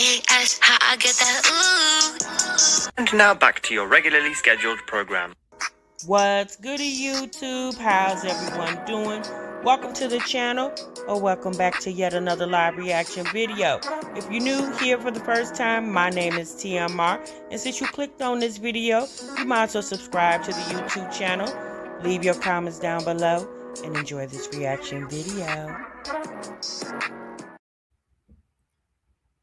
big ass, how I get that ooh. And now back to your regularly scheduled program. What's goody, YouTube? How's everyone doing? Welcome to the channel, or welcome back to yet another live reaction video. If you're new here for the first time, my name is TMR, and since you clicked on this video, you might as well subscribe to the YouTube channel, leave your comments down below, and enjoy this reaction video.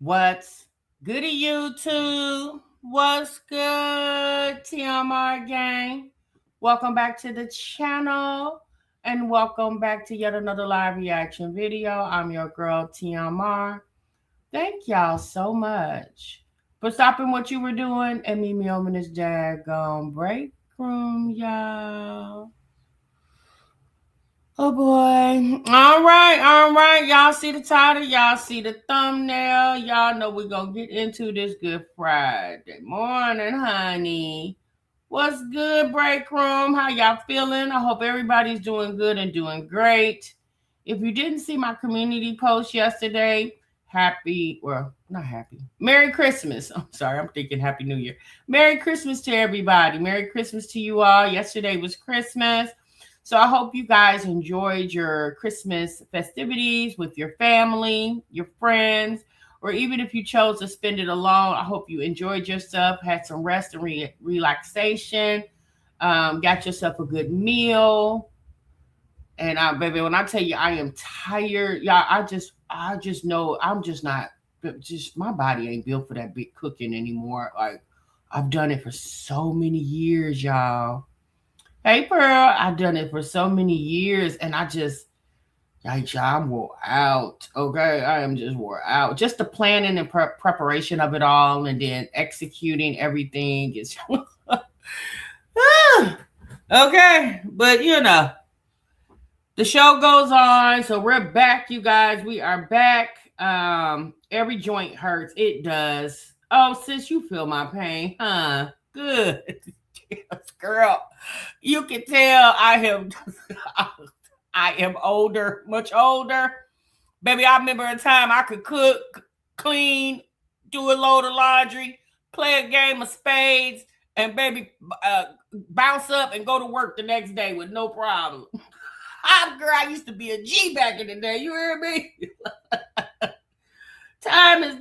What's goody, YouTube? What's good, TMR gang? Welcome back to the channel, and welcome back to yet another live reaction video. I'm your girl, TMR. Thank y'all so much for stopping what you were doing and meet me over in this daggone break room, y'all. Oh boy. All right. Y'all see the title, y'all see the thumbnail. Y'all know we're gonna get into this Good Friday morning, honey. What's good, break room? How y'all feeling? I hope everybody's doing good and doing great. If you didn't see my community post yesterday, Merry Christmas. I'm sorry, I'm thinking Happy New Year. Merry Christmas to everybody. Merry Christmas to you all. Yesterday was Christmas. So I hope you guys enjoyed your Christmas festivities with your family, your friends, or even if you chose to spend it alone. I hope you enjoyed yourself, had some rest and relaxation, got yourself a good meal. And baby, when I tell you I am tired, y'all, I just know I'm just not, my body ain't built for that big cooking anymore. Like, I've done it for so many years, y'all. Hey, Pearl, I've done it for so many years, and I'm wore out. Okay, I am just wore out. Just the planning and preparation of it all, and then executing everything is okay. But you know, the show goes on, so we're back, you guys. We are back. Every joint hurts. It does. Oh, sis, you feel my pain, huh? Good. Yes, girl. You can tell I am older, much older. Baby, I remember a time I could cook, clean, do a load of laundry, play a game of spades, and baby, bounce up and go to work the next day with no problem. Girl, I used to be a G back in the day. You hear me? Time is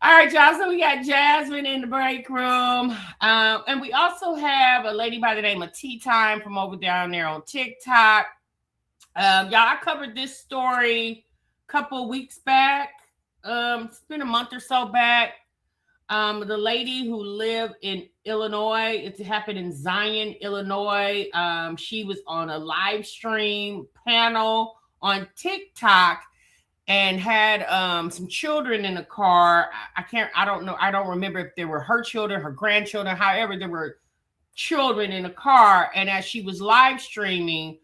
all right, y'all. So we got Jasmine in the break room. And we also have a lady by the name of Tyme from over down there on TikTok. Y'all, I covered this story a couple of weeks back. It's been a month or so back. The lady who lived in Illinois, it happened in Zion, Illinois. She was on a live stream panel on TikTok and had some children in the car. I don't remember if they were her children, her grandchildren. However, there were children in the car, and as she was live streaming,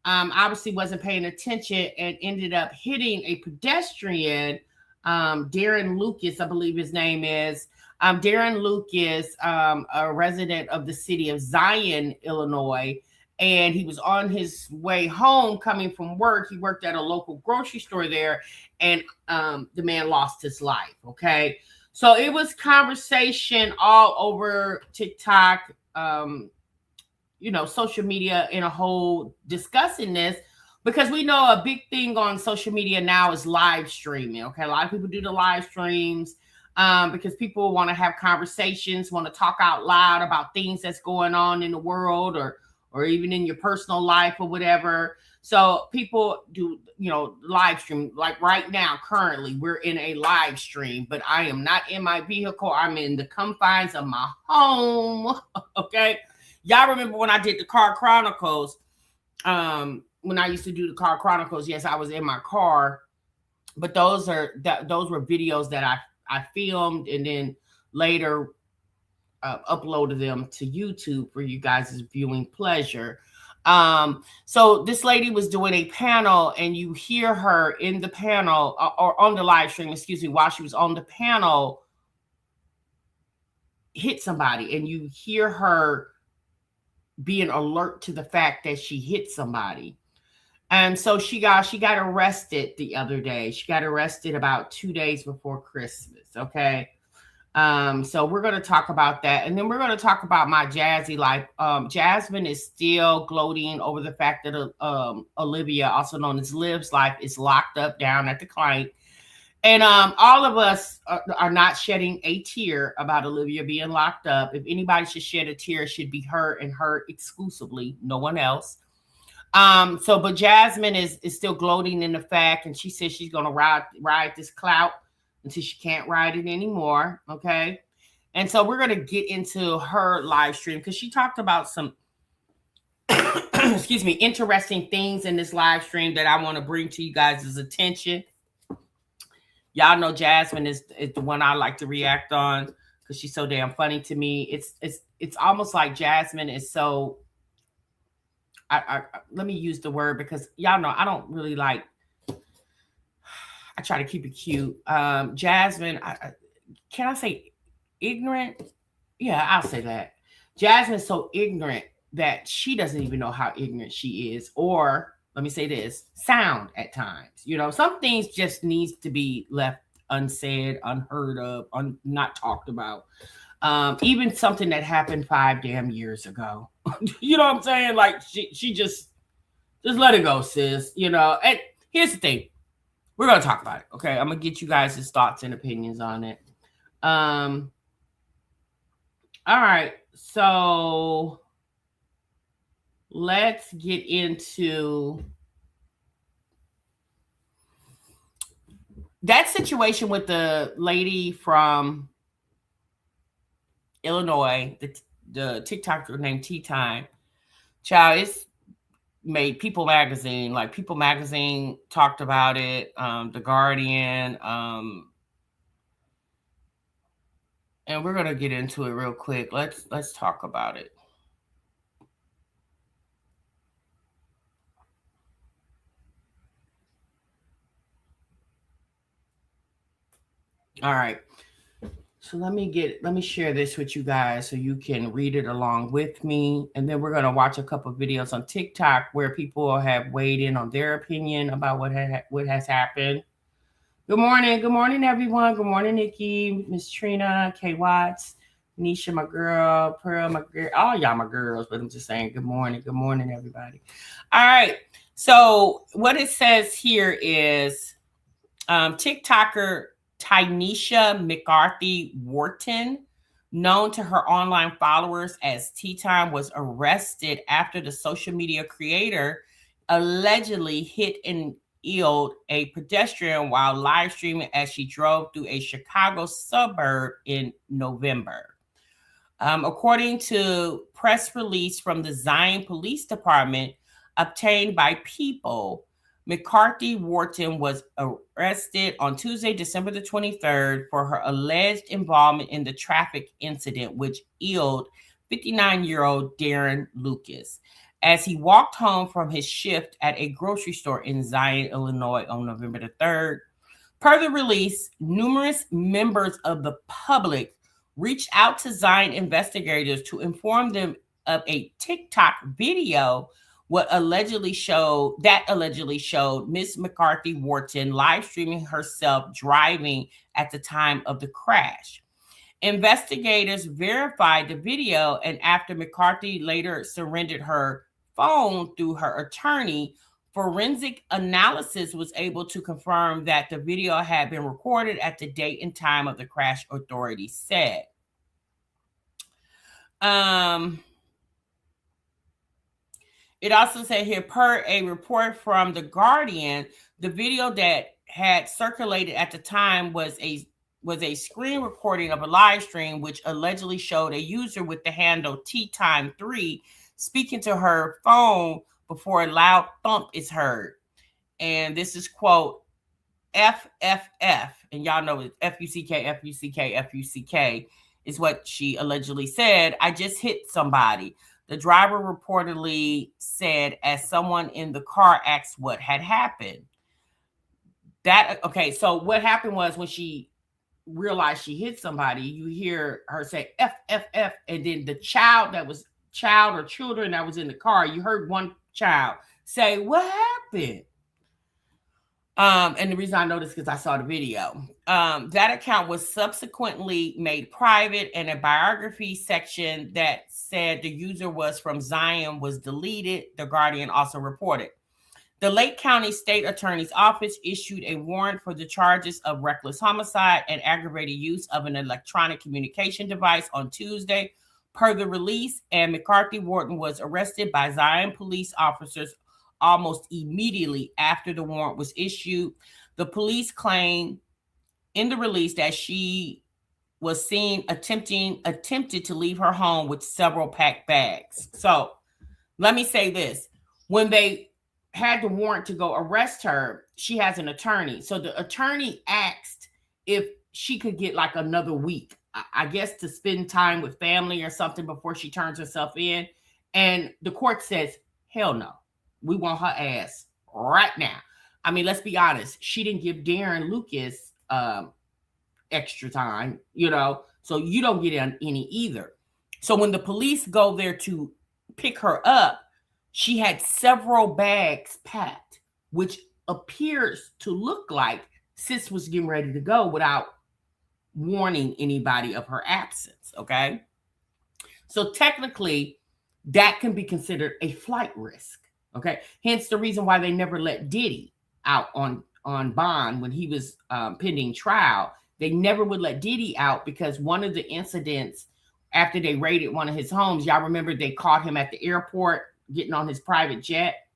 obviously wasn't paying attention and ended up hitting a pedestrian. Darren Lucas, I believe his name is. Darren Lucas, a resident of the city of Zion, Illinois. And he was on his way home coming from work. He worked at a local grocery store there, and the man lost his life. Okay. So it was conversation all over TikTok, social media in a whole, discussing this, because we know a big thing on social media now is live streaming. Okay. A lot of people do the live streams because people want to have conversations, want to talk out loud about things that's going on in the world, or even in your personal life or whatever. So people do, live stream. Like right now, currently, we're in a live stream, but I am not in my vehicle. I'm in the confines of my home. Okay. Y'all remember when I did the Car Chronicles? When I used to do the Car Chronicles, yes, I was in my car, but those were videos that I filmed and then later uploaded them to YouTube for you guys' viewing pleasure. So this lady was doing a panel, and you hear her in the panel or on the live stream, excuse me, while she was on the panel, hit somebody, and you hear her being alert to the fact that she hit somebody. And so she got arrested the other day. She got arrested about 2 days before Christmas. Okay. So we're going to talk about that. And then we're going to talk about my Jazzy life. Jasmine is still gloating over the fact that Olivia, also known as Liv's life, is locked up down at the client. And all of us are not shedding a tear about Olivia being locked up. If anybody should shed a tear, it should be her and her exclusively, no one else. But Jasmine is still gloating in the fact, and she says she's going to ride this clout until she can't ride it anymore. Okay. And so we're going to get into her live stream because she talked about some, excuse me, interesting things in this live stream that I want to bring to you guys' attention. Y'all know Jasmine is the one I like to react on because she's so damn funny to me. It's almost like Jasmine is so, let me use the word because y'all know I don't really like, I try to keep it cute. Jasmine, can I say ignorant? Yeah, I'll say that. Jasmine's so ignorant that she doesn't even know how ignorant she is. Or let me say this, sound at times. You know, some things just needs to be left unsaid, unheard of, not talked about. Even something that happened 5 damn years ago. You know what I'm saying? Like she just let it go, sis. You know, and here's the thing. We're going to talk about it. Okay. I'm going to get you guys' thoughts and opinions on it. All right. So let's get into that situation with the lady from Illinois, the TikToker named Tyme. Child, it's made People Magazine. Like People Magazine talked about it, The Guardian, and we're gonna get into it real quick. Let's talk about it. All right. So let me share this with you guys so you can read it along with me. And then we're going to watch a couple of videos on TikTok where people have weighed in on their opinion about what has happened. Good morning, everyone. Good morning, Nikki, Miss Trina, K Watts, Nisha, my girl, Pearl, my girl, all y'all my girls, but I'm just saying good morning, everybody. All right. So what it says here is TikToker Tynesha McCarthy Wharton, known to her online followers as Tyme, was arrested after the social media creator allegedly hit and killed a pedestrian while live streaming as she drove through a Chicago suburb in November. According to press release from the Zion Police Department obtained by People, McCarthy Wharton was arrested on Tuesday, December the 23rd for her alleged involvement in the traffic incident, which killed 59-year-old Darren Lucas as he walked home from his shift at a grocery store in Zion, Illinois on November the 3rd. Per the release, numerous members of the public reached out to Zion investigators to inform them of a TikTok video allegedly showed Miss McCarthy Wharton live streaming herself driving at the time of the crash. Investigators verified the video, and after McCarthy later surrendered her phone through her attorney, forensic analysis was able to confirm that the video had been recorded at the date and time of the crash, authorities said. It also said here, per a report from The Guardian, the video that had circulated at the time was a screen recording of a live stream which allegedly showed a user with the handle TTime3 speaking to her phone before a loud thump is heard. And this is, quote, FFF, and y'all know it's F-U-C-K, F-U-C-K, F-U-C-K, is what she allegedly said. I just hit somebody. The driver reportedly said as someone in the car asked what had happened. So what happened was when she realized she hit somebody, you hear her say F, F, F, and then the child or children that was in the car, you heard one child say, "What happened?" And the reason I know this because I saw the video. That account was subsequently made private, and a biography section that said the user was from Zion was deleted, the Guardian also reported. The Lake County State Attorney's Office issued a warrant for the charges of reckless homicide and aggravated use of an electronic communication device on Tuesday, per the release, and McCarthy Wharton was arrested by Zion police officers almost immediately after the warrant was issued. The police claim in the release that she was seen attempted to leave her home with several packed bags. So let me say this. When they had the warrant to go arrest her, she has an attorney. So the attorney asked if she could get like another week, I guess, to spend time with family or something before she turns herself in. And the court says, hell no. We want her ass right now. I mean, let's be honest. She didn't give Darren Lucas extra time, so you don't get any either. So when the police go there to pick her up, she had several bags packed, which appears to look like sis was getting ready to go without warning anybody of her absence, okay? So technically, that can be considered a flight risk, okay? Hence the reason why they never let Diddy out on bond when he was pending trial. They never would let Diddy out because one of the incidents after they raided one of his homes, y'all remember they caught him at the airport getting on his private jet.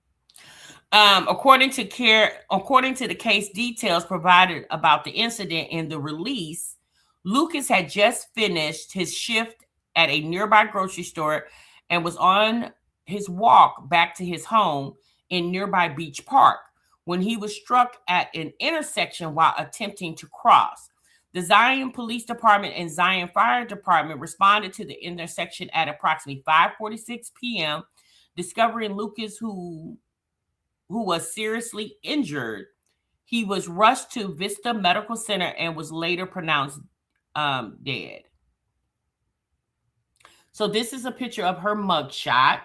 According to the case details provided about the incident in the release, Lucas had just finished his shift at a nearby grocery store and was on his walk back to his home in nearby Beach Park when he was struck at an intersection while attempting to cross. The Zion Police Department and Zion Fire Department responded to the intersection at approximately 5:46 p.m., discovering Lucas, who was seriously injured. He was rushed to Vista Medical Center and was later pronounced dead. So this is a picture of her mugshot.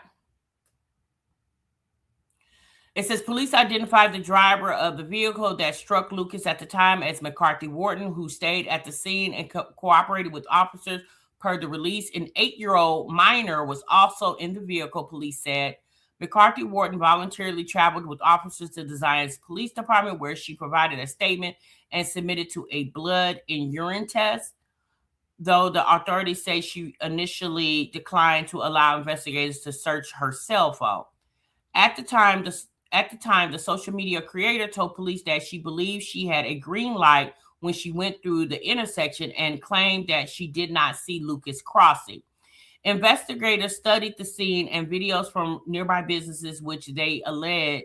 It says police identified the driver of the vehicle that struck Lucas at the time as McCarthy Wharton, who stayed at the scene and cooperated with officers per the release. An 8-year-old minor was also in the vehicle, police said. McCarthy Wharton voluntarily traveled with officers to the Zion's police department, where she provided a statement and submitted to a blood and urine test, though the authorities say she initially declined to allow investigators to search her cell phone. At the time, the social media creator told police that she believed she had a green light when she went through the intersection and claimed that she did not see Lucas crossing. Investigators studied the scene and videos from nearby businesses, which they allege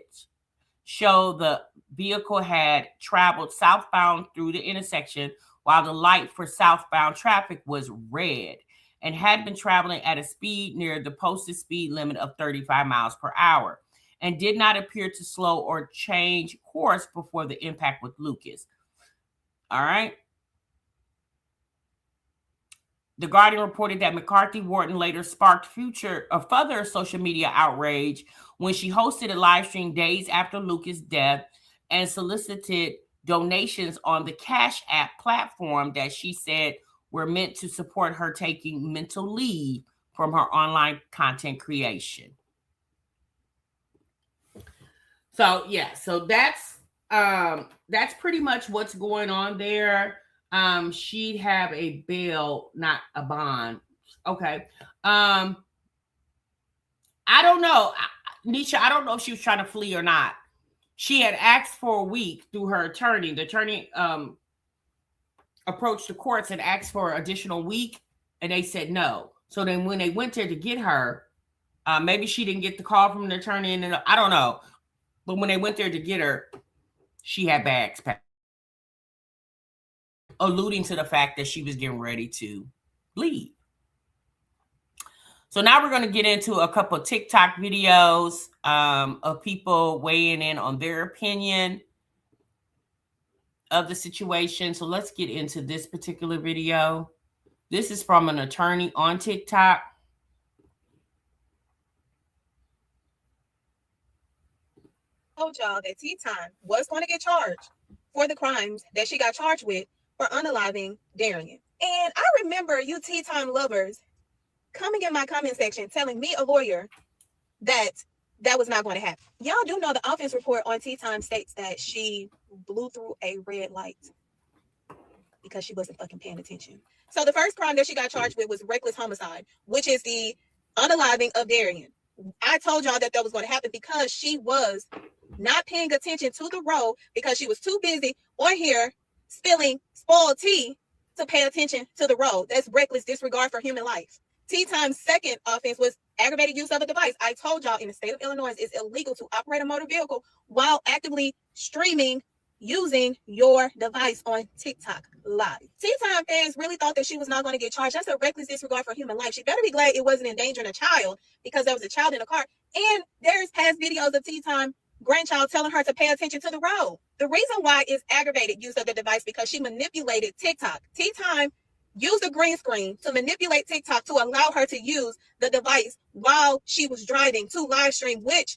show the vehicle had traveled southbound through the intersection while the light for southbound traffic was red and had been traveling at a speed near the posted speed limit of 35 miles per hour and did not appear to slow or change course before the impact with Lucas. All right. The Guardian reported that McCarthy Wharton later sparked further social media outrage when she hosted a live stream days after Lucas' death and solicited donations on the Cash App platform that she said were meant to support her taking mental leave from her online content creation. So yeah, so that's pretty much what's going on there. She'd have a bail, not a bond. Okay. I don't know, Nisha. I don't know if she was trying to flee or not. She had asked for a week through her attorney. The attorney approached the courts and asked for an additional week, and they said no. So then when they went there to get her, maybe she didn't get the call from the attorney, and I don't know. But when they went there to get her, she had bags packed, alluding to the fact that she was getting ready to leave. So now we're going to get into a couple of TikTok videos of people weighing in on their opinion of the situation. So let's get into this particular video. This is from an attorney on TikTok. Told y'all that Tyme was going to get charged for the crimes that she got charged with for unaliving Darian. And I remember you Tyme lovers coming in my comment section telling me, a lawyer, that was not going to happen. Y'all do know the offense report on Tyme states that she blew through a red light because she wasn't fucking paying attention. So the first crime that she got charged with was reckless homicide, which is the unaliving of Darian. I told y'all that was going to happen because she was not paying attention to the road because she was too busy on here spilling spoiled tea to pay attention to the road. That's reckless disregard for human life. Tyme's second offense was aggravated use of a device. I told y'all in the state of Illinois, it's illegal to operate a motor vehicle while actively streaming using your device on TikTok Live. Tyme fans really thought that she was not going to get charged. That's a reckless disregard for human life. She better be glad it wasn't endangering a child because there was a child in the car. And there's past videos of Tyme grandchild telling her to pay attention to the road. The reason why is aggravated use of the device because she manipulated TikTok. Tyme used a green screen to manipulate TikTok to allow her to use the device while she was driving to live stream, which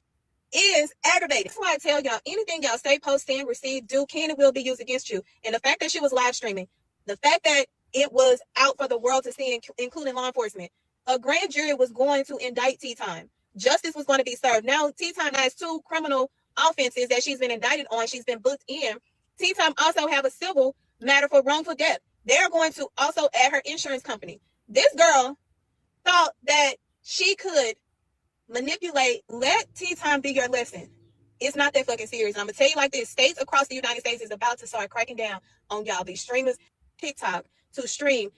is aggravated. That's why I tell y'all, anything y'all say, post, send, receive, do, can and will be used against you. And the fact that she was live streaming, the fact that it was out for the world to see, including law enforcement, a grand jury was going to indict Tyme. Justice was going to be served. Now, Tyme has 2 criminal offenses that she's been indicted on. She's been booked in. Tyme also have a civil matter for wrongful death. They're going to also add her insurance company. This girl thought that she could manipulate. Let Tyme be your lesson. It's not that fucking serious. I'm going to tell you like this. States across the United States is about to start cracking down on y'all, these streamers, TikTok, to stream.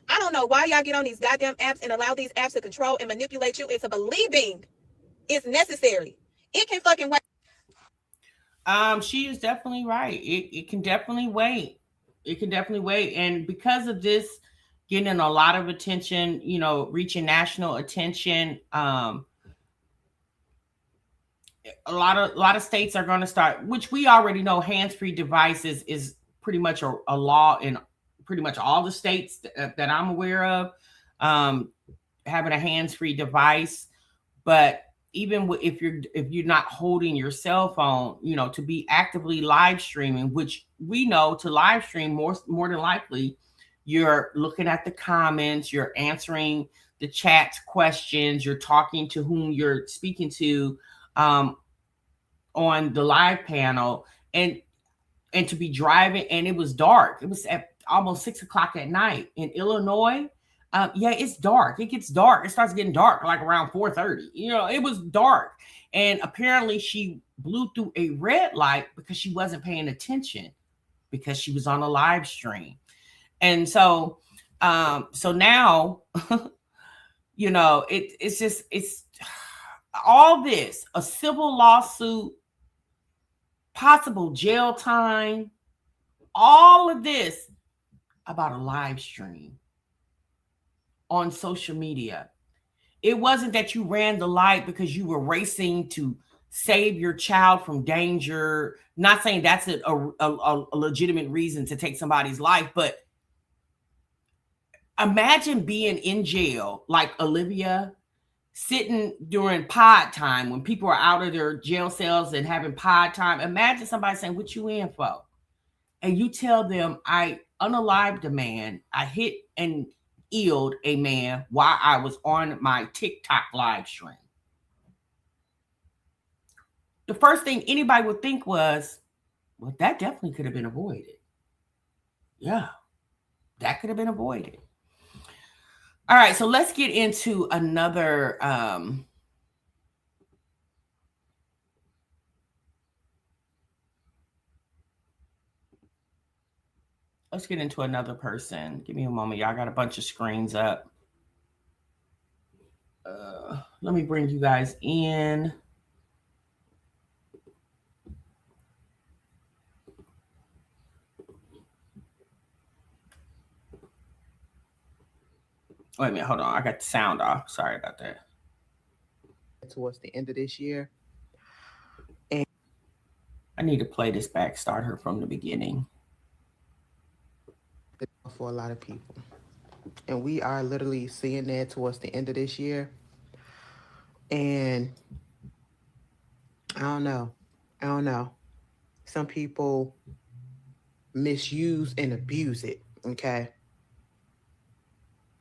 I don't know why y'all get on these goddamn apps and allow these apps to control and manipulate you into believing it's necessary. It can fucking wait. She is definitely right. It can definitely wait. It can definitely wait. And because of this getting a lot of attention, reaching national attention, a lot of states are going to start, which we already know hands-free devices is pretty much a law in pretty much all the states that I'm aware of, having a hands-free device. But even if you're not holding your cell phone, to be actively live streaming, which we know to live stream more than likely, you're looking at the comments, you're answering the chat questions, you're talking to whom you're speaking to on the live panel, and to be driving, and it was dark. It was at almost 6 o'clock at night in Illinois. Yeah, it's dark. It gets dark. It starts getting dark like around 4:30. It was dark. And apparently she blew through a red light because she wasn't paying attention because she was on a live stream. And so now, it's all this, a civil lawsuit, possible jail time, all of this about a live stream on social media. It wasn't that you ran the light because you were racing to save your child from danger. Not saying that's a legitimate reason to take somebody's life, but imagine being in jail like Olivia, sitting during pod time when people are out of their jail cells and having pod time. Imagine somebody saying, "What you in for?" And you tell them, "I unalived a man. I hit and illed a man while I was on my TikTok live stream." The first thing anybody would think was, well, that definitely could have been avoided. Yeah, that could have been avoided. All right, so let's get into another let's get into another person. Give me a moment. Y'all got a bunch of screens up. Let me bring you guys in. Wait a minute, hold on. I got the sound off. Sorry about that. Towards the end of this year. I need to play this back, start her from the beginning. For a lot of people. And we are literally seeing that towards the end of this year. And I don't know. Some people misuse and abuse it, okay?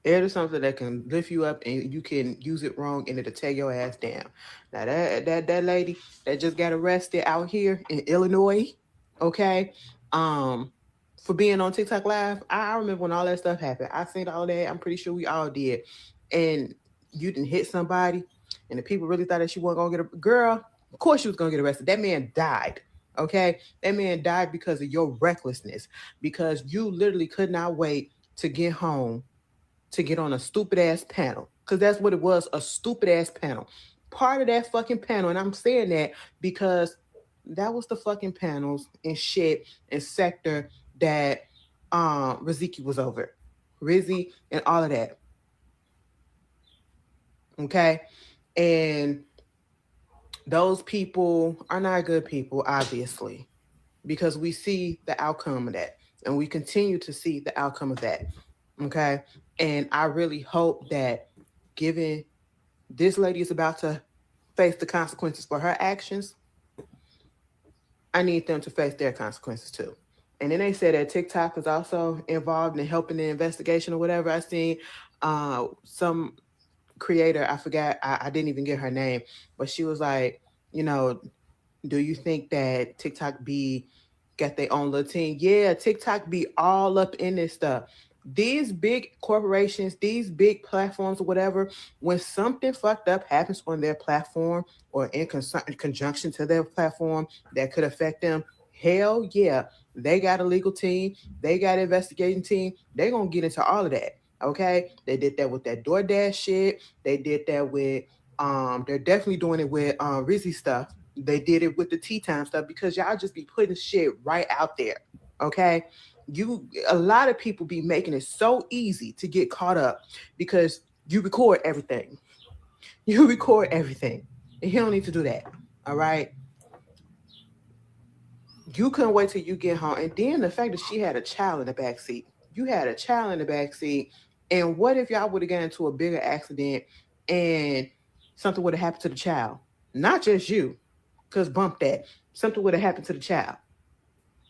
It is something that can lift you up and you can use it wrong and it'll tear your ass down. Now that lady that just got arrested out here in Illinois, okay, for being on TikTok Live, I remember when all that stuff happened. I seen all that. I'm pretty sure we all did. And you didn't hit somebody and the people really thought that she wasn't gonna get a girl. Of course she was gonna get arrested. That man died. Okay, that man died because of your recklessness, because you literally could not wait to get home to get on a stupid ass panel, because that's what it was, a stupid ass panel. Part of that fucking panel, and I'm saying that because that was the fucking panels and shit and sector that Riziki was over. Rizzy and all of that. Okay, and those people are not good people, obviously, because we see the outcome of that and we continue to see the outcome of that. Okay, and I really hope that, given this lady is about to face the consequences for her actions, I need them to face their consequences too. And then they said that TikTok is also involved in helping the investigation or whatever. I seen some creator, I forgot, I didn't even get her name, but she was like, do you think that TikTok got their own little team? Yeah, TikTok be all up in this stuff. These big corporations, these big platforms or whatever, when something fucked up happens on their platform or in conjunction to their platform that could affect them, hell yeah, they got a legal team, they got an investigating team, they're going to get into all of that, okay? They did that with that DoorDash shit. They did that with, they're definitely doing it with Rizzy stuff. They did it with the Tea Time stuff, because y'all just be putting shit right out there, okay? A lot of people be making it so easy to get caught up because you record everything. You record everything. And you don't need to do that. All right. You couldn't wait till you get home. And then the fact that she had a child in the backseat. You had a child in the backseat. And what if y'all would have gotten into a bigger accident and something would have happened to the child? Not just you. Because bump that. Something would have happened to the child.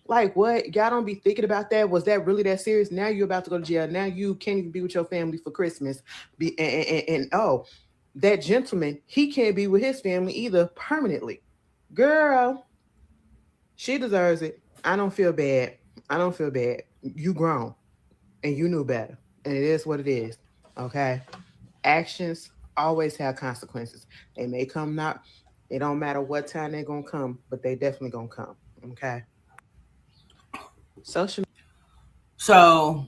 Like, what? Y'all don't be thinking about that? Was that really that serious? Now you're about to go to jail. Now you can't even be with your family for Christmas. Oh, that gentleman, he can't be with his family either permanently. Girl, she deserves it. I don't feel bad. You grown and you knew better. And it is what it is. Okay? Actions always have consequences. They may come not. It don't matter what time they're going to come, but they definitely going to come. Okay? Social. So,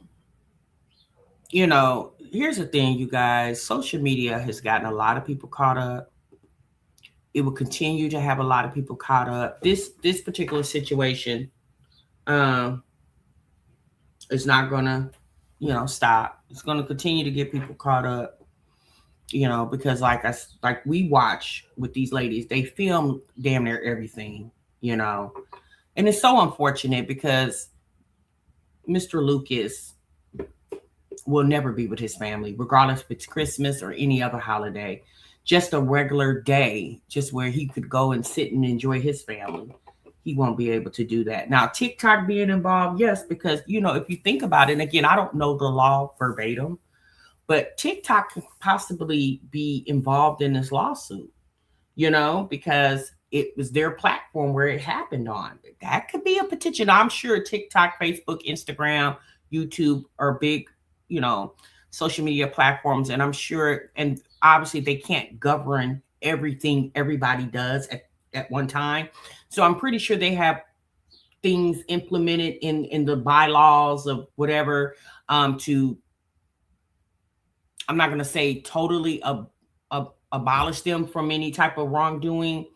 here's the thing, you guys. Social media has gotten a lot of people caught up. It will continue to have a lot of people caught up. This particular situation is not gonna, stop. It's gonna continue to get people caught up. Because like we watch with these ladies, they film damn near everything. And it's so unfortunate because Mr. Lucas will never be with his family, regardless if it's Christmas or any other holiday. Just a regular day, just where he could go and sit and enjoy his family. He won't be able to do that. Now, TikTok being involved, yes, because, if you think about it, and again, I don't know the law verbatim, but TikTok could possibly be involved in this lawsuit, because it was their platform where it happened on. That could be a petition. I'm sure TikTok, Facebook, Instagram, YouTube are big, social media platforms. And I'm sure, and obviously they can't govern everything everybody does at one time. So I'm pretty sure they have things implemented in the bylaws of whatever to, I'm not going to say totally abolish them from any type of wrongdoing.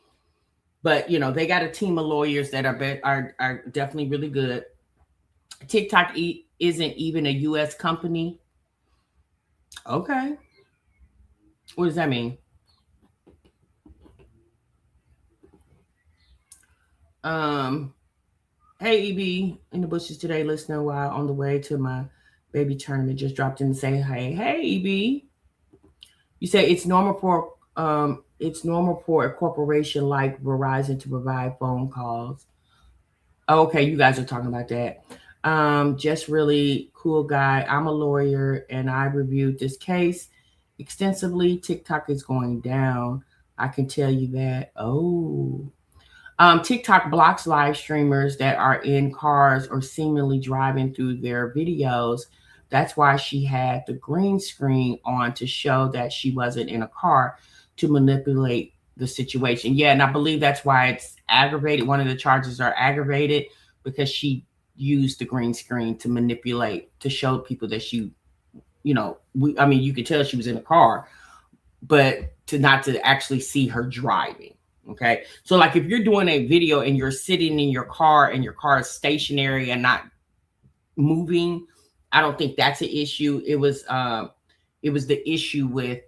But, they got a team of lawyers that are definitely really good. TikTok isn't even a U.S. company. Okay. What does that mean? Um, hey EB in the bushes today, listening while on the way to my baby tournament. Just dropped in to say hey. Hey EB. You say it's normal for a corporation like Verizon to provide phone calls. Oh, okay, you guys are talking about that. Just really cool guy. I'm a lawyer and I reviewed this case extensively. TikTok is going down. I can tell you that. Oh. TikTok blocks live streamers that are in cars or seemingly driving through their videos. That's why she had the green screen on to show that she wasn't in a car to manipulate the situation. Yeah, and I believe that's why it's aggravated. One of the charges are aggravated because she used the green screen to manipulate to show people that I mean, you could tell she was in a car, but to not to actually see her driving. Okay. So like if you're doing a video and you're sitting in your car and your car is stationary and not moving, I don't think that's an issue. It was the issue with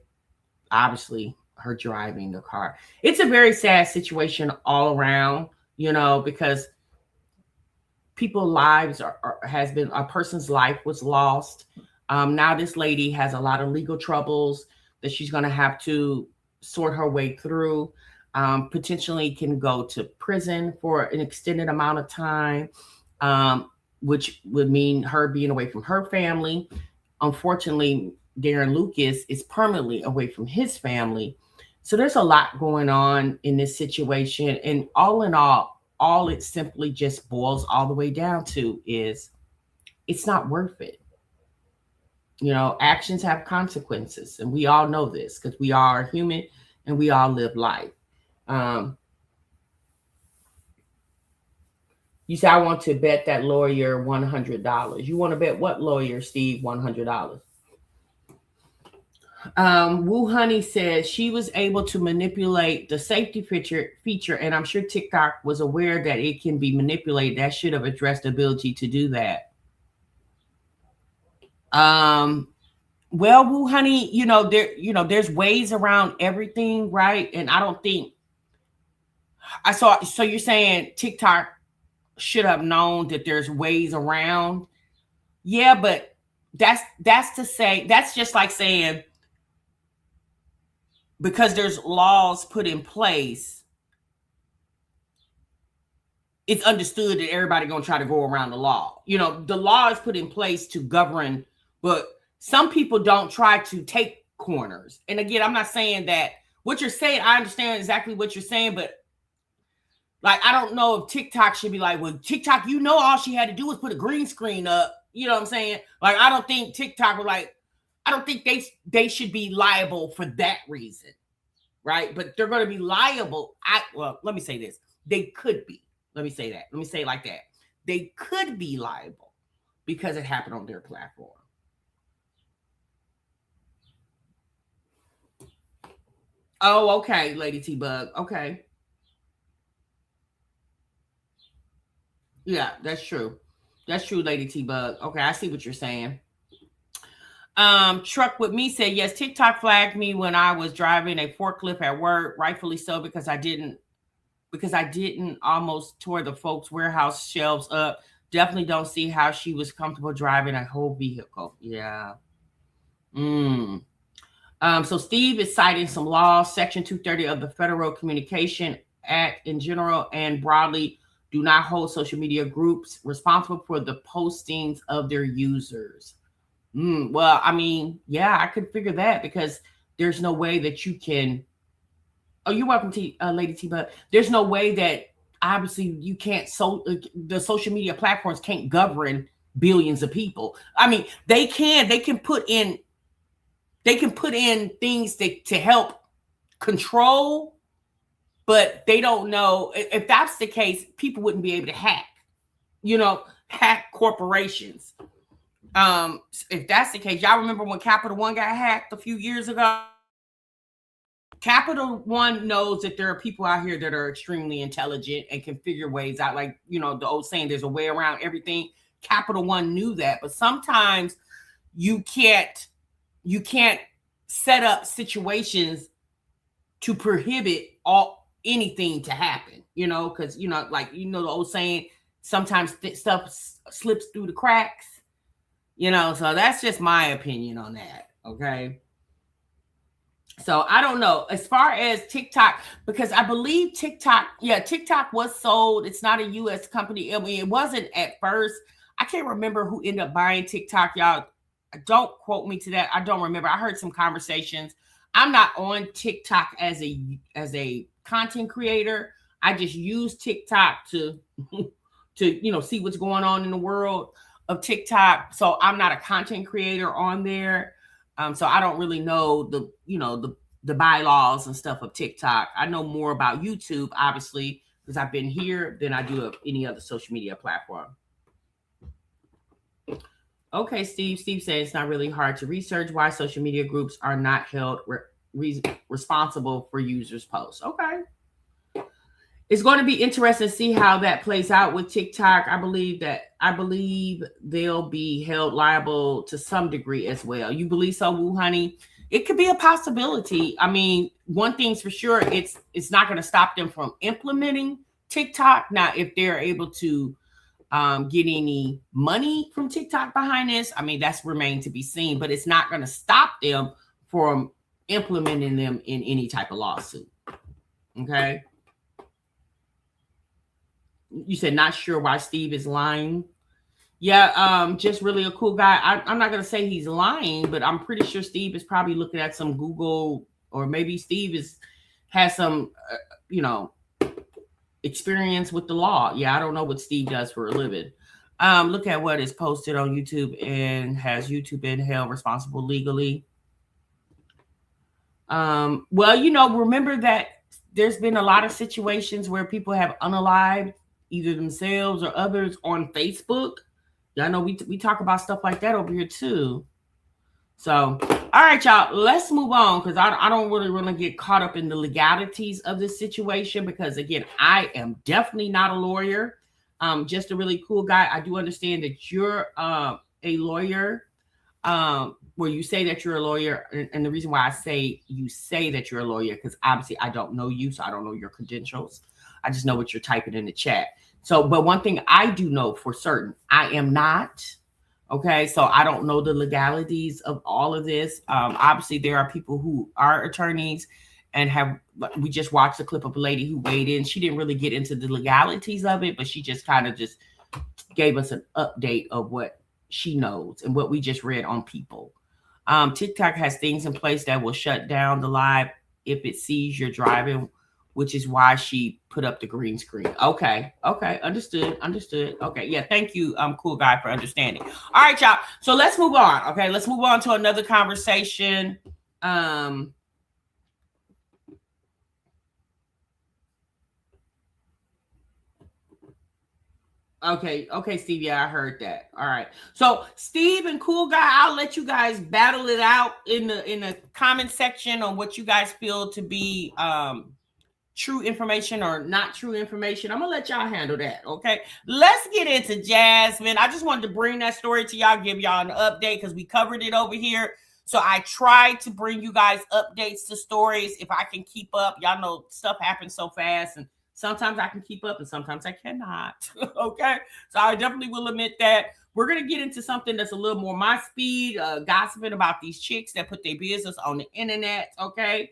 obviously her driving the car. It's a very sad situation all around, because people's lives has been a person's life was lost. Now this lady has a lot of legal troubles that she's going to have to sort her way through. Potentially can go to prison for an extended amount of time, which would mean her being away from her family. Unfortunately, Darren Lucas is permanently away from his family. So there's a lot going on in this situation. And all in all it simply just boils all the way down to is it's not worth it. Actions have consequences, and we all know this because we are human and we all live life. You say, I want to bet that lawyer $100. You want to bet what lawyer, Steve? $100. Woo Honey says she was able to manipulate the safety feature, and I'm sure TikTok was aware that it can be manipulated. That should have addressed the ability to do that. Well, Woo Honey, there's ways around everything, right? And I don't think so you're saying TikTok should have known that there's ways around. Yeah, but that's just like saying because there's laws put in place, it's understood that everybody gonna try to go around the law. The law is put in place to govern, but some people don't try to take corners. And again, I'm not saying that what you're saying, I understand exactly what you're saying, but like, I don't know if TikTok should be like, well, TikTok, all she had to do was put a green screen up. You know what I'm saying? Like, I don't think TikTok was like, I don't think they should be liable for that reason, right? But they're going to be liable. Well, let me say this. They could be. Let me say that. Let me say it like that. They could be liable because it happened on their platform. Oh, okay, Lady T-Bug. Okay. Yeah, that's true. That's true, Lady T-Bug. Okay, I see what you're saying. Truck with me said, yes, TikTok flagged me when I was driving a forklift at work, rightfully so, because I didn't almost tore the folks' warehouse shelves up. Definitely don't see how she was comfortable driving a whole vehicle. Yeah. So Steve is citing some laws, Section 230 of the Federal Communication Act in general and broadly do not hold social media groups responsible for the postings of their users. Well, I mean, yeah, I could figure that because there's no way that you can. Oh, you're welcome, Lady T. But there's no way that obviously you can't. The social media platforms can't govern billions of people. I mean, they can. They can put in. They can put in things to help control, but they don't know if that's the case. People wouldn't be able to hack corporations. If that's the case, y'all remember when Capital One got hacked a few years ago? Capital One knows that there are people out here that are extremely intelligent and can figure ways out. Like, the old saying, there's a way around everything. Capital One knew that, but sometimes you can't you can't set up situations to prohibit anything to happen, because like the old saying, sometimes stuff slips through the cracks, so that's just my opinion on that. Okay. So I don't know as far as TikTok, because I believe TikTok was sold. It's not a US company. I mean, it wasn't at first. I can't remember who ended up buying TikTok, y'all. Don't quote me to that. I don't remember. I heard some conversations. I'm not on TikTok as a content creator. I just use TikTok to see what's going on in the world of TikTok. So I'm not a content creator on there. So I don't really know the bylaws and stuff of TikTok. I know more about YouTube, obviously, because I've been here than I do of any other social media platform. Okay, Steve. Steve said it's not really hard to research why social media groups are not held responsible for users' posts. Okay. It's going to be interesting to see how that plays out with TikTok. I believe they'll be held liable to some degree as well. You believe so, Woo Honey? It could be a possibility. I mean, one thing's for sure, it's not going to stop them from implementing TikTok. Now, if they're able to get any money from TikTok behind this, I mean, that's remained to be seen, but it's not going to stop them from implementing them in any type of lawsuit. Okay. You said not sure why Steve is lying. Yeah, just really a cool guy. I'm not going to say he's lying, but I'm pretty sure Steve is probably looking at some Google, or maybe Steve has some, experience with the law. Yeah, I don't know what Steve does for a living. Look at what is posted on YouTube, and has YouTube been held responsible legally? Well, remember that there's been a lot of situations where people have unalived either themselves or others on Facebook. Y'all know we talk about stuff like that over here too. So, all right, y'all, let's move on, because I don't really want to get caught up in the legalities of this situation, because again, I am definitely not a lawyer. Just a really cool guy. I do understand that you're a lawyer. Where you say that you're a lawyer, and the reason why I say you say that you're a lawyer, because obviously I don't know you, so I don't know your credentials. I just know what you're typing in the chat. So, but one thing I do know for certain, I am not. Okay, so I don't know the legalities of all of this. Obviously, there are people who are attorneys and we just watched a clip of a lady who weighed in. She didn't really get into the legalities of it, but she just kind of just gave us an update of what she knows and what we just read on People. TikTok has things in place that will shut down the live if it sees you're driving, which is why she put up the green screen. Okay. Understood. Okay. Yeah. Thank you, cool guy, for understanding. All right, y'all. So let's move on. Okay. Let's move on to another conversation. Okay, Steve. Yeah, I heard that. All right. So Steve and cool guy, I'll let you guys battle it out in the comment section on what you guys feel to be true information or not true information. I'm gonna let y'all handle that. Okay, let's get into Jasmine. I just wanted to bring that story to y'all, give y'all an update, because we covered it over here. So I tried to bring you guys updates to stories if I can keep up. Y'all know stuff happens so fast, and sometimes I can keep up and sometimes I cannot. Okay, so I definitely will admit that. We're going to get into something that's a little more my speed, gossiping about these chicks that put their business on the internet. Okay,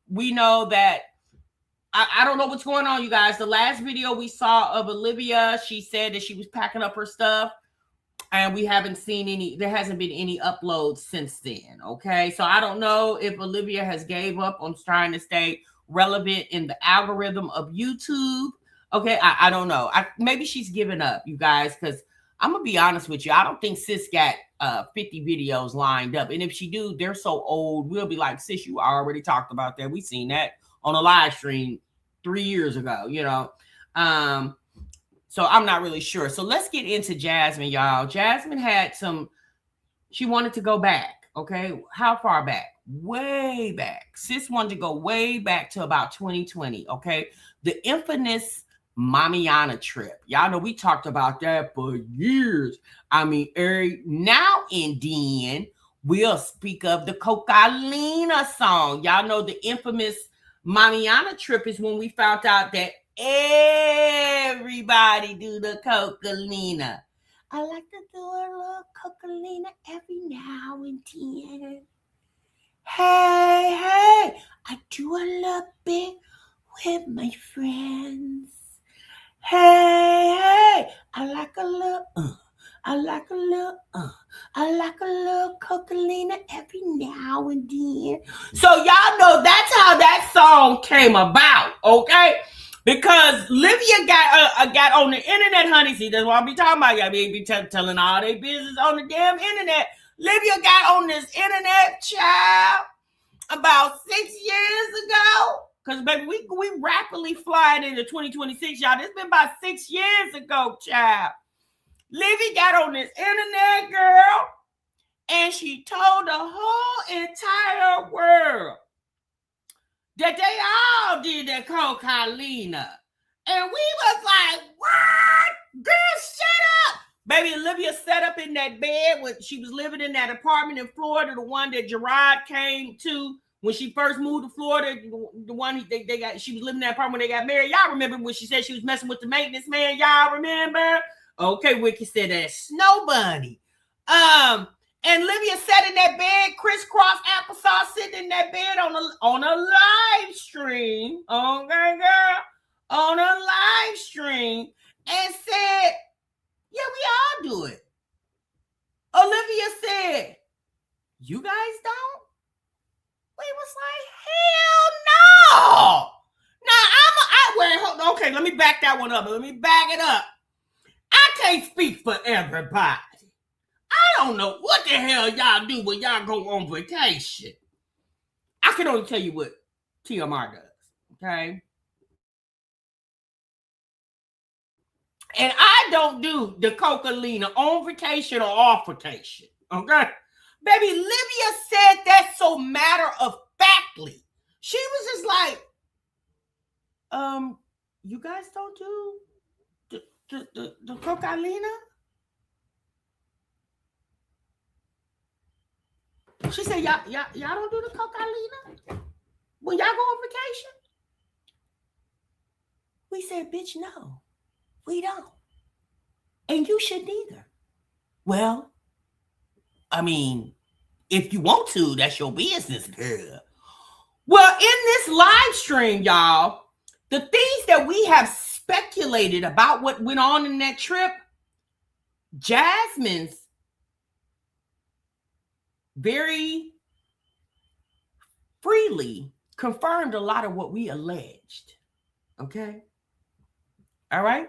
we know that I don't know what's going on, you guys. The last video we saw of Olivia, she said that she was packing up her stuff, and we haven't seen there hasn't been any uploads since then. Okay, so I don't know if Olivia has gave up on trying to stay relevant in the algorithm of YouTube. Okay, I don't know. Maybe she's given up, you guys, because I'm gonna be honest with you. I don't think sis got 50 videos lined up, and if she do, they're so old. We'll be like, sis, you already talked about that. We seen that on a live stream 3 years ago. So I'm not really sure. So let's get into Jasmine, y'all. Jasmine she wanted to go back. Okay, how far back? Way back. Sis wanted to go way back to about 2020. Okay, the infamous Mamiana trip. Y'all know we talked about that for years. I mean, now and then we'll speak of the Cocalina song. Y'all know the infamous Mamiana trip is when we found out that everybody do the Cocalina. I like to do a little Cocalina every now and then. Hey, I do a little bit with my friends. Hey, I like a little, I like a little Cocalina every now and then. So y'all know that's how that song came about, okay? Because Olivia got on the internet, honey. See, that's what I be talking about. Y'all be telling all their business on the damn internet. Olivia got on this internet, child, about 6 years ago. Because, baby, we rapidly flying into 2026, y'all. This been about 6 years ago, child. Livy got on this internet, girl, and she told the whole entire world that they all did that Cocalina. And we was like, what? Girl, shut up. Baby, Olivia sat up in that bed when she was living in that apartment in Florida, the one that Gerard came to when she first moved to Florida, the one she was living in that apartment when they got married. Y'all remember when she said she was messing with the maintenance man? Y'all remember? Okay, Wiki said that Snow Bunny. And Olivia sat in that bed, crisscross applesauce, sitting in that bed on a live stream. Okay, girl, on a live stream, and said, "Yeah, we all do it." Olivia said, "You guys don't?" We was like, "Hell no!" Now wait, hold on. Okay, let me back that one up. Let me back it up. I can't speak for everybody. I don't know what the hell y'all do when y'all go on vacation. I can only tell you what TMR does, okay? And I don't do the Cocalina on vacation or off vacation, okay? Baby, Livia said that so matter-of-factly. She was just like, you guys don't do the Cocalina? She said, y'all don't do the Cocalina when y'all go on vacation? We said, bitch, no, we don't. And you should neither. Well, I mean, if you want to, that's your business, girl. Well, in this live stream, y'all, the things that we have speculated about what went on in that trip, Jasmine's very freely confirmed a lot of what we alleged. Okay? All right?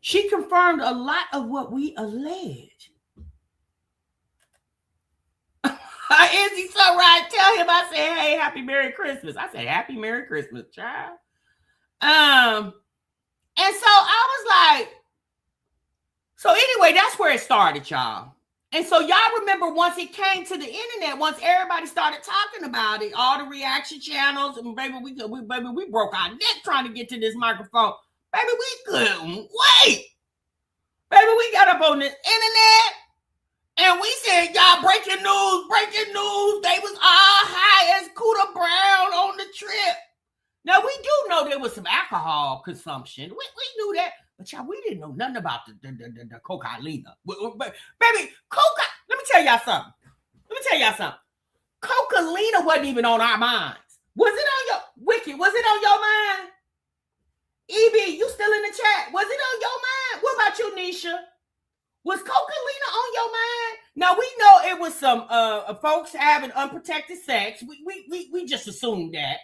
She confirmed a lot of what we alleged. Izzy so right. Tell him I said, hey, happy Merry Christmas. I said, happy Merry Christmas, child. And so I was like, so anyway, that's where it started, y'all. And so y'all remember once it came to the internet, once everybody started talking about it, all the reaction channels, and baby, we broke our neck trying to get to this microphone. Baby, we couldn't wait. Baby, we got up on the internet and we said, y'all, breaking news. They was all high as Cuda Brown on the trip. Now, we do know there was some alcohol consumption. We knew that. But y'all, we didn't know nothing about the Cocalina. Baby, let me tell y'all something. Cocalina wasn't even on our minds. Was it on your, Wiki, was it on your mind? EB, you still in the chat. Was it on your mind? What about you, Nisha? Was Cocalina on your mind? Now, we know it was some folks having unprotected sex. We just assumed that.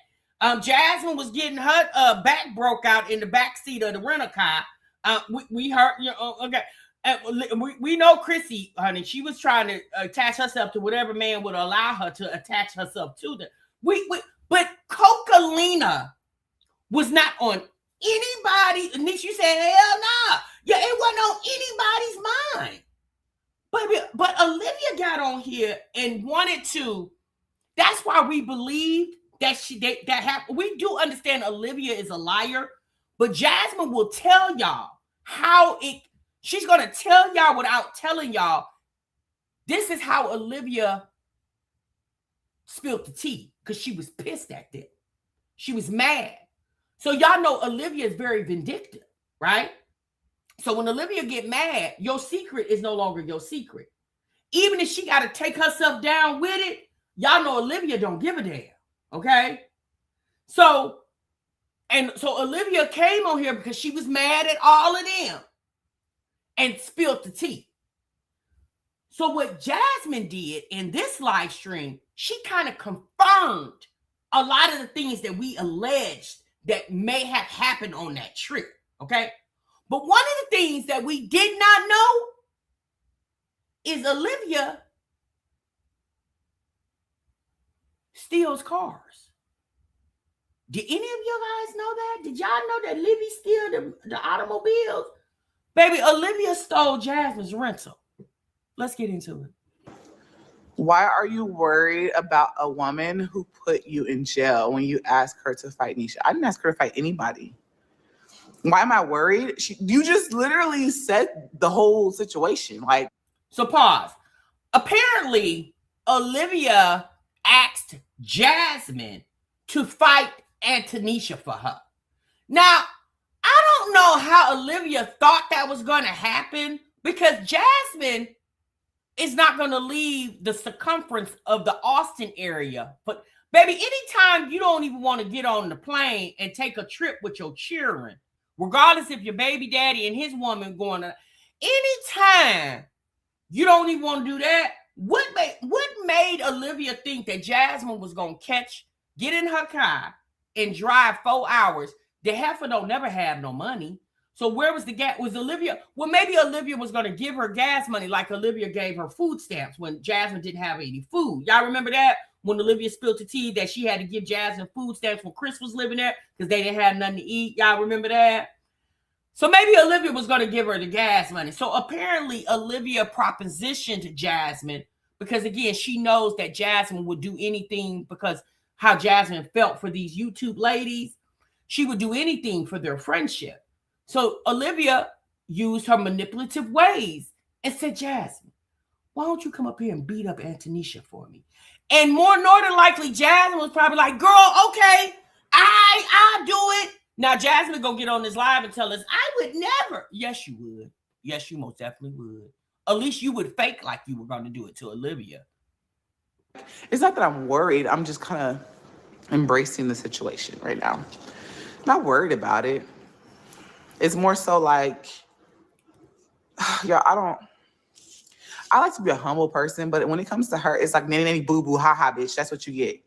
Jasmine was getting her back broke out in the back seat of the rental car. We heard, okay. We know Chrissy, honey. She was trying to attach herself to whatever man would allow her to attach herself to them. But Cocalina was not on anybody. Nisha, you said, hell nah. Yeah, it wasn't on anybody's mind. But Olivia got on here and wanted to. That's why we believed that that happened. We do understand Olivia is a liar, but Jasmine will tell y'all how it. She's gonna tell y'all without telling y'all. This is how Olivia spilled the tea because she was pissed at them. She was mad. So y'all know Olivia is very vindictive, right? So when Olivia get mad, your secret is no longer your secret. Even if she got to take herself down with it, y'all know Olivia don't give a damn, okay? So Olivia came on here because she was mad at all of them and spilled the tea. So what Jasmine did in this live stream, she kind of confirmed a lot of the things that we alleged that may have happened on that trip, okay? But one of the things that we did not know is Olivia steals cars. Did any of you guys know that? Did y'all know that Olivia steals the automobiles? Baby, Olivia stole Jasmine's rental. Let's get into it. Why are you worried about a woman who put you in jail when you asked her to fight Nisha? I didn't ask her to fight anybody. Why am I worried? You just literally said the whole situation. Like, so pause. Apparently, Olivia asked Jasmine to fight Antonisha for her. Now, I don't know how Olivia thought that was going to happen because Jasmine is not going to leave the circumference of the Austin area. But baby, anytime you don't even want to get on the plane and take a trip with your children, regardless if your baby daddy and his woman going to, anytime you don't even want to do that, what made Olivia think that Jasmine was going to get in her car and drive 4 hours? The heifer don't never have no money. So where was the gas? Was Olivia? Well, maybe Olivia was going to give her gas money like Olivia gave her food stamps when Jasmine didn't have any food. Y'all remember that? When Olivia spilled the tea that she had to give Jasmine food stamps when Chris was living there because they didn't have nothing to eat. Y'all remember that? So maybe Olivia was going to give her the gas money. So apparently Olivia propositioned Jasmine because, again, she knows that Jasmine would do anything because how Jasmine felt for these YouTube ladies. She would do anything for their friendship. So Olivia used her manipulative ways and said, Jasmine, why don't you come up here and beat up Antonisha for me? And more than likely, Jasmine was probably like, girl, okay, I'll do it. Now, Jasmine gonna get on this live and tell us, I would never. Yes, you would. Yes, you most definitely would. At least you would fake like you were going to do it to Olivia. it's not that I'm worried. I'm just kind of embracing the situation right now. Not worried about it. It's more so like, I like to be a humble person, but when it comes to her, it's like nanny nanny boo boo, ha ha, bitch. That's what you get.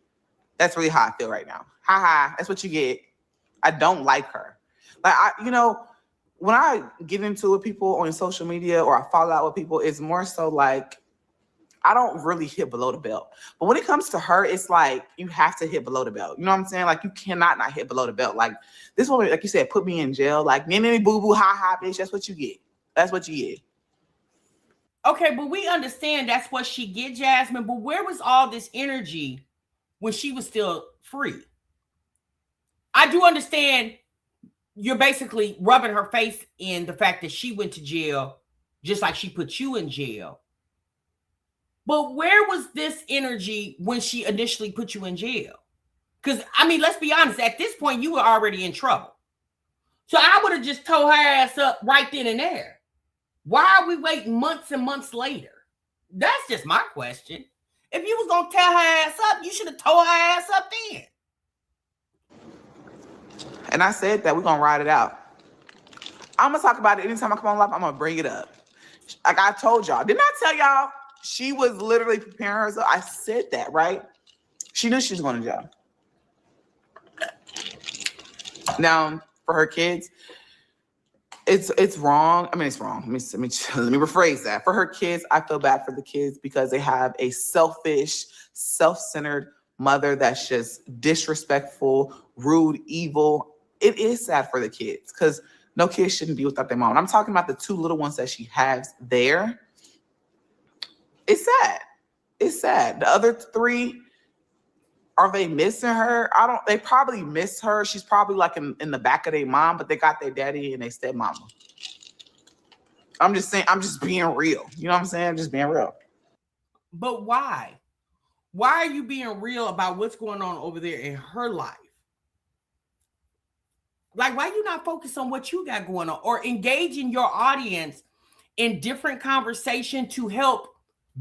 That's really how I feel right now. Ha ha, that's what you get. I don't like her. Like, when I get into it with people on social media or I fall out with people, it's more so like, I don't really hit below the belt. But when it comes to her, it's like, you have to hit below the belt. You know what I'm saying? Like, you cannot not hit below the belt. Like, this woman, like you said, put me in jail. Like, nanny boo boo, ha ha, bitch. That's what you get. That's what you get. Okay, but we understand that's what she get, Jasmine. But where was all this energy when she was still free? I do understand you're basically rubbing her face in the fact that she went to jail just like she put you in jail. But where was this energy when she initially put you in jail? Because, I mean, let's be honest. At this point, you were already in trouble. So I would have just tore her ass up right then and there. Why are we waiting months and months later? That's just my question. If you was going to tear her ass up, you should have tore her ass up then. And I said that we're going to ride it out. I'm going to talk about it anytime I come on live. I'm going to bring it up. Like I told y'all. Didn't I tell y'all she was literally preparing herself? I said that, right? She knew she was going to jail. Now, for her kids, it's wrong. I mean, it's wrong. Let me rephrase that. For her kids, I feel bad for the kids because they have a selfish, self-centered mother that's just disrespectful, rude, evil. It is sad for the kids because no kid shouldn't be without their mom. And I'm talking about the two little ones that she has there. It's sad. It's sad. The other three, are they missing her? They probably miss her. She's probably like in the back of their mom, but they got their daddy and their stepmama. I'm just saying, I'm just being real. You know what I'm saying? I'm just being real. But why? Why are you being real about what's going on over there in her life? Like, why you not focus on what you got going on or engaging your audience in different conversation to help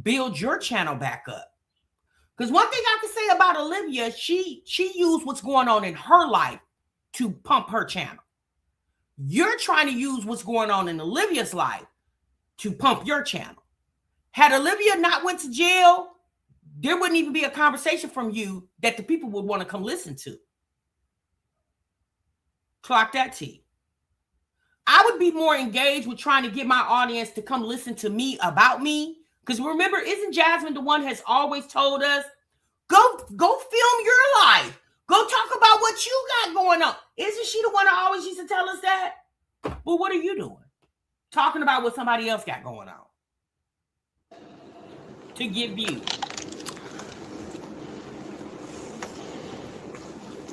build your channel back up? Because one thing I can say about Olivia, she used what's going on in her life to pump her channel. You're trying to use what's going on in Olivia's life to pump your channel. Had Olivia not went to jail, there wouldn't even be a conversation from you that the people would want to come listen to. Clock that T. I would be more engaged with trying to get my audience to come listen to me about me. Because remember, isn't Jasmine the one has always told us, go film your life. Go talk about what you got going on. Isn't she the one that always used to tell us that? Well, what are you doing? Talking about what somebody else got going on. To give views.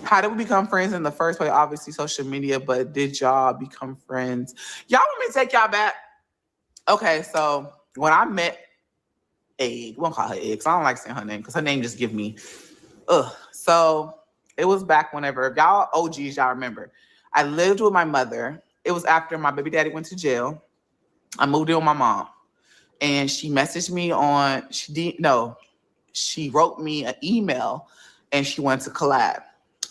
How did we become friends in the first place? Obviously, social media, but did y'all become friends? Y'all want me to take y'all back? Okay, so when I met Egg, we won't call her Egg, because I don't like saying her name, because her name just give me, ugh. So it was back whenever, if y'all OGs, y'all remember, I lived with my mother. It was after my baby daddy went to jail. I moved in with my mom. And she messaged me on, she wrote me an email and she wanted to collab.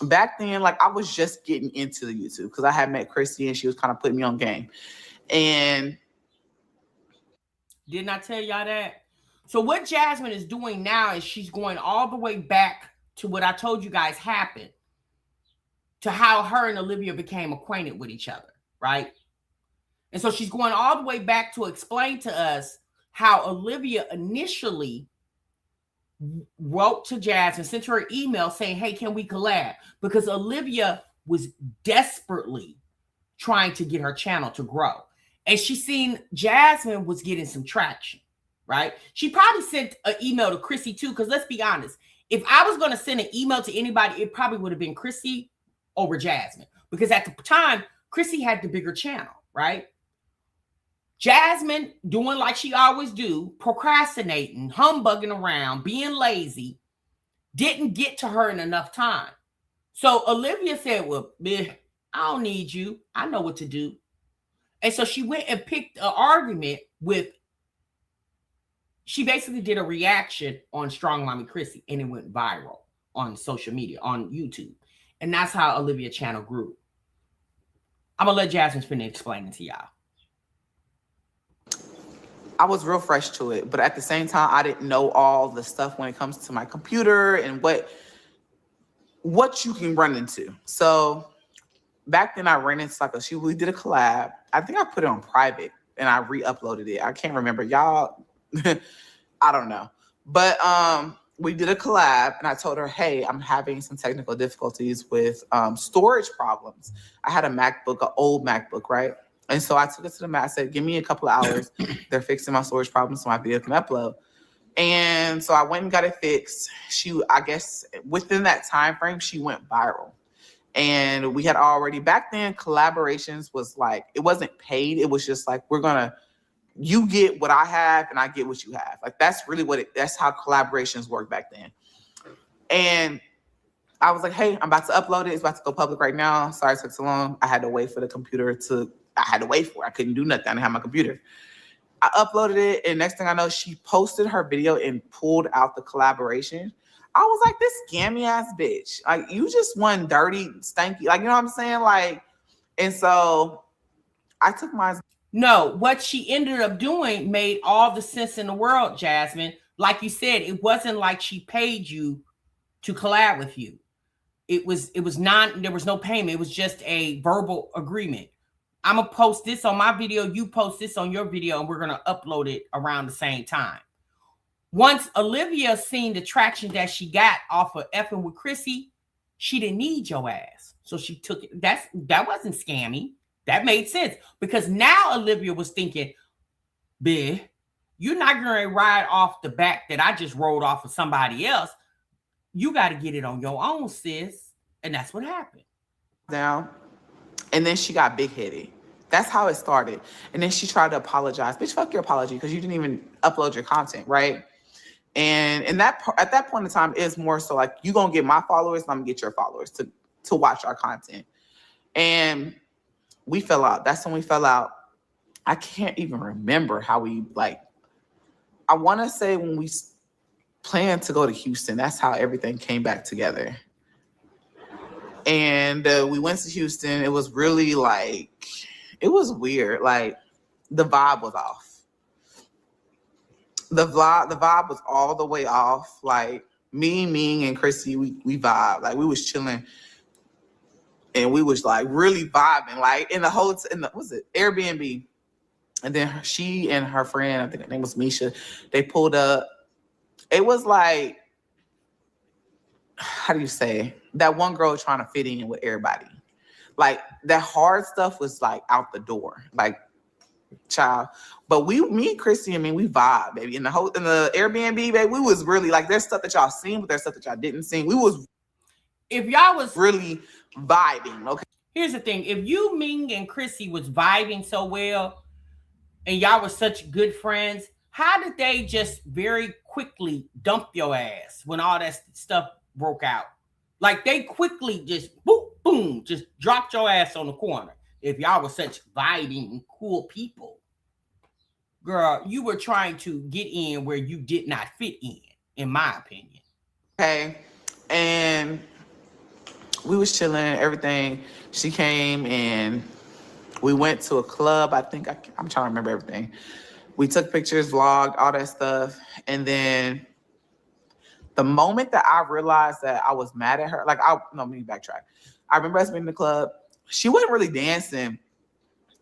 Back then, like I was just getting into the YouTube because I had met Chrissy and she was kind of putting me on game. And didn't I tell y'all that? So what Jasmine is doing now is she's going all the way back to what I told you guys happened, to how her and Olivia became acquainted with each other, right? And so she's going all the way back to explain to us how Olivia initially wrote to Jasmine, sent her an email saying, hey, can we collab? Because Olivia was desperately trying to get her channel to grow. And she seen Jasmine was getting some traction, right? She probably sent an email to Chrissy too, because let's be honest, if I was going to send an email to anybody, it probably would have been Chrissy over Jasmine. Because at the time, Chrissy had the bigger channel, right? Jasmine doing like she always do, procrastinating, humbugging around, being lazy, didn't get to her in enough time. So Olivia said, well, I don't need you. I know what to do. And so she went and picked an argument with, she basically did a reaction on Strong Mommy Chrissy, and it went viral on social media, on YouTube. And that's how Olivia channel grew. I'm going to let Jasmine finish explaining to y'all. I was real fresh to it, but at the same time, I didn't know all the stuff when it comes to my computer and what you can run into. So back then I ran into we did a collab. I think I put it on private and I re-uploaded it. I can't remember. Y'all, I don't know. But we did a collab and I told her, hey, I'm having some technical difficulties with storage problems. I had a MacBook, an old MacBook, right? And so I took it to the Mac. I said, give me a couple of hours. They're fixing my storage problems so my video can upload. And so I went and got it fixed. I guess within that time frame, she went viral. And we had already, back then, collaborations was like, it wasn't paid. It was just like, you get what I have and I get what you have. Like, that's really that's how collaborations work back then. And I was like, hey, I'm about to upload it. It's about to go public right now. Sorry it took so long. I had to wait for the computer I couldn't do nothing. I didn't have my computer. I uploaded it, and next thing I know, she posted her video and pulled out the collaboration. I was like, this scammy ass bitch. Like, you just won dirty, stanky. Like, you know what I'm saying? Like, and so I took mine. No, what she ended up doing made all the sense in the world, Jasmine. Like you said, it wasn't like she paid you to collab with you. It was there was no payment. It was just a verbal agreement. I'm going to post this on my video. You post this on your video, and we're going to upload it around the same time. Once Olivia seen the traction that she got off of effing with Chrissy, she didn't need your ass. So she took it. That wasn't scammy. That made sense, because now Olivia was thinking, bitch, you're not going to ride off the back that I just rolled off of somebody else. You got to get it on your own, sis. And that's what happened. Down. And then she got big-headed. That's how it started. And then she tried to apologize. Bitch, fuck your apology, because you didn't even upload your content, right? And at that point in time, it's more so like, you gonna get my followers, and I'm gonna get your followers to watch our content. And we fell out. That's when we fell out. I can't even remember how we, like, I want to say when we planned to go to Houston, that's how everything came back together. And we went to Houston. It was really like, it was weird. Like, the vibe was off. The vibe was all the way off. Like, me, Ming, and Chrissy, we vibe. Like, we was chilling, and we was like really vibing. Like, in the what's it, Airbnb. And then she and her friend, I think her name was Misha, they pulled up. It was like, how do you say, that one girl trying to fit in with everybody. Like, that hard stuff was like out the door, like, child. But me, Christy, and me, we vibe, baby. In the Airbnb, baby, we was really like, there's stuff that y'all seen, but there's stuff that y'all didn't see. We was, if y'all was really vibing. Okay. Here's the thing: if you, Ming, and Chrissy was vibing so well, and y'all were such good friends, how did they just very quickly dump your ass when all that stuff broke out? Like, they quickly just boom, boom, just dropped your ass on the corner. If y'all were such vibing, cool people, girl, you were trying to get in where you did not fit in my opinion. Okay, and we was chilling, everything. She came and we went to a club. I think I'm trying to remember everything. We took pictures, vlogged, all that stuff. And then the moment that I realized that I was mad at her, let me backtrack. I remember us being in the club. She wasn't really dancing.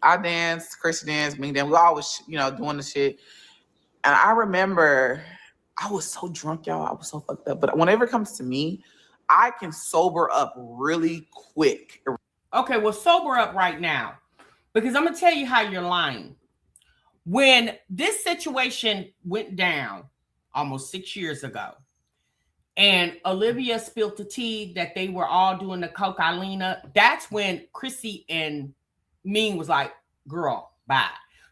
I danced, Chrissy danced, me danced. We always, doing the shit. And I remember I was so drunk, y'all. I was so fucked up. But whenever it comes to me, I can sober up really quick. Okay, well, sober up right now. Because I'm going to tell you how you're lying. When this situation went down almost 6 years ago, and Olivia spilled the tea that they were all doing the cocaine, that's when Chrissy and Ming was like, girl, bye.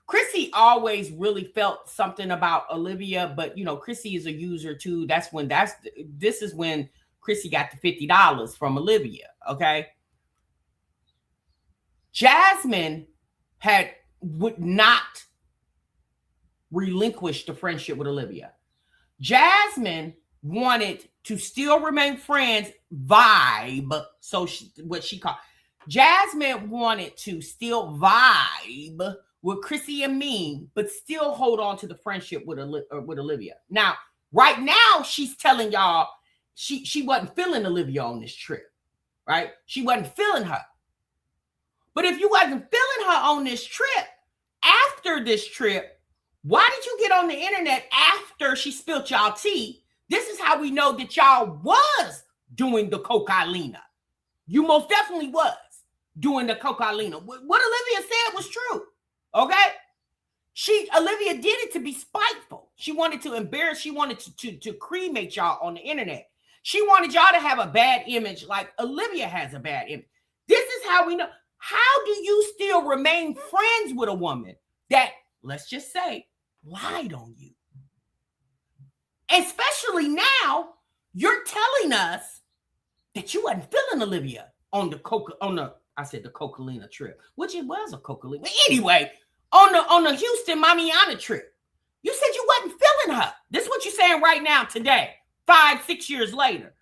Chrissy always really felt something about Olivia, but Chrissy is a user too. This is when Chrissy got the $50 from Olivia, okay? Jasmine would not relinquish the friendship with Olivia. Jasmine wanted to still remain friends, vibe. So Jasmine wanted to still vibe with Chrissy and me, but still hold on to the friendship with Olivia. Now, right now, she's telling y'all she wasn't feeling Olivia on this trip, right? She wasn't feeling her. But if you wasn't feeling her on this trip, after this trip, why did you get on the internet after she spilled y'all tea? This is how we know that y'all was doing the cocaine. You most definitely was doing the cocaine. What Olivia said was true, okay? Olivia did it to be spiteful. She wanted to embarrass. She wanted to cremate y'all on the internet. She wanted y'all to have a bad image like Olivia has a bad image. This is how we know. How do you still remain friends with a woman that, let's just say, lied on you? Especially now, you're telling us that you wasn't feeling Olivia on the Cocalina trip, which it was a Cocalina. But anyway, on the Houston Mamiana trip, you said you wasn't feeling her. This is what you're saying right now today, 5-6 years later,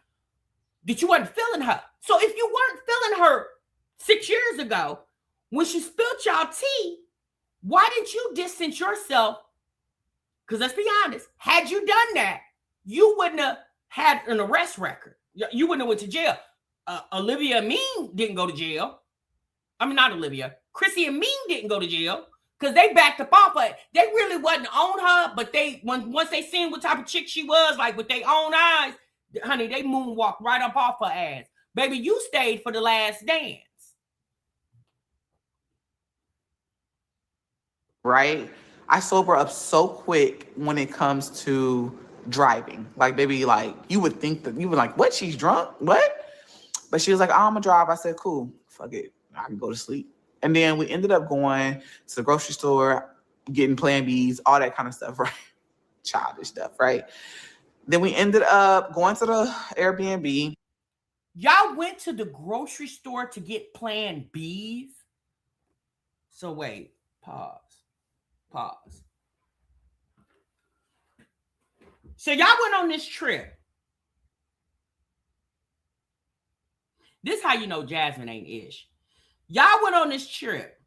that you wasn't feeling her. So if you weren't feeling her 6 years ago, when she spilled y'all tea, why didn't you distance yourself? Because let's be honest, had you done that, you wouldn't have had an arrest record. You wouldn't have went to jail. Olivia and Ming didn't go to jail. I mean, not Olivia. Chrissy and Ming didn't go to jail because they backed up off her. They really wasn't on her, but once they seen what type of chick she was, like with their own eyes, honey, they moonwalked right up off her ass. Baby, you stayed for the last dance. Right? I sober up so quick when it comes to driving. Like, baby, like, you would think that you were like, what? She's drunk? What? But she was like, I'm gonna drive. I said, cool, fuck it. I can go to sleep. And then we ended up going to the grocery store, getting Plan Bs, all that kind of stuff, right? Childish stuff, right? Then we ended up going to the Airbnb. Y'all went to the grocery store to get Plan Bs? So wait, pause. So y'all went on this trip. This is how you know Jasmine ain't ish. Y'all went on this trip.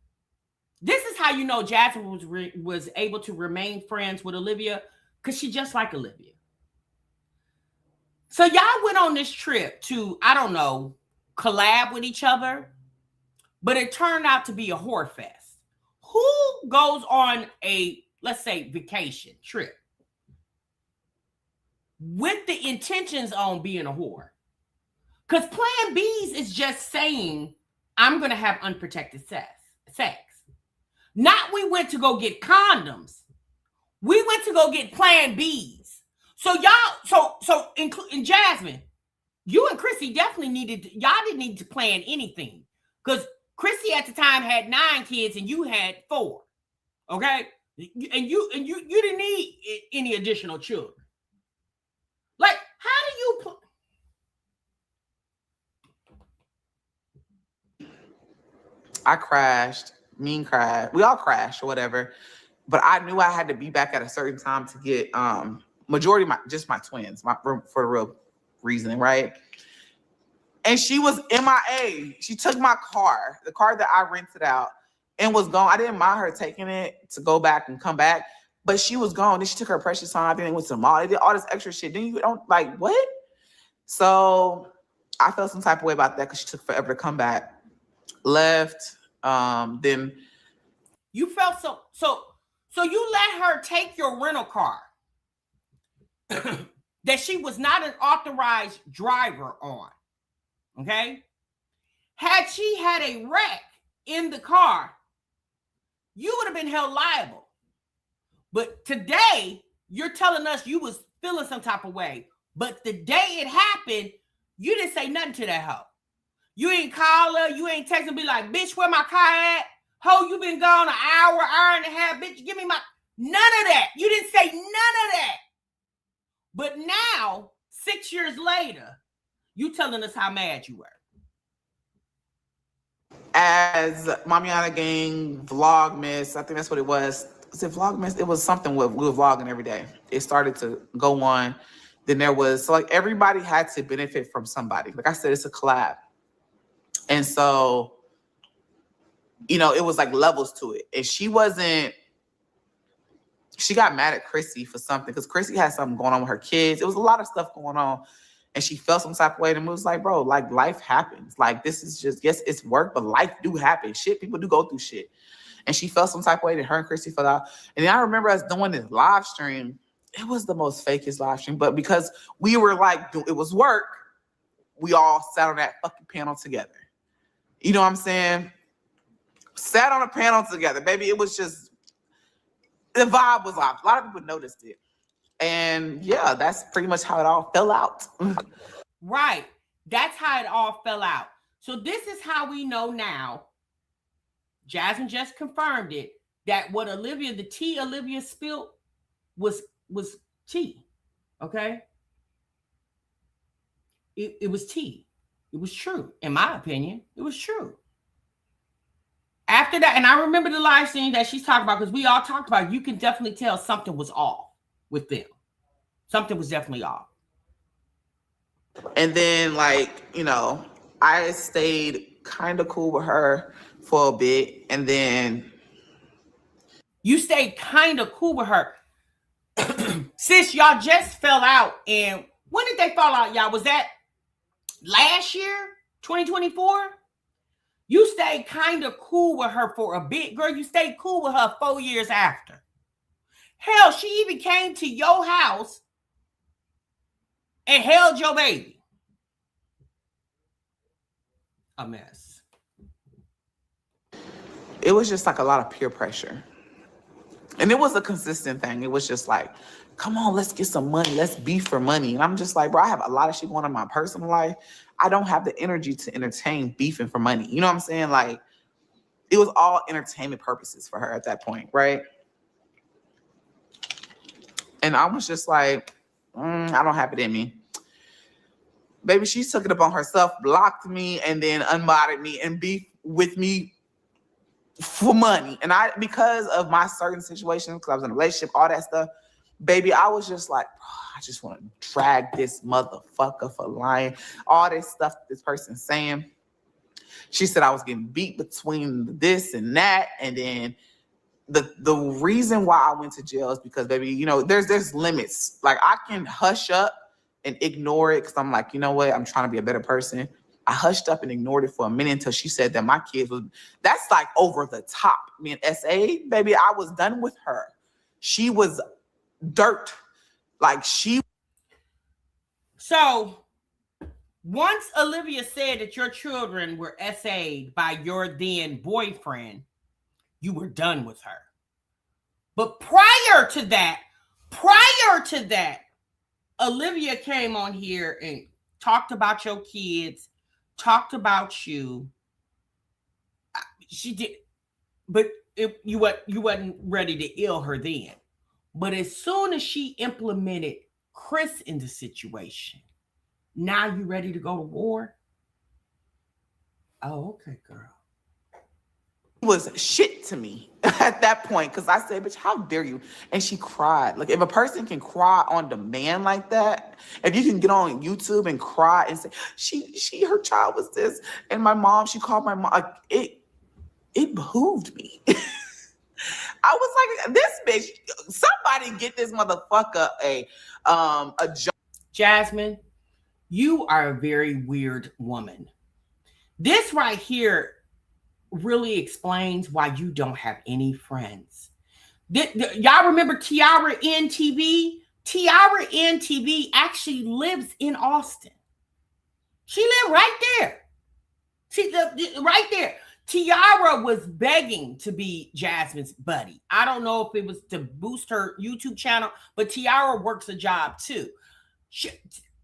This is how you know Jasmine was able to remain friends with Olivia, because she just like Olivia. So y'all went on this trip to, I don't know, collab with each other, but it turned out to be a whore fest. Who goes on a, let's say, vacation trip with the intentions on being a whore? Because Plan B's is just saying, I'm going to have unprotected sex. Not we went to go get condoms. We went to go get Plan B's. So y'all, so in Jasmine, you and Chrissy definitely y'all didn't need to plan anything. Because Chrissy at the time had 9 kids and you had 4. Okay? And you didn't need any additional children. Like, how do you I crashed. Mean cried. We all crashed or whatever. But I knew I had to be back at a certain time to get majority of my twins, for the real reason, right? And she was MIA. She took my car, the car that I rented out, and was gone. I didn't mind her taking it to go back and come back, but she was gone. Then she took her precious time. Then they went to the mall. They did all this extra shit. Then you don't like what? So I felt some type of way about that because she took forever to come back. Left. Then you felt so you let her take your rental car that she was not an authorized driver on. Okay? Had she had a wreck in the car, you would have been held liable. But today, you're telling us you was feeling some type of way. But the day it happened, you didn't say nothing to that hoe. You ain't call her, you ain't text her, be like, bitch, where my car at? Ho, you been gone an hour and a half, bitch, give me my... None of that. You didn't say none of that. But now, 6 years later, you telling us how mad you were. As Mamiana Gang Vlogmas, I think that's what it was. Was it Vlogmas? It was something with we were vlogging every day. It started to go on. Then there was, so like everybody had to benefit from somebody. Like I said, it's a collab. And so, you know, it was like levels to it. And she got mad at Chrissy for something because Chrissy had something going on with her kids. It was a lot of stuff going on. And she felt some type of way. And it was like, bro, like life happens. Like this is just, yes, it's work, but life do happen. Shit, people do go through shit. And she felt some type of way that her and Chrissy fell out. And then I remember us doing this live stream. It was the most fakest live stream. But because we were like, it was work, we all sat on that fucking panel together. You know what I'm saying? Sat on a panel together, baby. It was just, the vibe was off. A lot of people noticed it. And yeah, that's pretty much how it all fell out. Right. That's how it all fell out. So this is how we know now, Jasmine just confirmed it, that what Olivia, the tea Olivia spilled was tea. Okay? It was tea. It was true. In my opinion, it was true. After that, and I remember the live stream that she's talking about, because we all talked about it, you can definitely tell something was off with them. Something was definitely off. And then, like, you know, I stayed kind of cool with her for a bit. And then... You stayed kind of cool with her. Sis, y'all just fell out. And when did they fall out, y'all? Was that last year, 2024? You stayed kind of cool with her for a bit. Girl, you stayed cool with her 4 years after. Hell, she even came to your house and held your baby. A mess. It was just like a lot of peer pressure. And it was a consistent thing. It was just like, come on, let's get some money. Let's beef for money. And I'm just like, bro, I have a lot of shit going on in my personal life. I don't have the energy to entertain beefing for money. You know what I'm saying? Like, it was all entertainment purposes for her at that point, right? And I was just like, I don't have it in me. Baby, she took it upon herself, blocked me, and then unmodded me and beefed with me for money. And because of my certain situations, because I was in a relationship, all that stuff, baby, I was just like, I just want to drag this motherfucker for lying. All this stuff this person's saying. She said I was getting beat between this and that. And then the reason why I went to jail is because, baby, you know, there's limits. Like, I can hush up and ignore it because I'm like, you know what? I'm trying to be a better person. I hushed up and ignored it for a minute until she said that my kids was, that's like over the top. Me and SA, baby, I was done with her. She was dirt. Like, she. So once Olivia said that your children were SA'd by your then boyfriend, you were done with her. But prior to that, Olivia came on here and talked about your kids, talked about you. She did, but you wasn't ready to ill her then. But as soon as she implemented Chris in the situation, now you ready to go to war? Oh, okay, girl. Was shit to me at that point because I said, bitch, how dare you? And she cried. Like, if a person can cry on demand like that, if you can get on YouTube and cry and say her child was this, and my mom, she called my mom, like, it behooved me. I was like, this bitch, somebody get this motherfucker a job. Jasmine, you are a very weird woman. This right here really explains why you don't have any friends. Y'all remember Tiara NTV? Tiara NTV actually lives in Austin. She lived right there. She lived right there. Tiara was begging to be Jasmine's buddy. I don't know if it was to boost her YouTube channel, but Tiara works a job too.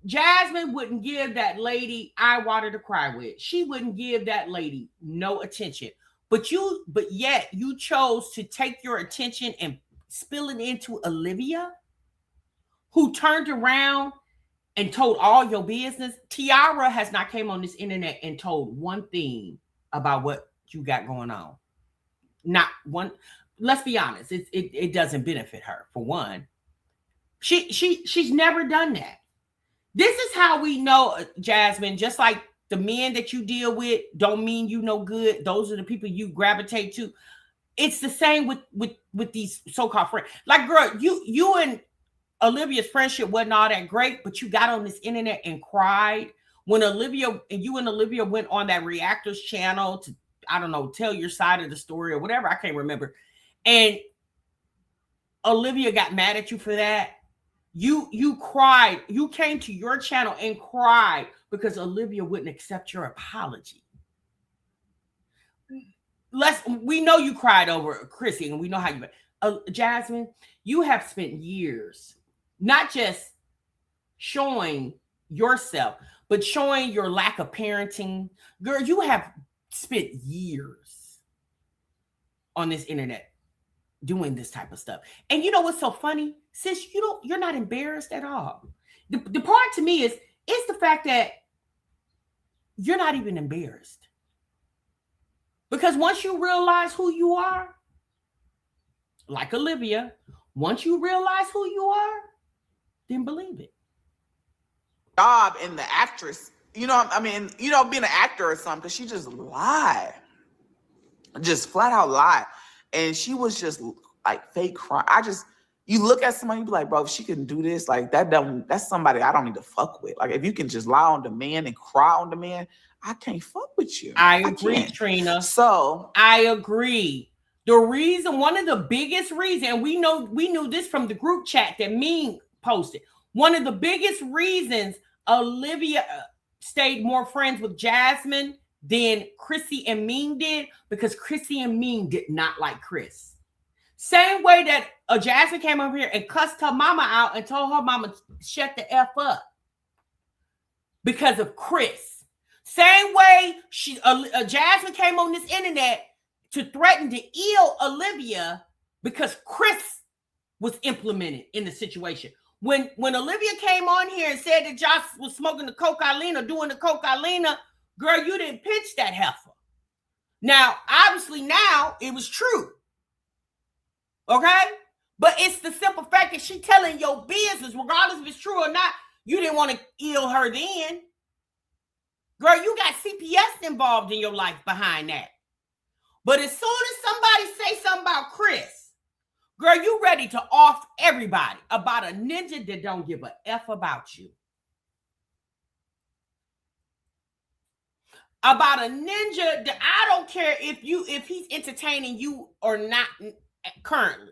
Jasmine wouldn't give that lady eye water to cry with. She wouldn't give that lady no attention. But yet you chose to take your attention and spill it into Olivia, who turned around and told all your business. Tiara has not came on this internet and told one thing about what you got going on. Not one. Let's be honest. It doesn't benefit her, for one. She's never done that. This is how we know, Jasmine, just like the men that you deal with don't mean you no good. Those are the people you gravitate to. It's the same with these so-called friends. Like, girl, you and Olivia's friendship wasn't all that great, but you got on this internet and cried when you and Olivia went on that Reactors channel to, I don't know, tell your side of the story or whatever. I can't remember. And Olivia got mad at you for that. You cried. You came to your channel and cried because Olivia wouldn't accept your apology. We know you cried over Chrissy, and we know how you. Jasmine, you have spent years not just showing yourself, but showing your lack of parenting. Girl, you have spent years on this internet doing this type of stuff. And you know what's so funny? Sis, you're not embarrassed at all. The part to me is the fact that you're not even embarrassed. Because once you realize who you are, like Olivia, once you realize who you are, then believe it. Job in the actress, being an actor or something, because she just lied. Just flat out lied. And she was just like fake crying. You look at somebody, you be like, bro, if she can do this, like that's somebody I don't need to fuck with. Like, if you can just lie on demand and cry on demand, I can't fuck with you. I agree, Trina. So I agree. One of the biggest reasons, and we knew this from the group chat that Ming posted. One of the biggest reasons Olivia stayed more friends with Jasmine than Chrissy and Ming did, because Chrissy and Ming did not like Chris. Same way that Jasmine came over here and cussed her mama out and told her mama to shut the F up because of Chris. Same way Jasmine came on this internet to threaten to ill Olivia because Chris was implemented in the situation. When Olivia came on here and said that Josh was smoking the cocaine or doing the cocaine, girl, you didn't pitch that heifer. Now, obviously now it was true. Okay? But it's the simple fact that she telling your business, regardless if it's true or not. You didn't want to ill her then. Girl, you got CPS involved in your life behind that. But as soon as somebody say something about Chris, girl, you ready to off everybody about a ninja that don't give a F about you. About a ninja that I don't care if he's entertaining you or not currently.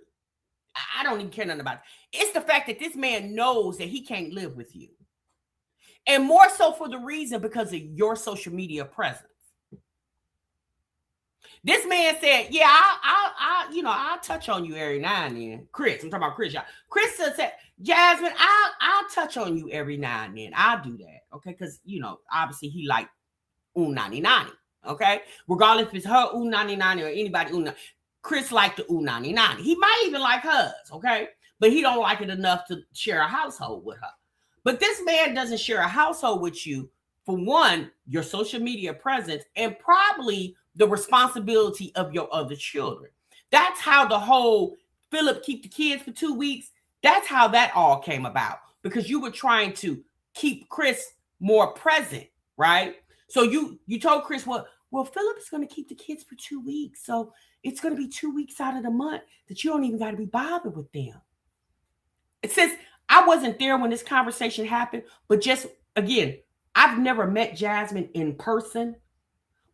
I don't even care nothing about it. It's the fact that this man knows that he can't live with you. And more so for the reason because of your social media presence. This man said, yeah, I'll touch on you every now and then. Chris, I'm talking about Chris, y'all. Chris said, Jasmine, I'll touch on you every now and then. I'll do that, okay? Because, obviously he like nani, okay? Regardless if it's her nani or anybody Chris liked the nani. He might even like hers, okay? But he don't like it enough to share a household with her. But this man doesn't share a household with you, for one, your social media presence, and probably the responsibility of your other children. That's how the whole Philip keep the kids for 2 weeks. That's how that all came about, because you were trying to keep Chris more present, right? So you told Chris, well, Philip is going to keep the kids for 2 weeks. So it's going to be 2 weeks out of the month that you don't even got to be bothered with them. It says, I wasn't there when this conversation happened, but just, again, I've never met Jasmine in person,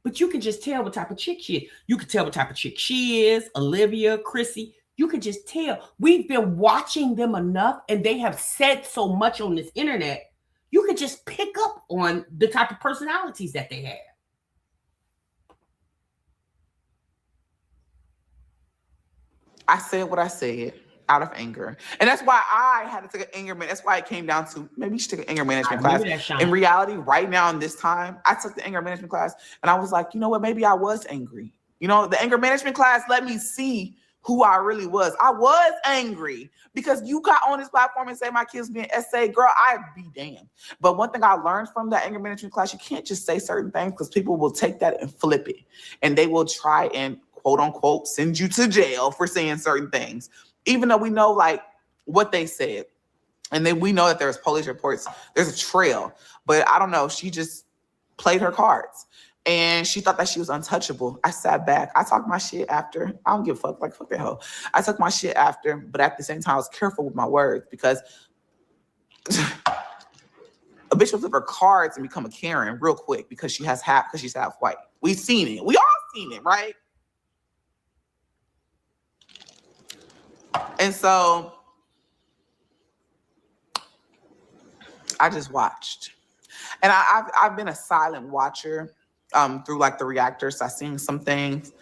but you can just tell what type of chick she is. You can tell what type of chick she is, Olivia, Chrissy. You can just tell. We've been watching them enough, and they have said so much on this internet. You can just pick up on the type of personalities that they have. I said what I said out of anger. And that's why I had to take an anger management. That's why it came down to maybe you should take an anger management class. In reality, right now in this time, I took the anger management class and I was like, you know what? Maybe I was angry. The anger management class let me see who I really was. I was angry because you got on this platform and say my kids being SA. Girl, I'd be damned. But one thing I learned from that anger management class, you can't just say certain things because people will take that and flip it. And they will try and quote unquote send you to jail for saying certain things. Even though we know like what they said. And then we know that there's police reports. There's a trail. But I don't know. She just played her cards. And she thought that she was untouchable. I sat back. I talked my shit after. I don't give a fuck. Like, fuck that hoe. I took my shit after. But at the same time, I was careful with my words. Because a bitch will flip her cards and become a Karen real quick. Because she's half white. We've seen it. We all seen it, right? And so I just watched. And I've been a silent watcher through like the reactors. I've seen some things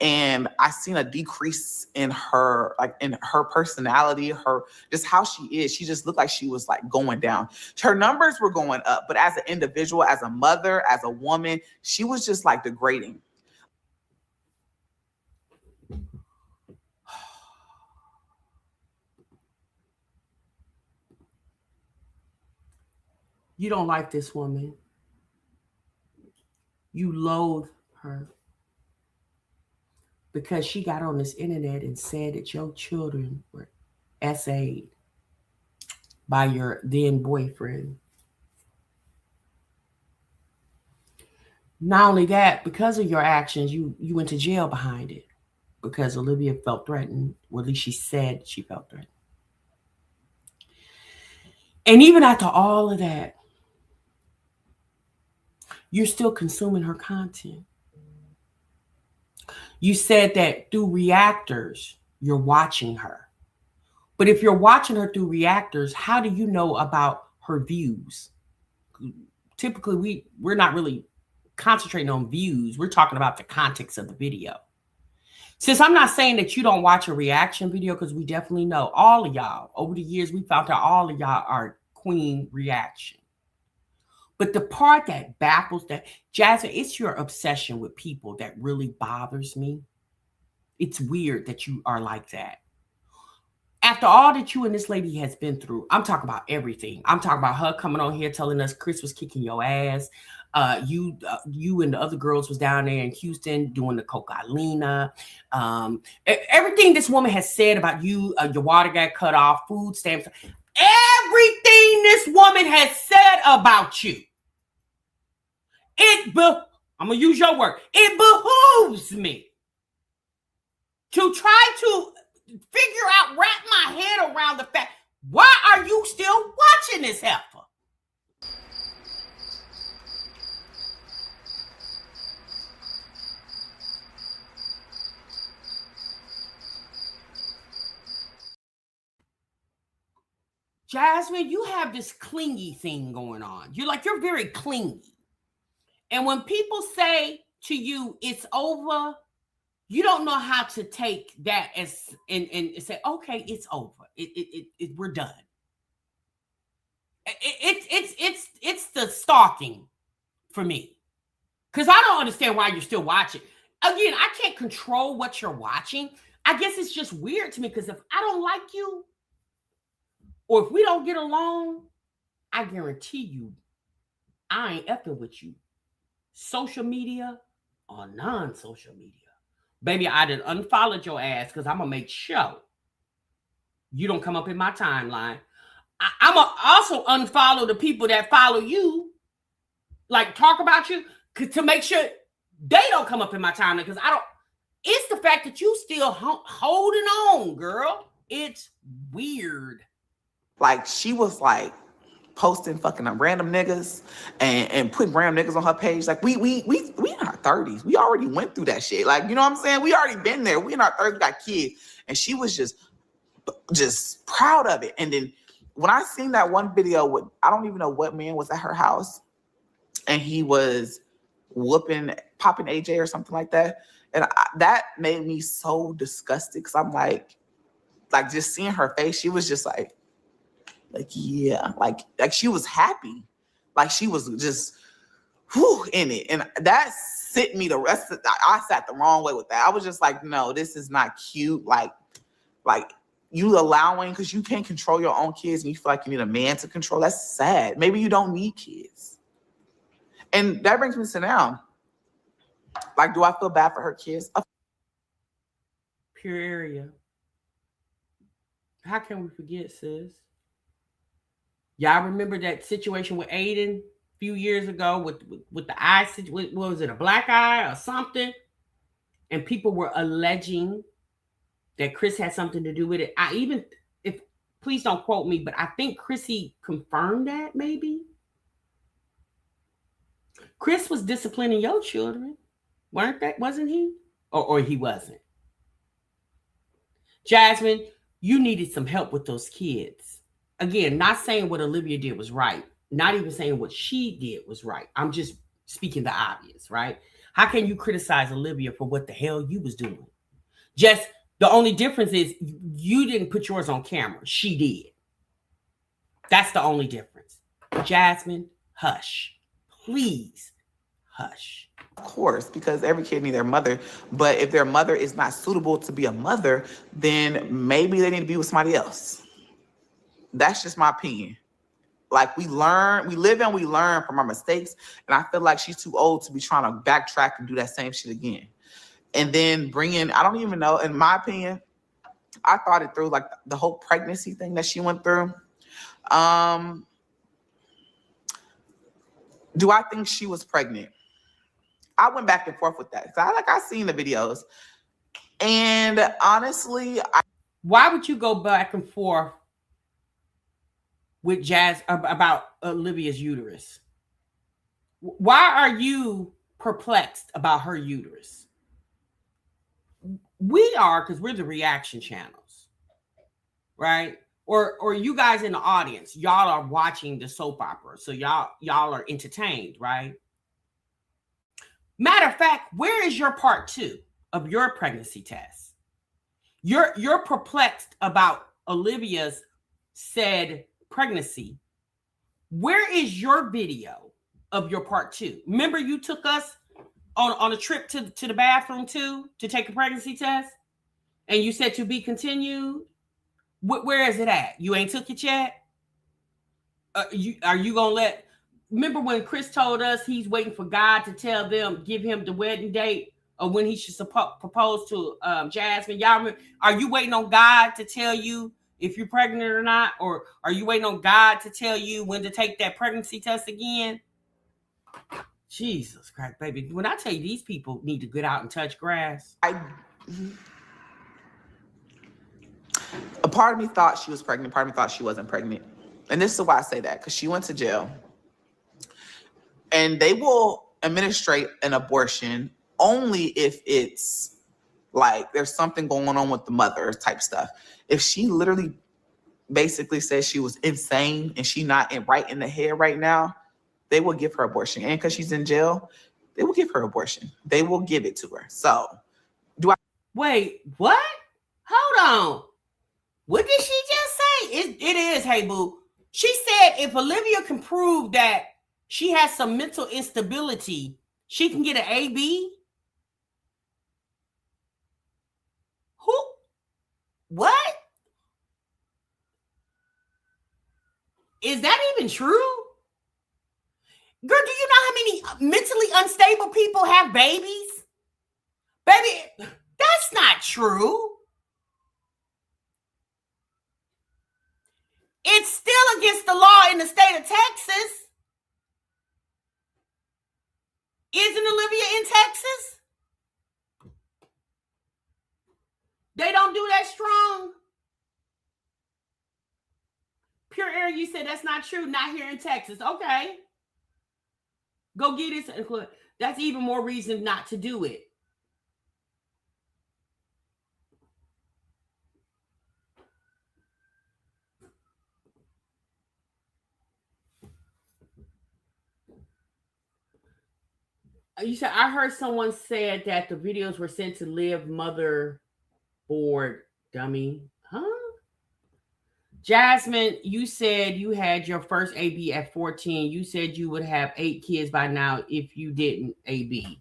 and I seen a decrease in her, like in her personality, her just how she is. She just looked like she was like going down. Her numbers were going up, but as an individual, as a mother, as a woman, she was just like degrading. You don't like this woman. You loathe her because she got on this internet and said that your children were SA'd by your then boyfriend. Not only that, because of your actions, you went to jail behind it because Olivia felt threatened, or at least she said she felt threatened. And even after all of that, you're still consuming her content. You said that through reactors, you're watching her. But if you're watching her through reactors, how do you know about her views? Typically, we're not really concentrating on views. We're talking about the context of the video. Since I'm not saying that you don't watch a reaction video, because we definitely know all of y'all, over the years, we found out all of y'all are queen reaction. But the part that baffles that, Jasmine, it's your obsession with people that really bothers me. It's weird that you are like that. after all that you and this lady has been through, I'm talking about everything. I'm talking about her coming on here telling us Chris was kicking your ass. You and the other girls was down there in Houston doing the cocaine. Everything this woman has said about you, your water got cut off, food stamps, everything this woman has said about you. I'm gonna use your word. It behooves me to try to figure out, wrap my head around the fact, why are you still watching this heifer? Jasmine, you have this clingy thing going on. You're very clingy. And when people say to you, it's over, you don't know how to take that as and say, okay, it's over. We're done. It's the stalking for me. Because I don't understand why you're still watching. Again, I can't control what you're watching. I guess it's just weird to me because if I don't like you, or if we don't get along, I guarantee you, I ain't effing with you. Social media or non-social media. Baby, I done unfollowed your ass because I'm going to make sure you don't come up in my timeline. I'm going to also unfollow the people that follow you, like talk about you, to make sure they don't come up in my timeline because it's the fact that you still holding on, girl. It's weird. Like, she was like posting fucking random niggas and putting random niggas on her page. Like, we in our 30s. We already went through that shit. Like, you know what I'm saying? We already been there. We in our 30s, got kids. And she was just proud of it. And then when I seen that one video with, I don't even know what man was at her house, and he was popping AJ or something like that. And that made me so disgusted because I'm like just seeing her face, she was just like, yeah, like she was happy. Like she was just in it. And that sent me I sat the wrong way with that. I was just like, no, this is not cute. Like you allowing, because you can't control your own kids and you feel like you need a man to control. That's sad. Maybe you don't need kids. And that brings me to now. Like, do I feel bad for her kids? Pure area. How can we forget, sis? Y'all remember that situation with Aiden a few years ago with the eye situation? What was it, a black eye or something? And people were alleging that Chris had something to do with it. Please don't quote me, but I think Chrissy confirmed that maybe. Chris was disciplining your children, wasn't he? Or he wasn't. Jasmine, you needed some help with those kids. Again, not saying what Olivia did was right. Not even saying what she did was right. I'm just speaking the obvious, right? How can you criticize Olivia for what the hell you was doing? Just the only difference is you didn't put yours on camera. She did. That's the only difference. Jasmine, hush. Please, hush. Of course, because every kid needs their mother. But if their mother is not suitable to be a mother, then maybe they need to be with somebody else. That's just my opinion. Like, we live and we learn from our mistakes. And I feel like she's too old to be trying to backtrack and do that same shit again. And then I don't even know, in my opinion, I thought it through, like the whole pregnancy thing that she went through. Do I think she was pregnant? I went back and forth with that. I seen the videos. And honestly, why would you go back and forth with Jazz about Olivia's uterus? Why are you perplexed about her uterus? We are, because we're the reaction channels, right? Or you guys in the audience, y'all are watching the soap opera, so y'all are entertained, right? Matter of fact, where is your part 2 of your pregnancy test? You're perplexed about Olivia's said pregnancy. Where is your video of your part 2? Remember you took us on a trip to the bathroom too to take a pregnancy test, and you said to be continued. Where is it at? You ain't took it yet? Are you gonna let? Remember when Chris told us he's waiting for God to tell them, give him the wedding date or when he should propose to Jasmine? Y'all remember, are you waiting on God to tell you if you're pregnant or not? Or are you waiting on God to tell you when to take that pregnancy test again? Jesus Christ, baby. When I tell you these people need to get out and touch grass. A part of me thought she was pregnant. Part of me thought she wasn't pregnant. And this is why I say that, because she went to jail. And they will administrate an abortion only if it's like there's something going on with the mother type stuff. If she literally basically says she was insane and she not right in the head right now, they will give her abortion. And because she's in jail, they will give her abortion. They will give it to her. So wait, what? Hold on. What did she just say? It is, hey boo. She said if Olivia can prove that she has some mental instability, she can get an AB? Who? What? Is that even true? Girl, do you know how many mentally unstable people have babies? Baby, that's not true. It's still against the law in the state of Texas. Isn't Olivia in Texas? They don't do that strong. Pure Air, you said that's not true. Not here in Texas. Okay. Go get it. That's even more reason not to do it. You said, I heard someone said that the videos were sent to Live Mother Board, dummy. Huh? Jasmine, you said you had your first AB at 14. You said you would have 8 kids by now if you didn't AB.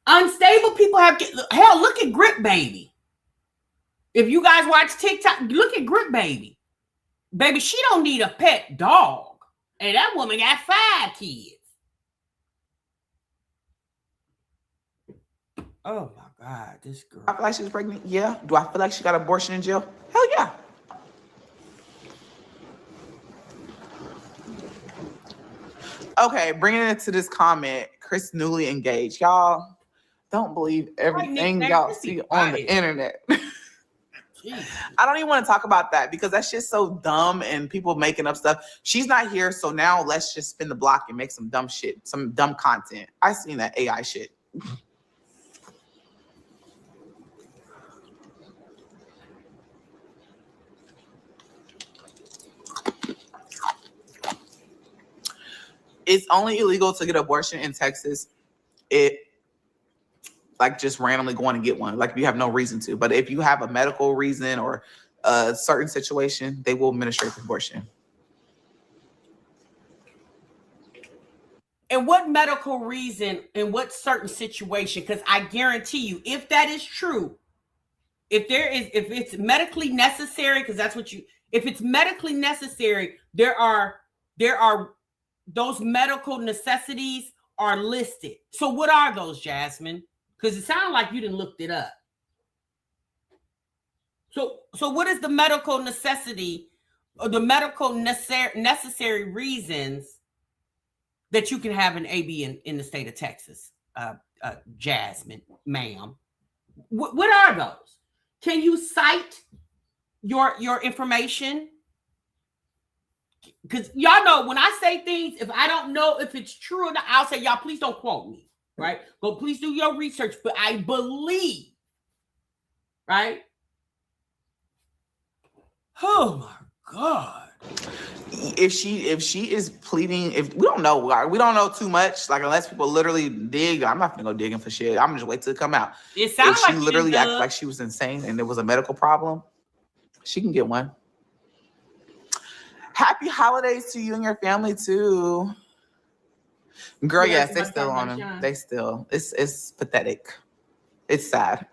Unstable people have, hell, look at Grip Baby. If you guys watch TikTok, look at Grip Baby. Baby, she don't need a pet dog. And that woman got 5 kids. Oh my God, this girl. I feel like she was pregnant. Yeah. Do I feel like she got abortion in jail? Hell yeah. Okay, bringing it to this comment, Chris newly engaged. Y'all don't believe everything y'all see on the internet. I don't even want to talk about that because that shit's so dumb and people making up stuff. She's not here, so now let's just spin the block and make some dumb shit, some dumb content. I seen that AI shit. It's only illegal to get an abortion in Texas. It like just randomly going to get one. Like you have no reason to. But if you have a medical reason or a certain situation, they will administrate the abortion. And what medical reason in what certain situation? Because I guarantee you, if that is true, if it's medically necessary, because that's what if it's medically necessary, there are those medical necessities are listed. So what are those, Jasmine? Because it sounds like you didn't look it up. So what is the medical necessity or the medical necessary reasons that you can have an AB in the state of Texas, Jasmine, ma'am? What are those? Can you cite your information? Because y'all know when I say things, if I don't know if it's true or not, I'll say, y'all, please don't quote me, right? But please do your research. But I believe, right? Oh my God. If she is pleading, if we don't know too much, like unless people literally dig, I'm not gonna go digging for shit. I'm gonna just wait till it come out. It sounds if she like literally acted like she was insane and there was a medical problem, she can get one. Happy holidays to you and your family too. Girl, yes, they still on him. They still, it's pathetic. It's sad.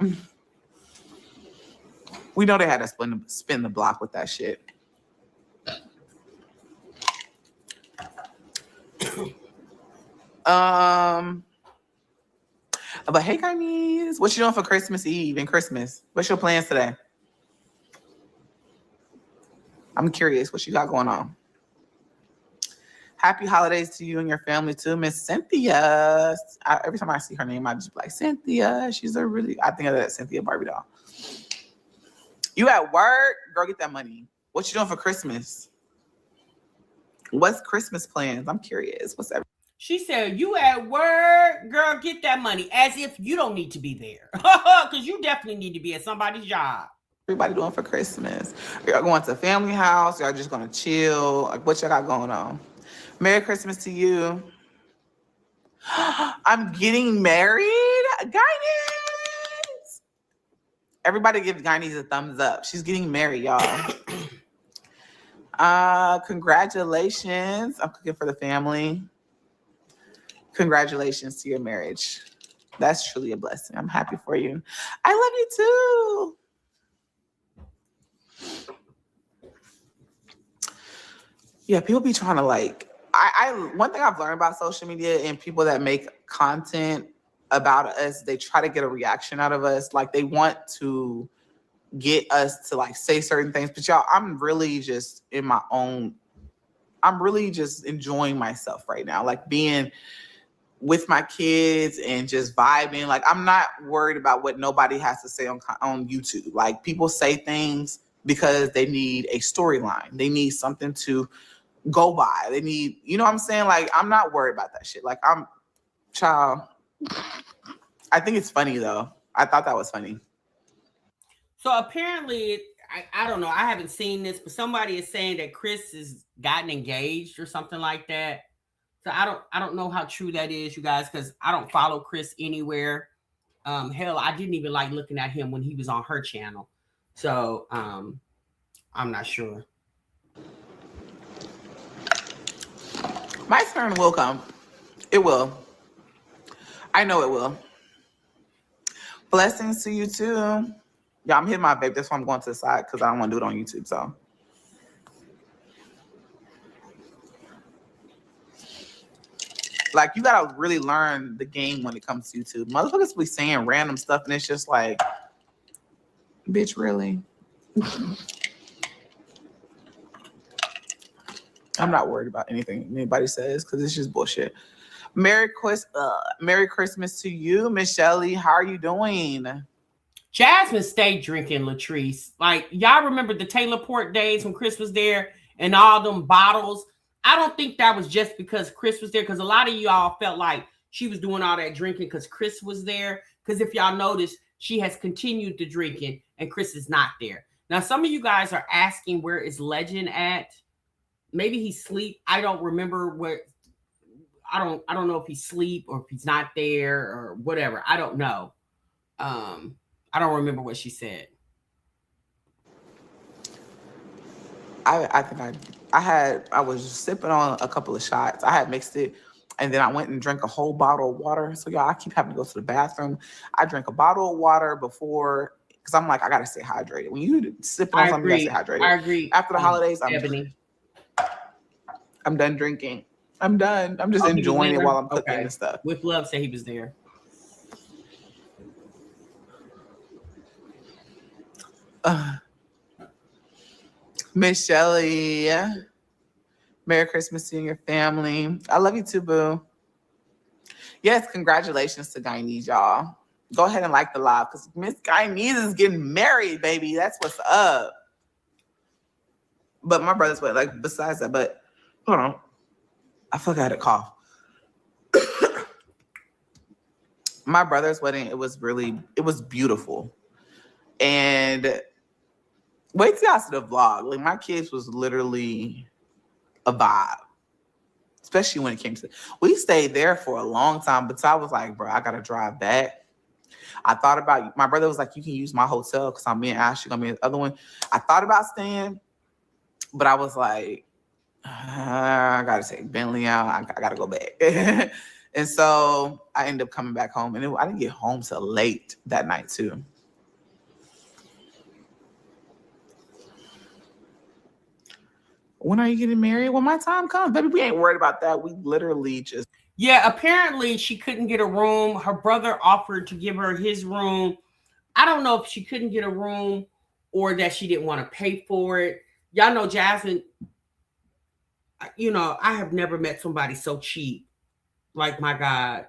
We know they had to spin the block with that shit. But hey, Guyanese, what you doing for Christmas Eve and Christmas? What's your plans today? I'm curious what you got going on. Happy holidays to you and your family too, Miss Cynthia. Every time I see her name, I just be like, Cynthia. She's I think of that Cynthia Barbie doll. You at work? Girl, get that money. What you doing for Christmas? What's Christmas plans? I'm curious. What's that? She said, you at work? Girl, get that money. As if you don't need to be there. Because you definitely need to be at somebody's job. Everybody doing for Christmas? Y'all going to a family house? Y'all just gonna chill? Like, what y'all got going on? Merry Christmas to you. I'm getting married? Guyanese! Everybody give Guyanese a thumbs up. She's getting married, y'all. Congratulations. I'm cooking for the family. Congratulations to your marriage. That's truly a blessing. I'm happy for you. I love you too. Yeah, people be trying to one thing I've learned about social media and people that make content about us, they try to get a reaction out of us. Like they want to get us to like say certain things. But y'all, I'm really just enjoying myself right now. Like being with my kids and just vibing. Like I'm not worried about what nobody has to say on YouTube. Like people say things because they need a storyline. They need something to go by. They need, you know what I'm saying? Like I'm not worried about that shit. Like I think it's funny though. I thought that was funny. So apparently, I don't know. I haven't seen this, but somebody is saying that Chris has gotten engaged or something like that. So I don't know how true that is, you guys, because I don't follow Chris anywhere. Hell, I didn't even like looking at him when he was on her channel. So I'm not sure. My turn will come. It will. I know it will. Blessings to you too. Yeah, I'm hitting my vape. That's why I'm going to the side because I don't want to do it on YouTube. So. Like, you got to really learn the game when it comes to YouTube. Motherfuckers be saying random stuff, and it's just like, bitch, really? I'm not worried about anything anybody says because it's just bullshit. Merry Christmas to you, Miss Shelly. How are you doing? Jasmine stayed drinking, Latrice. Like, y'all remember the Taylor Port days when Chris was there and all them bottles? I don't think that was just because Chris was there, because a lot of y'all felt like she was doing all that drinking because Chris was there. Because if y'all notice, she has continued the drinking and Chris is not there. Now, some of you guys are asking, where is Legend at? Maybe he's asleep. I don't remember where. I don't know if he's asleep or if he's not there or whatever. I don't know. I don't remember what she said. I think I was sipping on a couple of shots. I had mixed it, and then I went and drank a whole bottle of water. So y'all, I keep having to go to the bathroom. I drank a bottle of water before, because I'm like, I gotta stay hydrated. When you sip on something, you gotta stay hydrated. I agree. After the holidays, I'm done drinking. I'm done. I'm just enjoying it while I'm cooking and stuff. With Love said he was there. Miss Shelly, Merry Christmas to you and your family. I love you too, boo. Yes, congratulations to Guyanese, y'all. Go ahead and like the live because Miss Guyanese is getting married, baby. That's what's up. But my brother's wedding, like besides that, but hold on. I feel like I had a cough. My brother's wedding, it was beautiful. And wait till I see the vlog. Like my kids was literally a vibe. Especially when it came to, we stayed there for a long time, but I was like, bro, I gotta drive back. I thought about, my brother was like, you can use my hotel because I'm being Ashley, gonna be the other one. I thought about staying, but I was like, I gotta take Bentley out. I gotta go back. And so I ended up coming back home, and I didn't get home till late that night too. when are you getting married? When my time comes, baby, we ain't worried about that. We literally just. Yeah, apparently she couldn't get a room. Her brother offered to give her his room. I don't know if she couldn't get a room or that she didn't want to pay for it. Y'all know Jasmine, you know, I have never met somebody so cheap. Like, my God,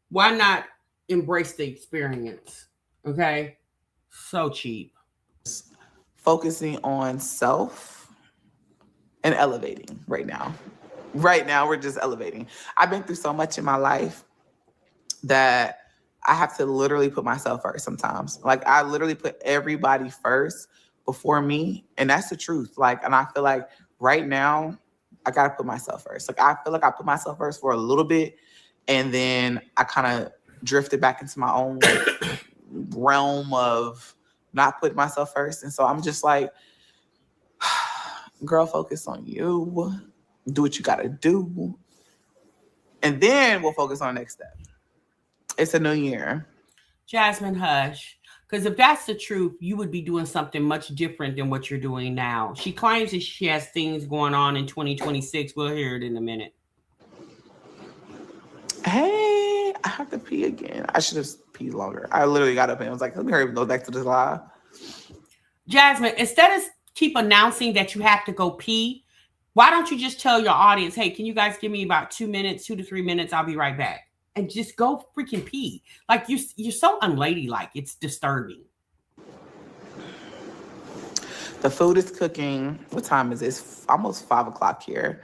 why not embrace the experience? Okay, so cheap. Focusing on self and elevating right now. Right now, we're just elevating. I've been through so much in my life that I have to literally put myself first sometimes. Like, I literally put everybody first before me. And that's the truth. Like, and I feel like right now, I got to put myself first. Like, I feel like I put myself first for a little bit. And then I kind of drifted back into my own realm of not putting myself first. And so I'm just like, girl, focus on you. Do what you got to do. And then we'll focus on the next step. It's a new year. Jasmine, hush. Because if that's the truth, you would be doing something much different than what you're doing now. She claims that she has things going on in 2026. We'll hear it in a minute. Hey, I have to pee again. I should have peed longer. I literally got up and I was like, let me hurry and go back to this live. Jasmine, instead of keep announcing that you have to go pee, why don't you just tell your audience, hey, can you guys give me about 2 minutes, 2 to 3 minutes? I'll be right back. And just go freaking pee. Like, you're so unladylike. It's disturbing. The food is cooking. What time is it? It's almost 5 o'clock here.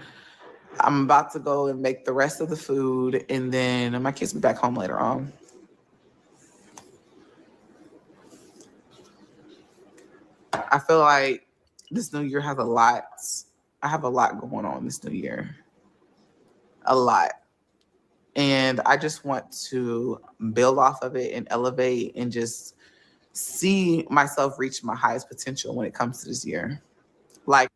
I'm about to go and make the rest of the food, and then my kids will be back home later on. I feel like this new year has a lot. I have a lot going on this new year. A lot. And I just want to build off of it and elevate and just see myself reach my highest potential when it comes to this year. Like,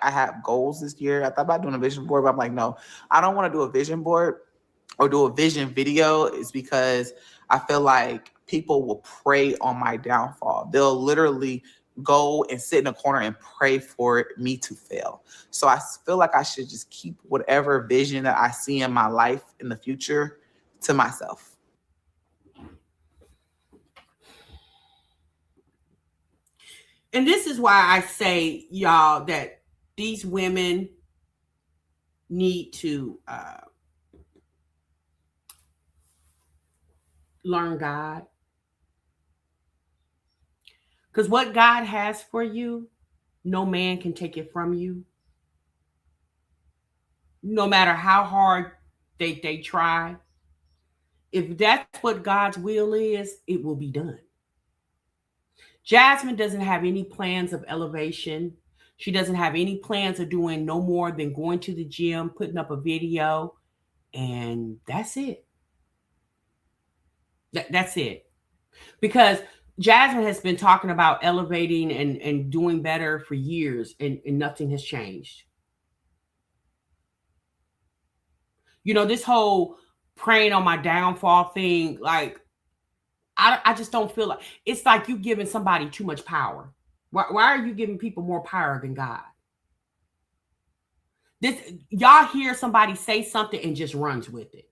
I have goals this year. I thought about doing a vision board, but I'm like, no, I don't want to do a vision board or do a vision video. It's because I feel like people will prey on my downfall. They'll literally go and sit in a corner and pray for me to fail. So I feel like I should just keep whatever vision that I see in my life in the future to myself. And this is why I say, y'all, that these women need to learn God. Because what God has for you, no man can take it from you. No matter how hard they try. If that's what God's will is, it will be done. Jasmine doesn't have any plans of elevation. She doesn't have any plans of doing no more than going to the gym, putting up a video, and that's it. That's it. Because Jasmine has been talking about elevating and doing better for years, and nothing has changed. You know, this whole praying on my downfall thing, like, I just don't feel like, it's like you giving somebody too much power. Why are you giving people more power than God? Y'all hear somebody say something and just runs with it.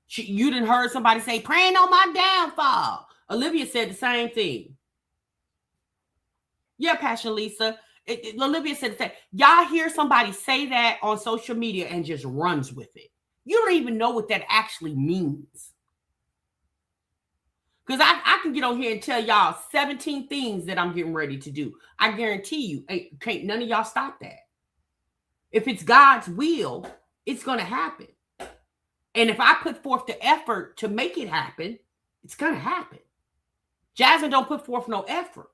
You done heard somebody say, praying on my downfall. Olivia said the same thing. Yeah, Passion Lisa. Olivia said the same. Y'all hear somebody say that on social media and just runs with it. You don't even know what that actually means. Because I can get on here and tell y'all 17 things that I'm getting ready to do. I guarantee you, can't none of y'all stop that. If it's God's will, it's going to happen. And if I put forth the effort to make it happen, it's going to happen. Jasmine don't put forth no effort.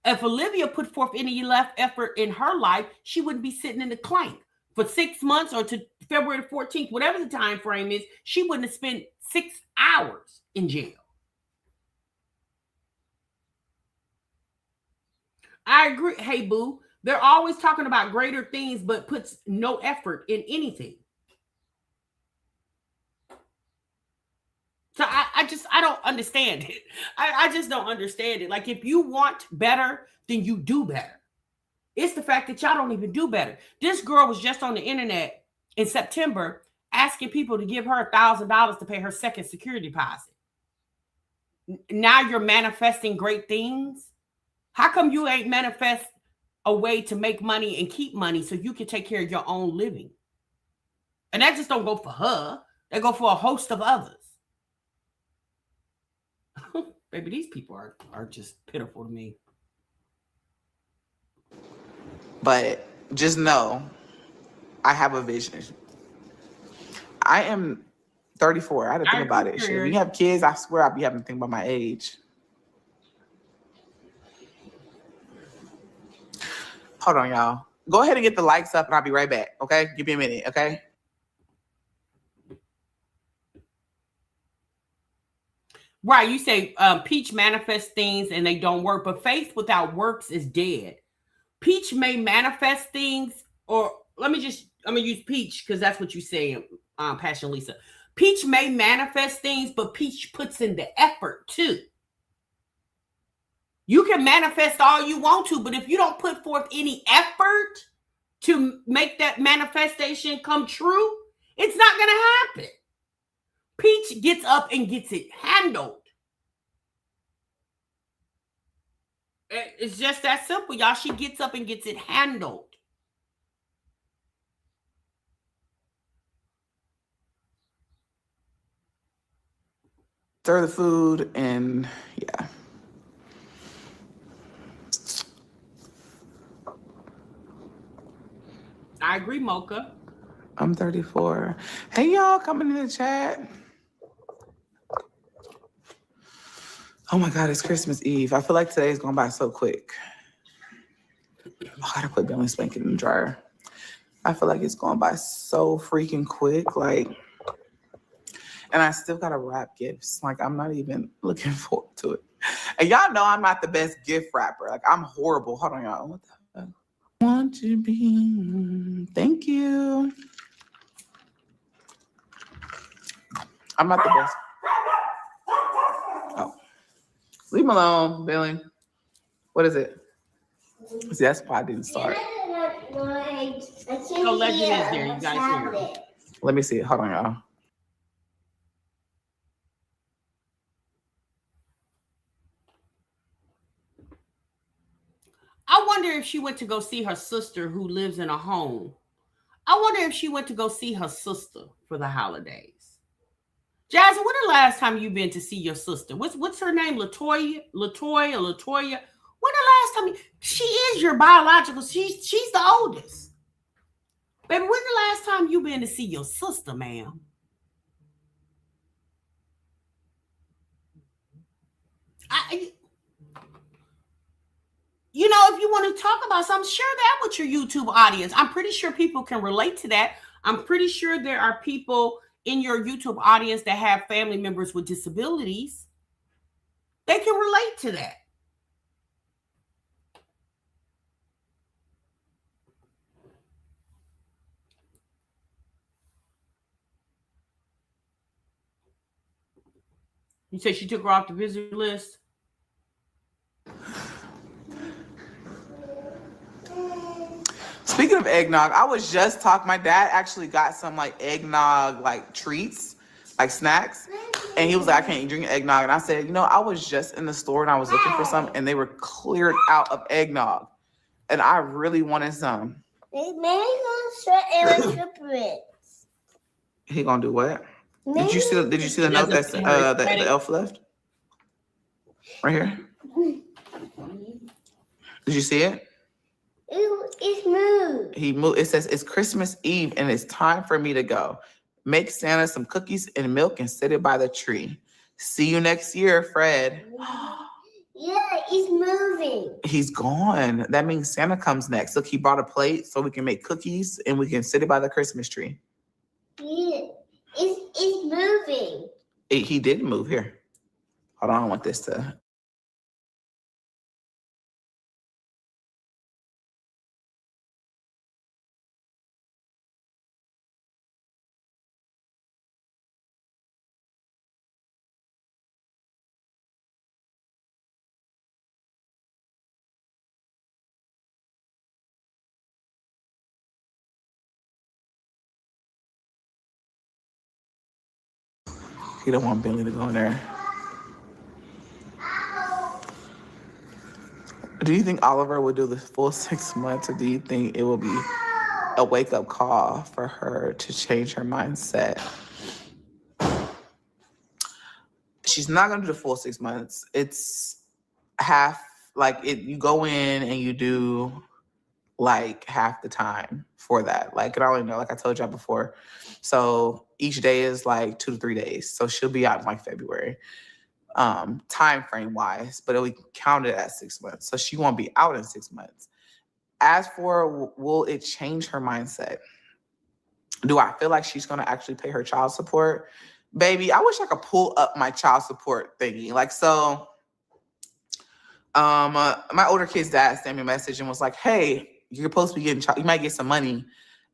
If Olivia put forth any left effort in her life, she wouldn't be sitting in the clank for 6 months or to February 14th, whatever the time frame is. She wouldn't have spent 6 hours in jail. I agree. Hey, boo. They're always talking about greater things, but puts no effort in anything. So I don't understand it. I just don't understand it. Like, if you want better, then you do better. It's the fact that y'all don't even do better. This girl was just on the internet in September asking people to give her $1,000 to pay her second security deposit. Now you're manifesting great things. How come you ain't manifest a way to make money and keep money so you can take care of your own living? And that just don't go for her. They go for a host of others. Baby, these people are just pitiful to me. But just know, I have a vision. I am 34. I had to think about it. Shit. When you have kids, I swear I'll be having to think about my age. Hold on, y'all. Go ahead and get the likes up and I'll be right back, okay? Give me a minute, okay? Right, you say Peach manifests things and they don't work, but faith without works is dead. Peach may manifest things, or I'm gonna use Peach because that's what you say, Passion Lisa. Peach may manifest things, but Peach puts in the effort too. You can manifest all you want to, but if you don't put forth any effort to make that manifestation come true, it's not gonna happen. Peach gets up and gets it handled. It's just that simple, y'all. She gets up and gets it handled. Stir the food and yeah. I agree, Mocha. I'm 34. Hey, y'all, coming in the chat. Oh my God, it's Christmas Eve. I feel like today's going by so quick. Oh, I gotta put Billy Spanking in the dryer. I feel like it's going by so freaking quick. Like, and I still gotta wrap gifts. Like, I'm not even looking forward to it. And y'all know I'm not the best gift wrapper. Like, I'm horrible. Hold on, y'all. What the fuck? Want to be. Thank you. I'm not the best. Oh. Leave him alone, Billy. What is it? See, that's why I didn't start. No legend is there. You guys hear it. Let me see it. Hold on, y'all. I wonder if she went to go see her sister who lives in a home. I wonder if she went to go see her sister for the holidays. Jasmine, when the last time you been to see your sister? What's her name? Latoya? When the last time she is your biological? She's the oldest. Baby, when the last time you been to see your sister, ma'am? You know, if you want to talk about something, share that with your YouTube audience. I'm pretty sure people can relate to that. I'm pretty sure there are people in your YouTube audience that have family members with disabilities. They can relate to that. You say she took her off the visitor list? Speaking of eggnog, I was just talking. My dad actually got some like eggnog like treats, like snacks. And he was like, I can't drink eggnog. And I said, you know, I was just in the store and I was looking for some and they were cleared out of eggnog. And I really wanted some. He gonna do what? Did you see the note that's the elf left? Right here. Did you see it? It's moved. He moved. It says it's Christmas Eve and it's time for me to go. Make Santa some cookies and milk and set it by the tree. See you next year, Fred. Yeah, he's moving. He's gone. That means Santa comes next. Look, he brought a plate so we can make cookies and we can sit it by the Christmas tree. Yeah, it's moving. He did move here. Hold on, I want this to He don't want Billy to go in there. Do you think Oliver would do the full 6 months, or do you think it will be a wake-up call for her to change her mindset? She's not gonna do the full 6 months. It's half, like you go in and you do like half the time for that. Like, I only know, like I told y'all before. So each day is like 2 to 3 days. So she'll be out in like February, time frame wise, but we count it as 6 months. So she won't be out in 6 months. As for will it change her mindset? Do I feel like she's gonna actually pay her child support? Baby, I wish I could pull up my child support thingy. Like, so my older kid's dad sent me a message and was like, hey, you're supposed to be getting you might get some money.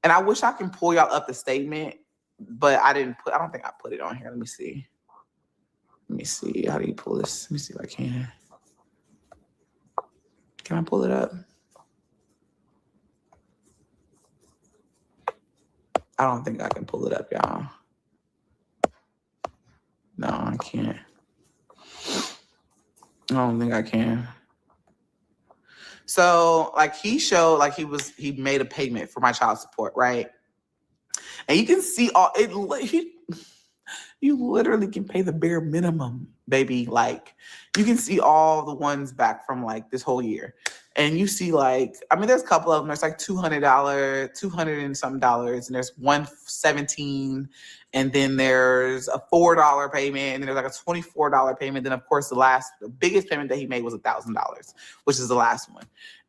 And I wish I can pull y'all up the statement, but I don't think I put it on here. Let me see. How do you pull this? Let me see if I can. Can I pull it up? I don't think I can pull it up, y'all. No, I can't. I don't think I can. So, like, he showed, like, he made a payment for my child support, right? And you can see all it. You literally can pay the bare minimum, baby. Like, you can see all the ones back from like this whole year. And you see, like, I mean, there's a couple of them. There's like $200, $200 and some dollars, and there's $117, and then there's a $4 payment, and then there's like a $24 payment. Then, of course, the biggest payment that he made was $1,000, which is the last one.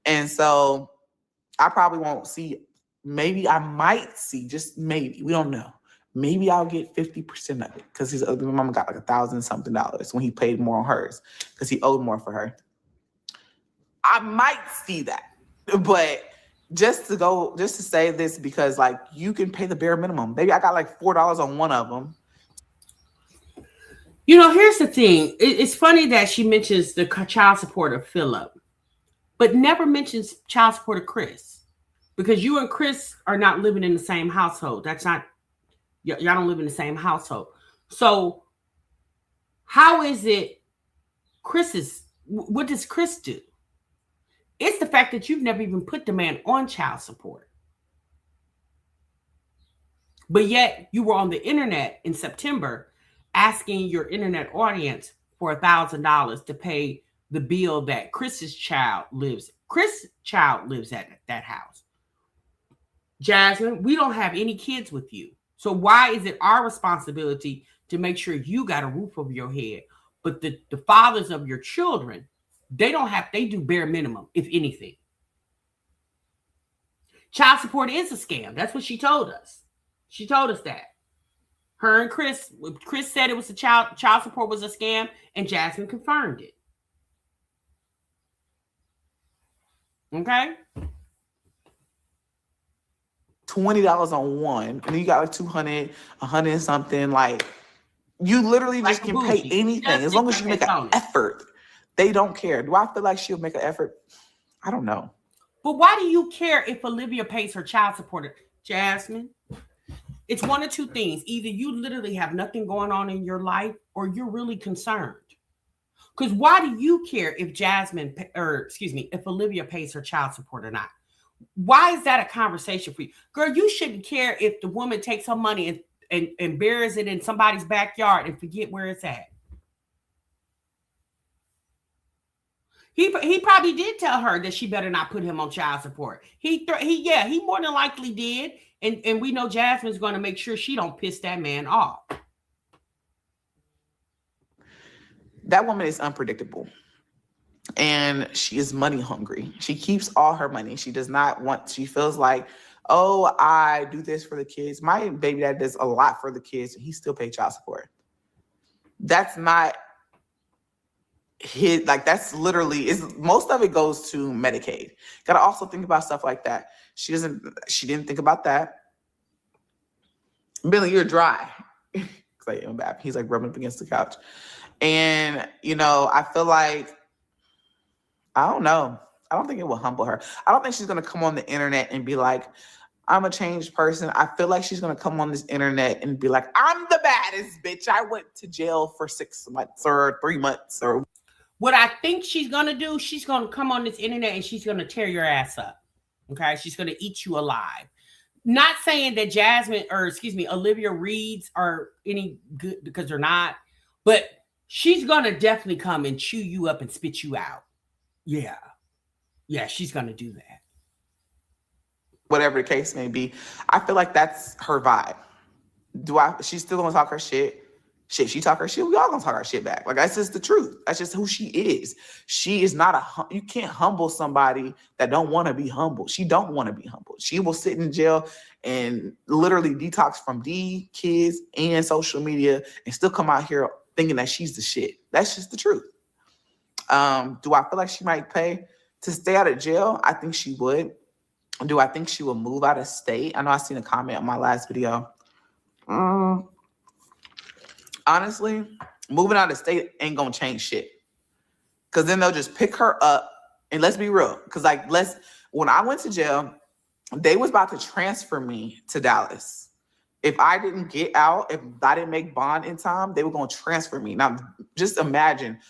And so I probably won't see. Maybe I might see, just maybe. We don't know. Maybe I'll get 50% of it because his other mama got like $1,000 something when he paid more on hers because he owed more for her. I might see that, but just to say this, because like you can pay the bare minimum. Maybe I got like $4 on one of them. You know, here's the thing. It's funny that she mentions the child support of Philip, but never mentions child support of Chris, because you and Chris are not living in the same household. That's not, y'all don't live in the same household. So how is it what does Chris do? It's the fact that you've never even put the man on child support. But yet you were on the internet in September asking your internet audience for $1,000 to pay the bill that Chris' child lives at that house. Jasmine, we don't have any kids with you. So why is it our responsibility to make sure you got a roof over your head? But the fathers of your children, they do bare minimum, if anything. Child support is a scam. That's what she told us. She told us that. Her and Chris said it was child support was a scam, and Jasmine confirmed it. Okay? $20 on one, and then you got like 200, 100 and something. Like, you literally just can pay anything as long as you make an effort. They don't care. Do I feel like she'll make an effort? I don't know. But why do you care if Olivia pays her child support, Jasmine? It's one of two things. Either you literally have nothing going on in your life, or you're really concerned. Because why do you care if if Olivia pays her child support or not? Why is that a conversation for you? Girl, you shouldn't care if the woman takes her money and buries it in somebody's backyard and forget where it's at. He probably did tell her that she better not put him on child support. He more than likely did. And we know Jasmine's going to make sure she don't piss that man off. That woman is unpredictable. And she is money hungry. She keeps all her money. She feels like, oh, I do this for the kids. My baby dad does a lot for the kids, and he still pays child support. That's not that's literally most of it goes to Medicaid. Gotta also think about stuff like that. She didn't think about that. Billy, you're dry. He's like rubbing up against the couch. And, I feel like, I don't know. I don't think it will humble her. I don't think she's going to come on the internet and be like, I'm a changed person. I feel like she's going to come on this internet and be like, I'm the baddest bitch. I went to jail for 6 months or 3 months or. What I think she's going to do, she's going to come on this internet and she's going to tear your ass up. Okay. She's going to eat you alive. Not saying that Olivia Reed's are any good, because they're not, but she's going to definitely come and chew you up and spit you out. Yeah. Yeah, she's going to do that. Whatever the case may be, I feel like that's her vibe. She's still going to talk her shit. Shit, she talk her shit. We all gonna talk our shit back. Like, that's just the truth. That's just who she is. She is not you can't humble somebody that don't want to be humble. She don't want to be humbled. She will sit in jail and literally detox from kids and social media and still come out here thinking that she's the shit. That's just the truth. Do I feel like she might pay to stay out of jail? I think she would. Do I think she will move out of state? I know I seen a comment on my last video. Honestly, moving out of state ain't gonna change shit. Cause then they'll just pick her up. And let's be real. Cause when I went to jail, they was about to transfer me to Dallas. If I didn't get out, if I didn't make bond in time, they were gonna transfer me. Now, just imagine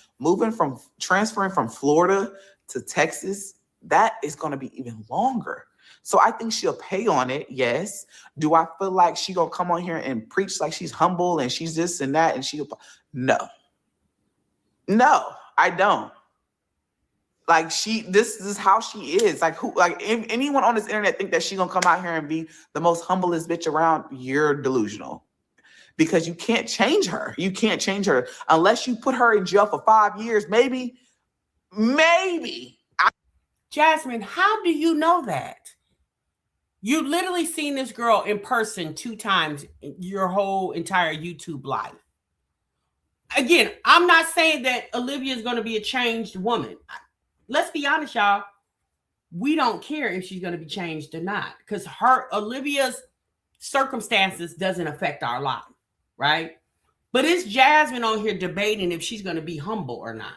transferring from Florida to Texas. That is gonna be even longer. So I think she'll pay on it, yes. Do I feel like she gonna come on here and preach like she's humble and she's this and that and no. No, I don't. Like this is how she is. If anyone on this internet think that she gonna come out here and be the most humblest bitch around, you're delusional. Because you can't change her. You can't change her unless you put her in jail for 5 years, maybe. Jasmine, how do you know that? You've literally seen this girl in person 2 times in your whole entire YouTube life. Again, I'm not saying that Olivia is going to be a changed woman. Let's be honest, y'all. We don't care if she's going to be changed or not, because Olivia's circumstances doesn't affect our life, right? But it's Jasmine on here debating if she's going to be humble or not.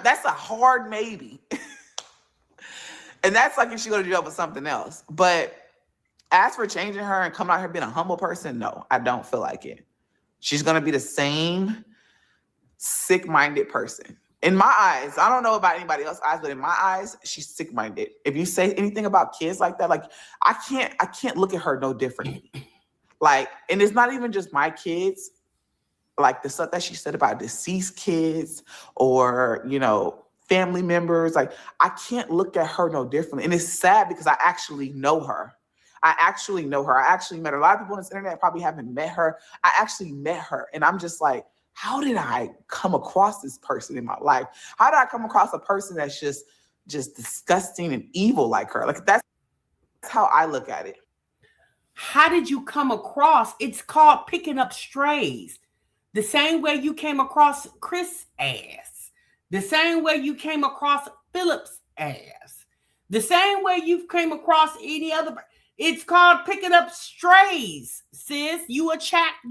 That's a hard maybe. And that's like if she go to jail for something else. But as for changing her and coming out here being a humble person, no, I don't feel like it. She's going to be the same sick-minded person. In my eyes, I don't know about anybody else's eyes, but in my eyes, she's sick-minded. If you say anything about kids like that, like I can't look at her no differently. Like, and it's not even just my kids, like the stuff that she said about deceased kids or, family members. Like, I can't look at her no differently. And it's sad because I actually know her. I actually met her. A lot of people on this internet probably haven't met her. I actually met her. And I'm just like, how did I come across this person in my life? How did I come across a person that's just disgusting and evil like her? Like, that's how I look at it. How did you come across? It's called picking up strays. The same way you came across Chris' ass. The same way you came across Philip's ass. The same way you came across any other. It's called picking up strays, sis. You attract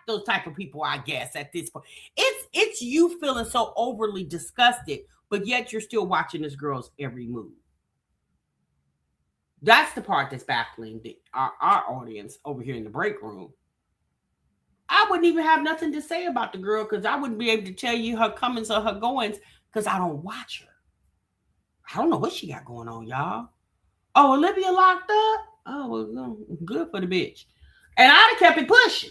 those type of people, I guess, at this point. It's you feeling so overly disgusted, but yet you're still watching this girl's every move. That's the part that's baffling our audience over here in the break room. I wouldn't even have nothing to say about the girl because I wouldn't be able to tell you her comings or her goings because I don't watch her. I don't know what she got going on, y'all. Oh, Olivia locked up? Oh, well, good for the bitch. And I'd have kept it pushing.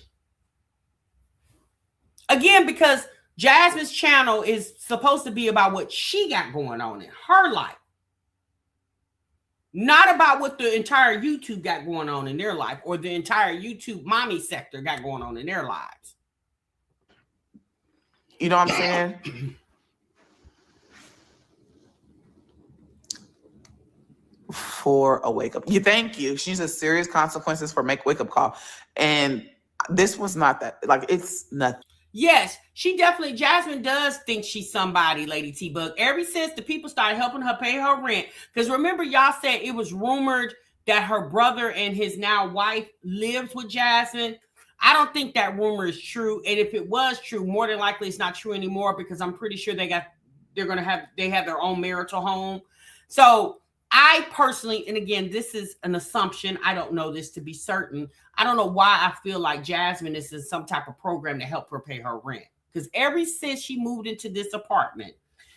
Again, because Jasmine's channel is supposed to be about what she got going on in her life. Not about what the entire YouTube got going on in their life or the entire YouTube mommy sector got going on in their lives. You know what I'm saying? For a wake up. Thank you. She uses serious consequences for wake up call. And this was not that. Like, it's nothing. Yes, Jasmine does think she's somebody, Lady T-Bug. Ever since the people started helping her pay her rent. Because remember, y'all said it was rumored that her brother and his now wife lives with Jasmine. I don't think that rumor is true. And if it was true, more than likely it's not true anymore because I'm pretty sure they have their own marital home. So I personally, and again, this is an assumption. I don't know this to be certain. I don't know why I feel like Jasmine is in some type of program to help her pay her rent. Because ever since she moved into this apartment,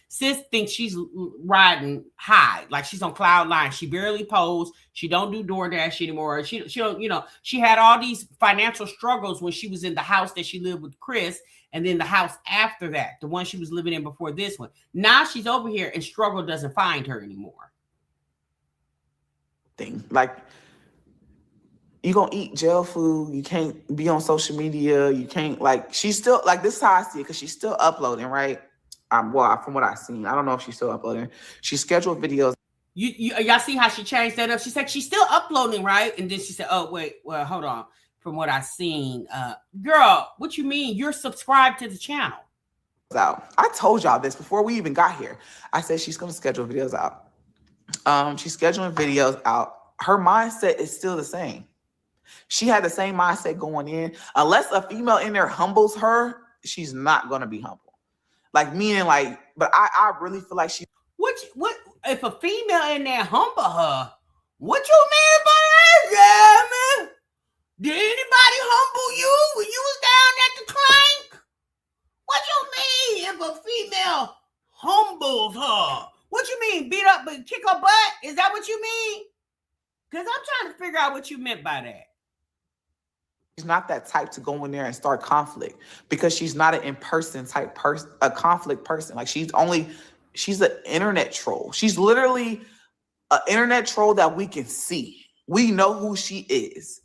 sis thinks she's riding high, like she's on cloud nine. She barely posts. She don't do DoorDash anymore. She don't, she had all these financial struggles when she was in the house that she lived with Chris, and then the house after that, the one she was living in before this one. Now she's over here and struggle doesn't find her anymore. Thing like you gonna eat jail food, you can't be on social media, you can't, like, she's still, like, this is how I see it, because she's still uploading, right? Well, from what I've seen, I don't know if she's still uploading. She scheduled videos. Y'all see how she changed that up? She said she's still uploading, right? And then she said, oh wait, well, hold on. From what I've seen, girl, what you mean? You're subscribed to the channel. Out. I told y'all this before we even got here. I said she's gonna schedule videos out. She's scheduling videos out. Her mindset is still the same. She had the same mindset going in. Unless a female in there humbles her, she's not gonna be humble. Like, meaning, like, but I really feel like she. What if a female in there humble her? What you mean by that, Jasmine? Did anybody humble you when you was down at the clank? What you mean if a female humbles her? What you mean, beat up and kick her butt? Is that what you mean? Because I'm trying to figure out what you meant by that. She's not that type to go in there and start conflict, because she's not an in-person type person, a conflict person. Like, she's an internet troll. She's literally an internet troll that we can see. We know who she is.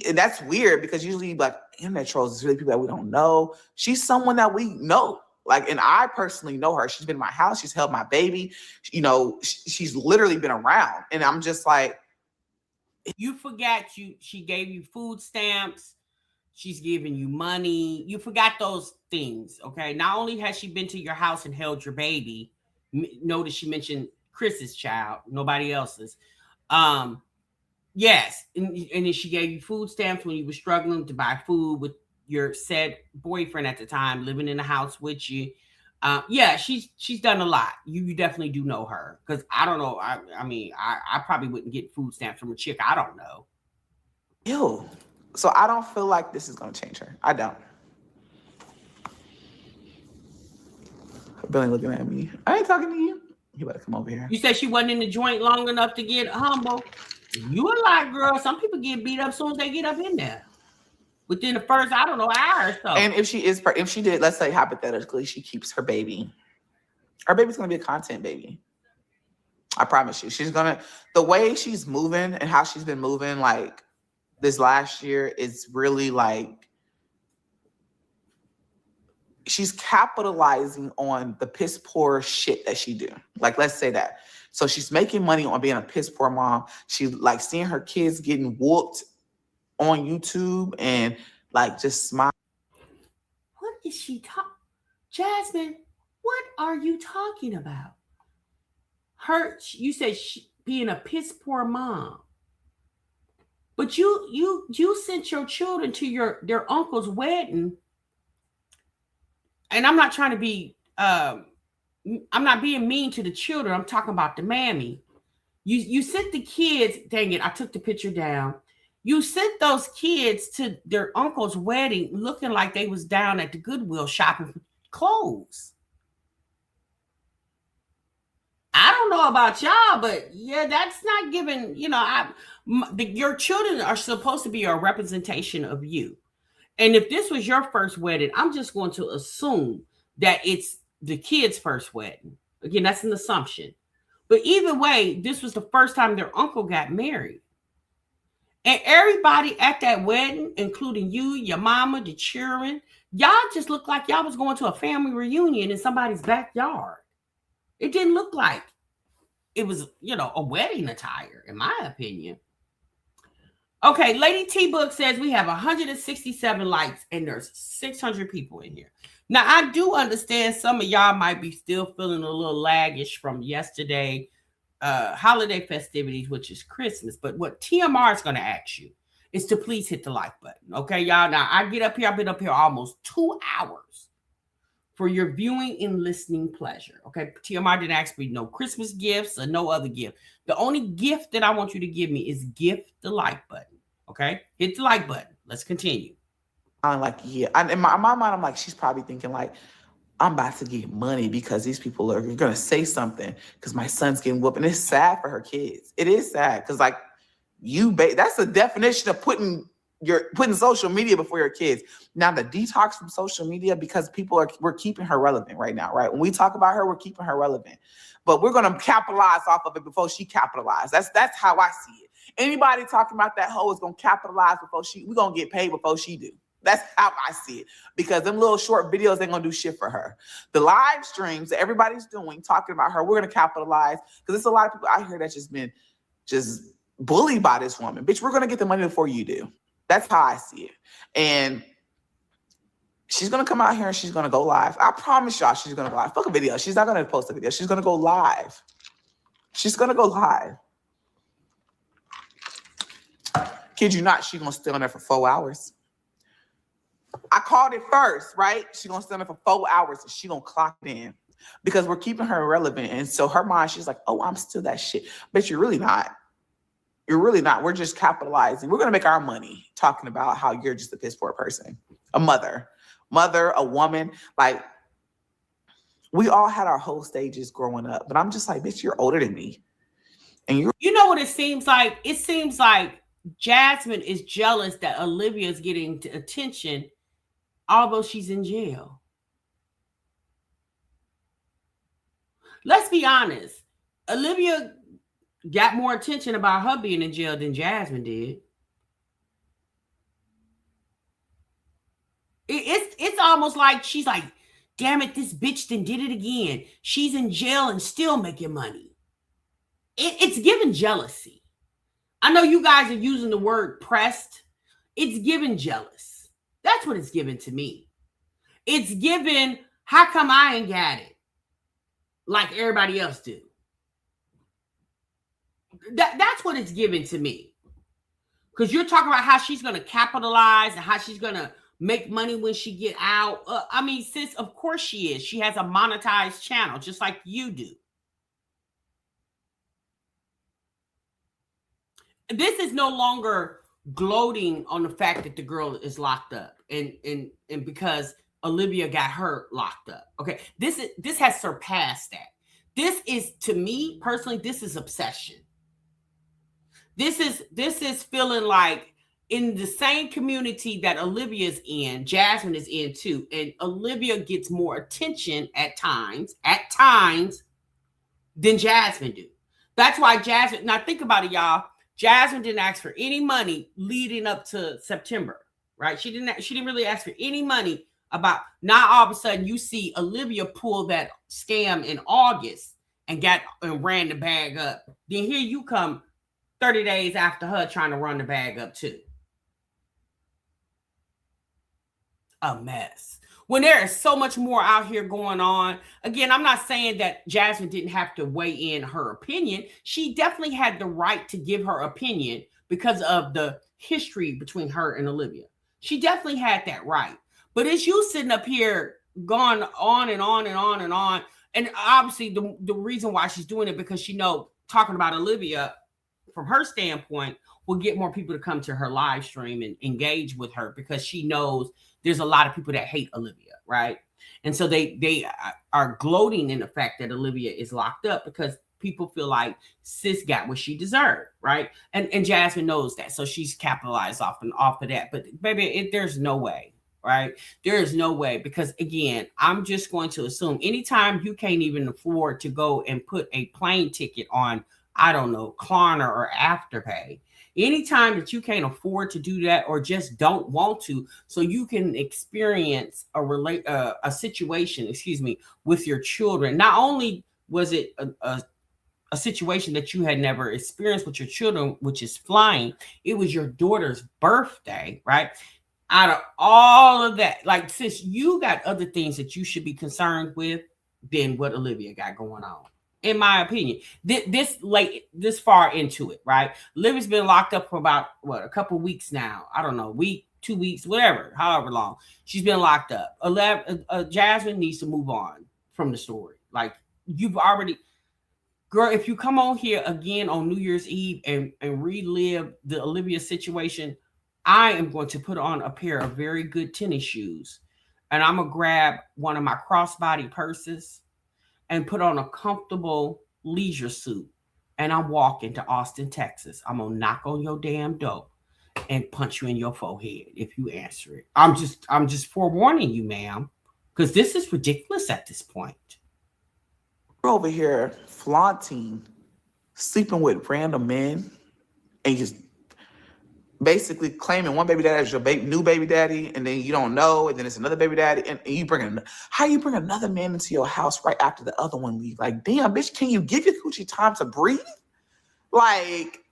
And that's weird, because usually, like, internet trolls is really people that we don't know. She's someone that we know. Like, and I personally know her. She's been in my house. She's held my baby. She's literally been around. And I'm just like, you forgot she gave you food stamps. She's giving you money. You forgot those things, okay? Not only has she been to your house and held your baby, notice she mentioned Chris's child, nobody else's. Yes, and then she gave you food stamps when you were struggling to buy food with your said boyfriend at the time, living in the house with you. Yeah, she's done a lot. You definitely do know her, because I don't know. I mean, I probably wouldn't get food stamps from a chick I don't know. Ew. So I don't feel like this is gonna change her. I don't. Billy looking at me. I ain't talking to you. You better come over here. You said she wasn't in the joint long enough to get humble. You a lie, girl. Some people get beat up as soon as they get up in there. Within the first, I don't know, hour or so. And if she did, let's say hypothetically, she keeps her baby. Her baby's gonna be a content baby. I promise you. She's gonna, the way she's moving and how she's been moving, like, this last year is really like, she's capitalizing on the piss poor shit that she do. Like, let's say that. So she's making money on being a piss poor mom. She, like, seeing her kids getting whooped on YouTube and, like, just smile. What is she talking? Jasmine, what are you talking about? You said being a piss poor mom. But you sent your children to their uncle's wedding. And I'm not trying to be I'm not being mean to the children. I'm talking about the mammy. You sent the kids, dang it, I took the picture down. You sent those kids to their uncle's wedding looking like they was down at the Goodwill shopping for clothes. I don't know about y'all, but yeah, that's not giving, your children are supposed to be a representation of you. And if this was your first wedding, I'm just going to assume that it's the kid's first wedding. Again, that's an assumption. But either way, this was the first time their uncle got married. And everybody at that wedding, including you, your mama, the children, y'all just looked like y'all was going to a family reunion in somebody's backyard. It didn't look like it was, a wedding attire, in my opinion. Okay, Lady T Book says we have 167 likes and there's 600 people in here. Now, I do understand some of y'all might be still feeling a little laggish from yesterday, holiday festivities, which is Christmas. But what TMR is going to ask you is to please hit the like button. Okay, y'all. Now, I've been up here almost 2 hours. for your viewing and listening pleasure. Okay, TMI didn't ask me no Christmas gifts or no other gift. The only gift that I want you to give me is gift the like button. Okay, hit the like button. Let's continue. I'm like, yeah. In my mind, I'm like, she's probably thinking like, I'm about to get money because these people are going to say something because my son's getting whooped. And it's sad for her kids. It is sad because like that's the definition of putting social media before your kids. Now the detox from social media, because we're keeping her relevant right now, right? When we talk about her, we're keeping her relevant, but we're going to capitalize off of it before she capitalizes. That's how I see it. Anybody talking about that hoe is going to capitalize we're going to get paid before she do. That's how I see it, because them little short videos ain't gonna do shit for her. The live streams that everybody's doing, talking about her, we're gonna capitalize, because there's a lot of people out here that's just been bullied by this woman. Bitch, we're gonna get the money before you do. That's how I see it. And she's gonna come out here and she's gonna go live. I promise y'all she's gonna go live. Fuck a video. She's not gonna post a video. She's gonna go live. She's gonna go live. Kid you not, she's gonna stay on there for 4 hours. I called it first, right? She's going to stay on there for 4 hours and she's going to clock it in because we're keeping her relevant. And so her mind, she's like, oh, I'm still that shit. But you're really not. You're really not. We're just capitalizing. We're going to make our money talking about how you're just a piss poor person. A mother, a woman. Like, we all had our whole stages growing up. But I'm just like, bitch, you're older than me. And you know what it seems like? It seems like Jasmine is jealous that Olivia is getting attention, although she's in jail. Let's be honest. Olivia got more attention about her being in jail than Jasmine did. It's almost like she's like, damn it, this bitch done did it again. She's in jail and still making money. It's giving jealousy. I know you guys are using the word pressed. It's giving jealous. That's what it's giving to me. It's giving, how come I ain't got it like everybody else do? That's what it's giving to me. Because you're talking about how she's going to capitalize and how she's going to make money when she get out. I mean, sis, of course she is. She has a monetized channel just like you do. This is no longer gloating on the fact that the girl is locked up and because Olivia got her locked up. Okay, this has surpassed that. This is, to me personally, this is obsession. This is feeling like in the same community that Olivia's in, Jasmine is in too, and Olivia gets more attention at times than Jasmine do. That's why Jasmine. Now think about it, y'all. Jasmine didn't ask for any money leading up to September, right? She didn't really ask for any money about. Now all of a sudden you see Olivia pull that scam in August and ran the bag up. Then here you come 30 days after her trying to run the bag up too. A mess. When there is so much more out here going on. Again, I'm not saying that Jasmine didn't have to weigh in her opinion. She definitely had the right to give her opinion because of the history between her and Olivia. She definitely had that right. But it's you sitting up here going on and on and on and on. And obviously the reason why she's doing it because she knows talking about Olivia from her standpoint will get more people to come to her live stream and engage with her because she knows there's a lot of people that hate Olivia, right? And so they are gloating in the fact that Olivia is locked up because people feel like sis got what she deserved, right? And Jasmine knows that, so she's capitalized off of that. But baby, there's no way, right? There is no way because again, I'm just going to assume anytime you can't even afford to go and put a plane ticket on, I don't know, Klarna or Afterpay. Anytime that you can't afford to do that or just don't want to, so you can experience a situation, with your children. Not only was it a situation that you had never experienced with your children, which is flying, it was your daughter's birthday, right? Out of all of that, like, sis, you got other things that you should be concerned with than what Olivia got going on. In my opinion, this far into it, right? Olivia's been locked up for about a couple weeks now. I don't know, week, 2 weeks, whatever, however long. She's been locked up. Jasmine needs to move on from the story. Like, you've already, girl, if you come on here again on New Year's Eve and relive the Olivia situation, I am going to put on a pair of very good tennis shoes, and I'm going to grab one of my crossbody purses and put on a comfortable leisure suit, and I'm walking to Austin, Texas. I'm going to knock on your damn door and punch you in your forehead if you answer it. I'm just forewarning you, ma'am, because this is ridiculous at this point. We're over here flaunting, sleeping with random men, and just basically claiming one baby daddy is your new baby daddy, and then you don't know, and then it's another baby daddy, and you how you bring another man into your house right after the other one leave? Like, damn, bitch, can you give your coochie time to breathe? Like,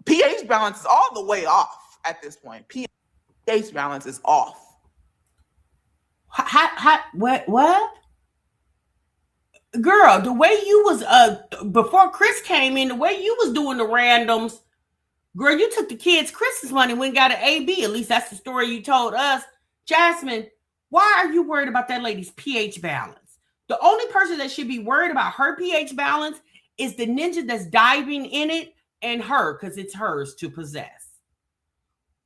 pH balance is all the way off at this point. pH balance is off. What? Girl, the way you was before Chris came in, the way you was doing the randoms, girl, you took the kids' Christmas money, went and got an AB. At least that's the story you told us. Jasmine, why are you worried about that lady's pH balance? The only person that should be worried about her pH balance is the ninja that's diving in it and her, because it's hers to possess.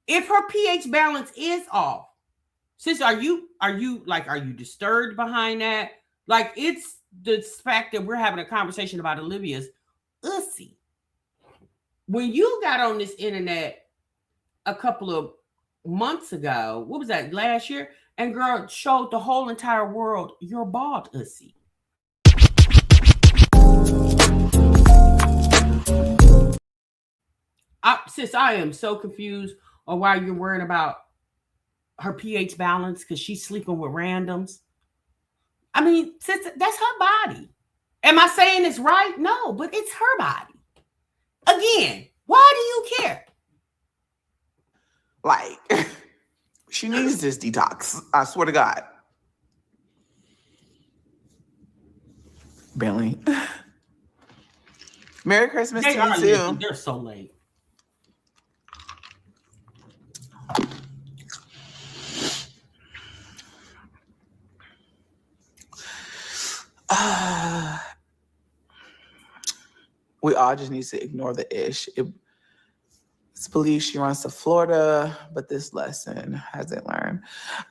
If her pH balance is off, sis, are you disturbed behind that? Like, it's the fact that we're having a conversation about Olivia's ussy. When you got on this internet a couple of months ago, what was that, last year? And girl showed the whole entire world your bald ussy. Sis, I am so confused on why you're worrying about her pH balance because she's sleeping with randoms. I mean, sis, that's her body. Am I saying it's right? No, but it's her body. Again, why do you care? Like, she needs this detox. I swear to God. Bentley. Merry Christmas to you too. They're so late. We all just need to ignore the ish. It's believed she runs to Florida, but this lesson hasn't learned.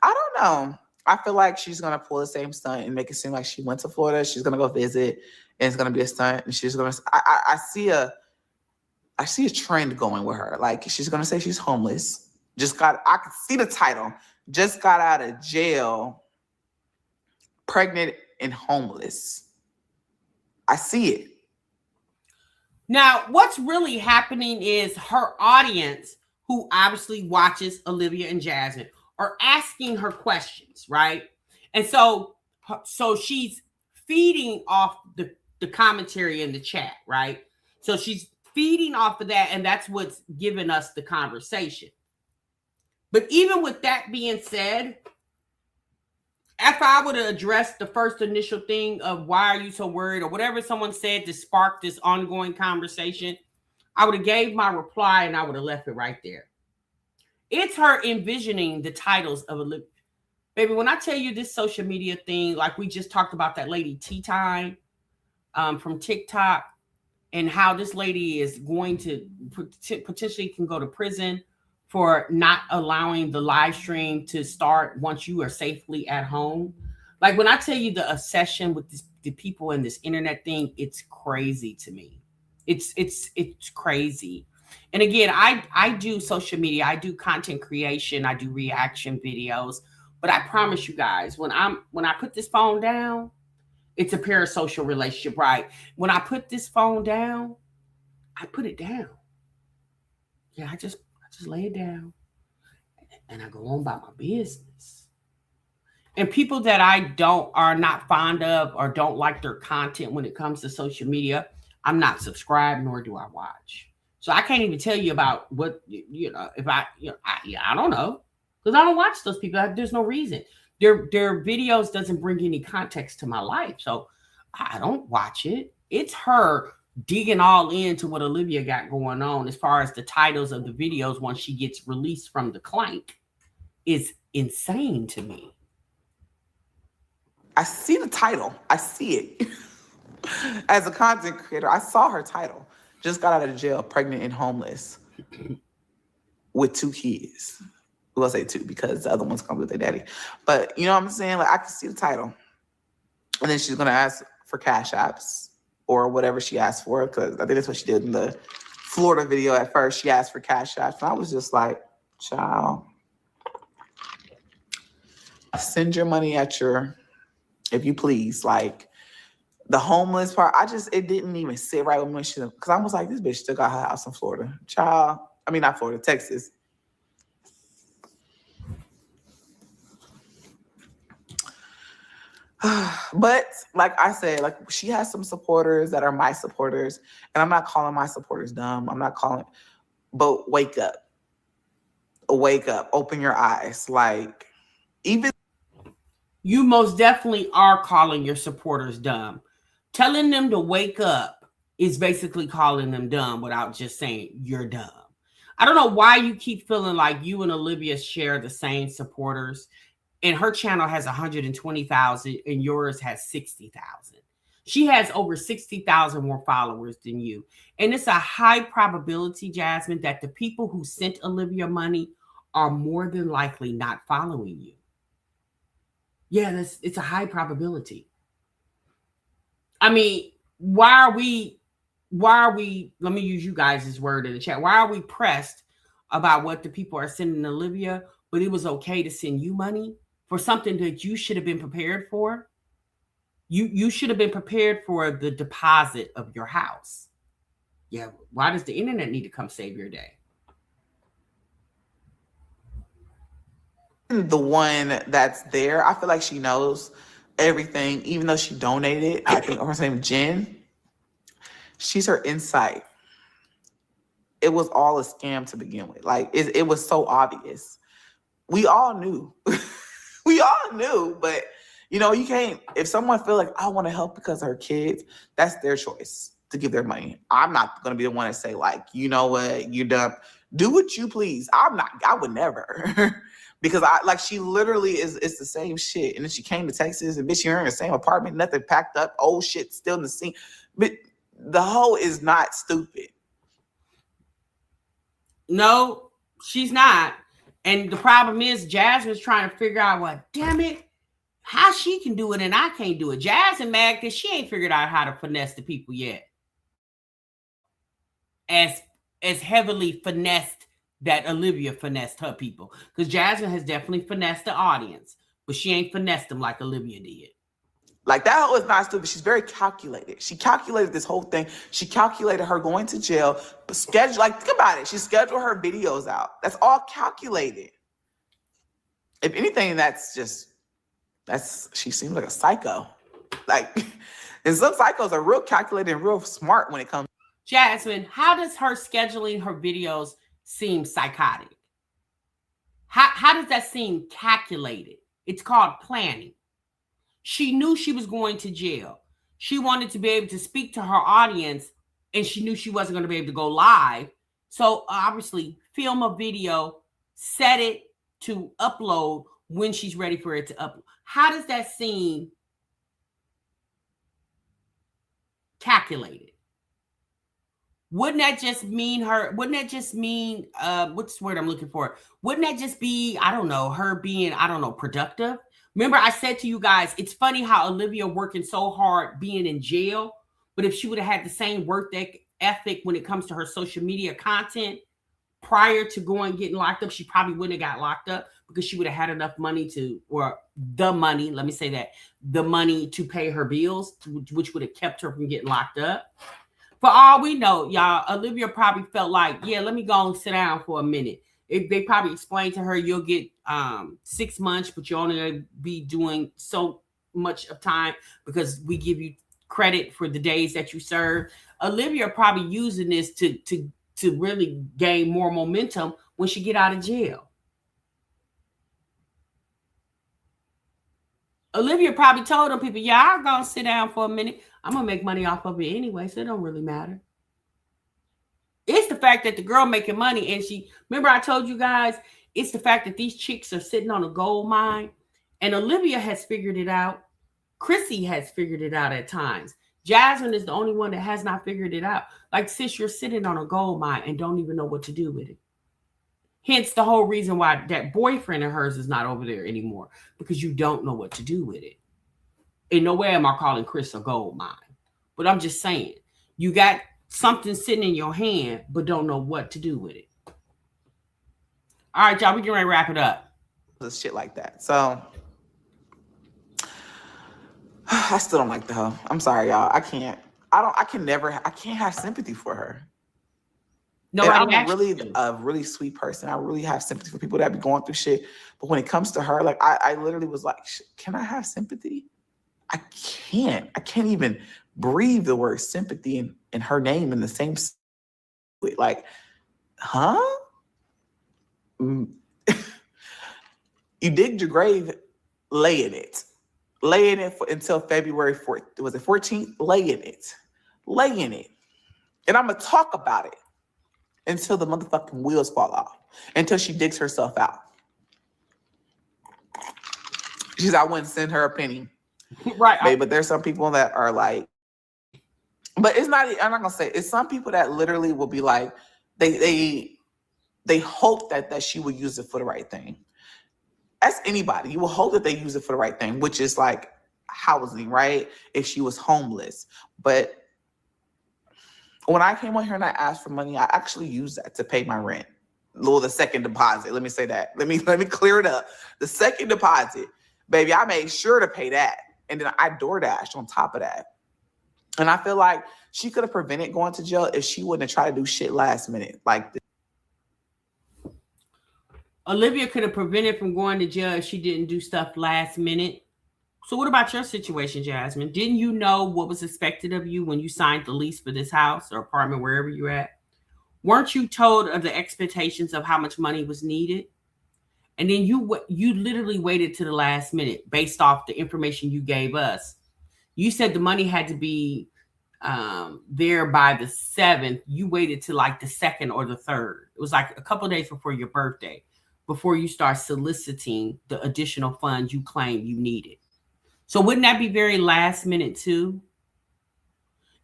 I don't know. I feel like she's gonna pull the same stunt and make it seem like she went to Florida. She's gonna go visit, and it's gonna be a stunt. And she's gonna. I see a trend going with her. Like, she's gonna say she's homeless. I could see the title. Just got out of jail, pregnant and homeless. I see it. Now, what's really happening is her audience, who obviously watches Olivia and Jasmine, are asking her questions, right? And so she's feeding off the commentary in the chat, right? So she's feeding off of that, and that's what's giving us the conversation. But even with that being said, if I would have addressed the first initial thing of why are you so worried or whatever someone said to spark this ongoing conversation, I would have gave my reply and I would have left it right there. It's her envisioning the titles of Olivia. Baby, when I tell you this social media thing, like we just talked about that lady Tyme from TikTok, and how this lady is going to potentially can go to prison for not allowing the live stream to start once you are safely at home. Like, when I tell you the obsession with the people in this internet thing, it's crazy to me. It's crazy. And again, I do social media, I do content creation, I do reaction videos, but I promise you guys, when I put this phone down, it's a parasocial relationship, right? When I put this phone down, I put it down. Yeah, I just lay it down and I go on about my business. And people that are not fond of or don't like their content when it comes to social media, I'm not subscribed, nor do I watch. So I can't even tell you about what, if I don't know, because I don't watch those people. There's no reason. Their videos doesn't bring any context to my life. So I don't watch it. It's her digging all into what Olivia got going on as far as the titles of the videos once she gets released from the clank. is insane to me. I see the title. I see it. As a content creator, I saw her title. Just got out of jail, pregnant and homeless with 2 kids. We'll say 2 because the other ones come with their daddy. But you know what I'm saying? Like, I can see the title. And then she's going to ask for cash apps or whatever she asked for, because I think that's what she did in the Florida video at first. She asked for cash apps. And I was just like, child, send your money at your, if you please. Like, the homeless part, it didn't even sit right with me. Because I was like, this bitch still got her house in Florida. Child, I mean, not Florida, Texas. But like I said, like, she has some supporters that are my supporters. And I'm not calling my supporters dumb. I'm not calling, but wake up. Wake up. Open your eyes. Like, even. You most definitely are calling your supporters dumb. Telling them to wake up is basically calling them dumb without just saying you're dumb. I don't know why you keep feeling like you and Olivia share the same supporters, and her channel has 120,000 and yours has 60,000. She has over 60,000 more followers than you. And it's a high probability, Jasmine, that the people who sent Olivia money are more than likely not following you. Yeah, it's a high probability. I mean, why are we, let me use you guys' word in the chat. Why are we pressed about what the people are sending Olivia, but it was okay to send you money for something that you should have been prepared for? You should have been prepared for the deposit of your house. Yeah, why does the internet need to come save your day? The one that's there, I feel like she knows everything, even though she donated. I think her name is Jen. She's her insight. It was all a scam to begin with. Like, it was so obvious. We all knew. We all knew, but you know, you can't, if someone feel like I want to help because of her kids, that's their choice to give their money. I'm not going to be the one to say, like, you know what, you're dumb. Do what you please. I would never. Because she literally it's the same shit. And then she came to Texas and bitch, you're in the same apartment, nothing packed up, old shit still in the scene. But the hoe is not stupid. No, she's not. And the problem is Jasmine's trying to figure out, well, damn it, how she can do it and I can't do it. Jasmine mad because she ain't figured out how to finesse the people yet. As heavily finessed that Olivia finessed her people. Because Jasmine has definitely finessed the audience, but she ain't finessed them like Olivia did. Like, that was not stupid. She's very calculated. She calculated this whole thing. She calculated her going to jail, but think about it. She scheduled her videos out. That's all calculated. If anything, she seems like a psycho. Like, and some psychos are real calculated and real smart when it comes. Jasmine, how does her scheduling her videos seem psychotic? How does that seem calculated? It's called planning. She knew she was going to jail. She wanted to be able to speak to her audience, and she knew she wasn't going to be able to go live. So obviously, film a video, set it to upload when she's ready for it to upload. How does that seem calculated? Wouldn't that just mean what's the word I'm looking for? Wouldn't that just be, I don't know, her being, productive? Remember, I said to you guys, it's funny how Olivia working so hard being in jail, but if she would have had the same work ethic when it comes to her social media content prior to getting locked up, she probably wouldn't have got locked up because she would have had enough money the money to pay her bills, which would have kept her from getting locked up. For all we know, y'all, Olivia probably felt like, yeah, let me go and sit down for a minute. If they probably explained to her, you'll get 6 months, but you're only going to be doing so much of time because we give you credit for the days that you serve. Olivia probably using this to really gain more momentum when she get out of jail. Olivia probably told them people, yeah, I'm going to sit down for a minute. I'm going to make money off of it anyway, so it don't really matter. It's the fact that the girl making money, and remember I told you guys, It's the fact that these chicks are sitting on a gold mine, and Olivia has figured it out. Chrissy has figured it out at times. Jasmine is the only one that has not figured it out. Like, sis, you're sitting on a gold mine and don't even know what to do with it. Hence the whole reason why that boyfriend of hers is not over there anymore, because you don't know what to do with it. In no way am I calling Chris a gold mine, but I'm just saying, you got something sitting in your hand, but don't know what to do with it. All right, y'all, we can wrap it up. Shit like that. So I still don't like the hoe. I'm sorry, y'all. I can't have sympathy for her. No, I'm really a really sweet person. I really have sympathy for people that be going through shit. But when it comes to her, like I literally was like, can I have sympathy? I can't. I can't even breathe the word sympathy in her name in the same. Like, huh? You digged your grave, lay in it. Lay in it until February 4th. Was it 14th? Lay in it. Lay in it. And I'm going to talk about it until the motherfucking wheels fall off. Until she digs herself out. She said, I wouldn't send her a penny. Right. Babe, but there's some people that are like, but it's not, I'm not going to say, it's some people that literally will be like, they hope that she will use it for the right thing. That's anybody. You will hope that they use it for the right thing, which is like housing, right? If she was homeless. But when I came on here and I asked for money, I actually used that to pay my rent. The second deposit. Let me say that. Let me clear it up. The second deposit, baby, I made sure to pay that. And then I DoorDashed on top of that. And I feel like she could have prevented going to jail if she wouldn't have tried to do shit last minute. Like this. Olivia could have prevented from going to jail if she didn't do stuff last minute. So what about your situation, Jasmine? Didn't you know what was expected of you when you signed the lease for this house or apartment, wherever you're at? Weren't you told of the expectations of how much money was needed? And then you literally waited to the last minute based off the information you gave us. You said the money had to be there by the 7th. You waited to like the 2nd or the 3rd. It was like a couple of days before your birthday, before you start soliciting the additional funds you claimed you needed. So wouldn't that be very last minute too?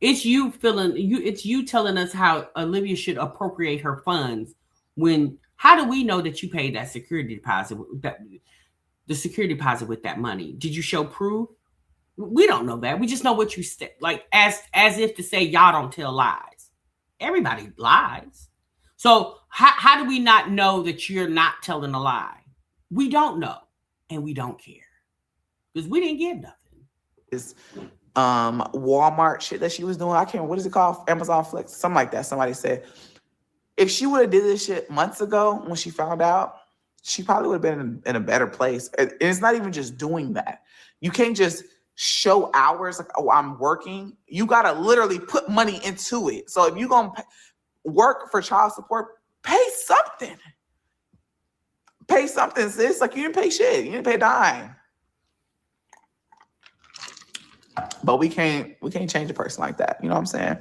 It's you telling us how Olivia should appropriate her funds when, how do we know that you paid that security deposit, the security deposit with that money? Did you show proof? We don't know that. We just know what you said, like as if to say y'all don't tell lies. Everybody lies. So how do we not know that you're not telling a lie? We don't know, and we don't care because we didn't give nothing. This Walmart shit that she was doing. I can't remember, what is it called? Amazon Flex, something like that. Somebody said if she would have did this shit months ago when she found out, she probably would have been in a better place. And it's not even just doing that. You can't just show hours like, oh, I'm working. You gotta literally put money into it. So if you're gonna work for child support, pay something. Pay something, sis. Like, you didn't pay shit. You didn't pay a dime. But we can't change a person like that. You know what I'm saying?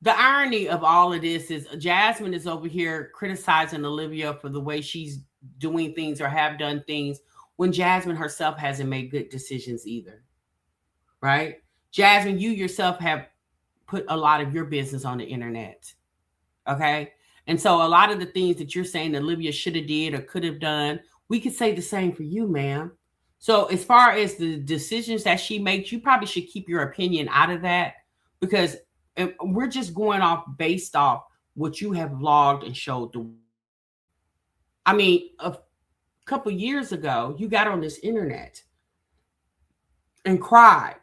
The irony of all of this is Jasmine is over here criticizing Olivia for the way she's doing things or have done things when Jasmine herself hasn't made good decisions either. Right? Jasmine, you yourself have put a lot of your business on the internet. Okay? And so a lot of the things that you're saying Olivia should have did or could have done, we could say the same for you, ma'am. So as far as the decisions that she makes, you probably should keep your opinion out of that, because we're just going off based off what you have vlogged and showed. I mean, a couple years ago, you got on this internet and cried.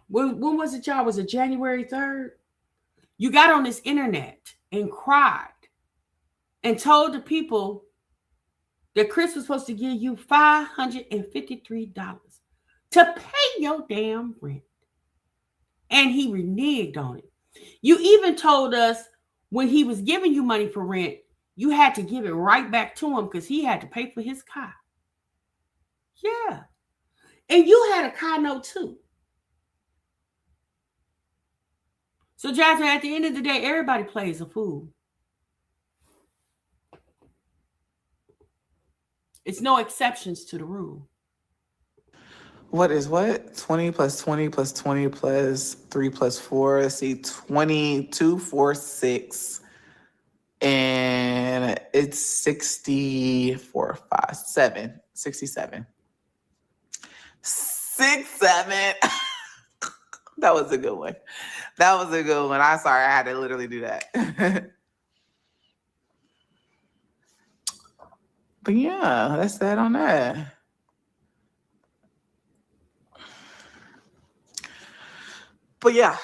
When was it, y'all? Was it January 3rd? You got on this internet and cried and told the people that Chris was supposed to give you $553 to pay your damn rent. And he reneged on it. You even told us when he was giving you money for rent, you had to give it right back to him because he had to pay for his car. Yeah. And you had a car note too. So, Jasmine, at the end of the day, everybody plays a fool. It's no exceptions to the rule. What is what? 20 plus 20 plus 20 plus 3 plus 4. Let's see, 22, 4, 6. And it's 64, 5, 7, 67. 6, 7. That was a good one. That was a good one. I'm sorry, I had to literally do that. But yeah, that's that on that. But yeah,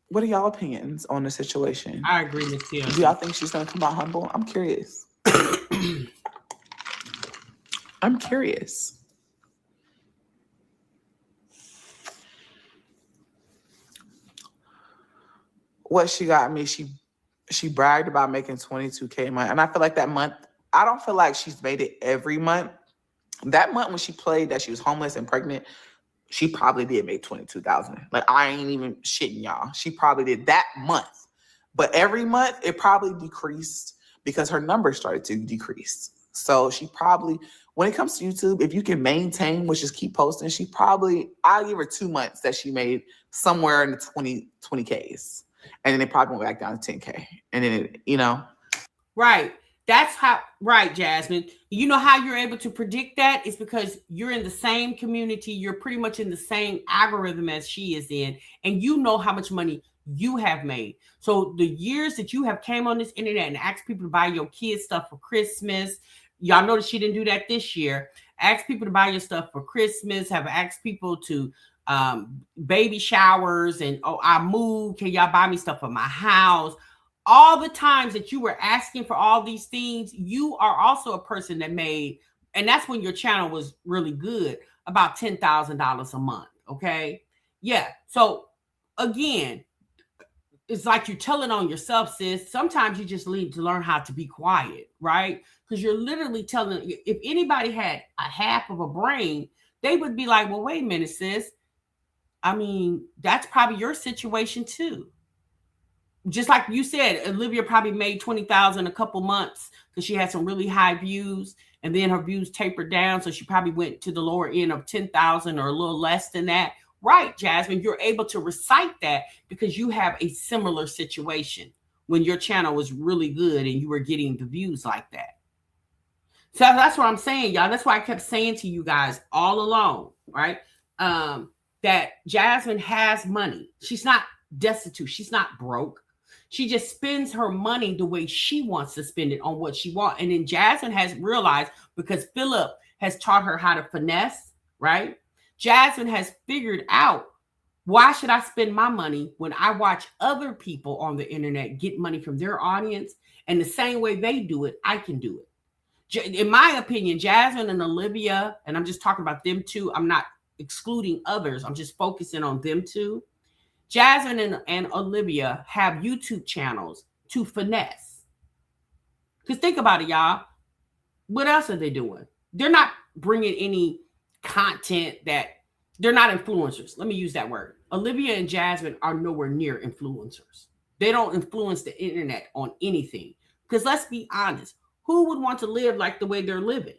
what are y'all opinions on the situation? I agree with you. Do y'all think she's gonna come out humble? I'm curious. I'm curious. What she got me, she bragged about making 22K a month. And I feel like that month, I don't feel like she's made it every month. That month when she played that she was homeless and pregnant, she probably did make 22,000. Like, I ain't even shitting y'all. She probably did that month. But every month it probably decreased because her numbers started to decrease. So she probably, when it comes to YouTube, if you can maintain, which is keep posting, she probably, I'll give her 2 months that she made somewhere in the 20Ks. And then it probably went back down to 10K. And then it, you know. Right. That's how, right, Jasmine. You know how you're able to predict that? It's because you're in the same community. You're pretty much in the same algorithm as she is in. And you know how much money you have made. So the years that you have came on this internet and asked people to buy your kids stuff for Christmas, y'all notice she didn't do that this year. Ask people to buy your stuff for Christmas, have asked people to baby showers and, oh, I moved, can y'all buy me stuff for my house? All the times that you were asking for all these things, you are also a person that made, and that's when your channel was really good, about $10,000 a month. Okay. Yeah. So again, it's like you're telling on yourself, sis. Sometimes you just need to learn how to be quiet, right? Because you're literally telling, if anybody had a half of a brain, they would be like, well, wait a minute, sis. I mean, that's probably your situation too. Just like you said, Olivia probably made 20,000 a couple months because she had some really high views, and then her views tapered down. So she probably went to the lower end of 10,000 or a little less than that. Right, Jasmine, you're able to recite that because you have a similar situation when your channel was really good and you were getting the views like that. So that's what I'm saying, y'all. That's why I kept saying to you guys all along, right? That Jasmine has money. She's not destitute. She's not broke. She just spends her money the way she wants to spend it on what she wants. And then Jasmine has realized, because Philip has taught her how to finesse, right? Jasmine has figured out, why should I spend my money when I watch other people on the internet get money from their audience? And the same way they do it, I can do it. In my opinion, Jasmine and Olivia, and I'm just talking about them two, I'm not excluding others, I'm just focusing on them two. Jasmine and Olivia have YouTube channels to finesse. Because think about it, y'all. What else are they doing? They're not bringing any content that, they're not influencers. Let me use that word. Olivia and Jasmine are nowhere near influencers. They don't influence the internet on anything. Because let's be honest, who would want to live like the way they're living?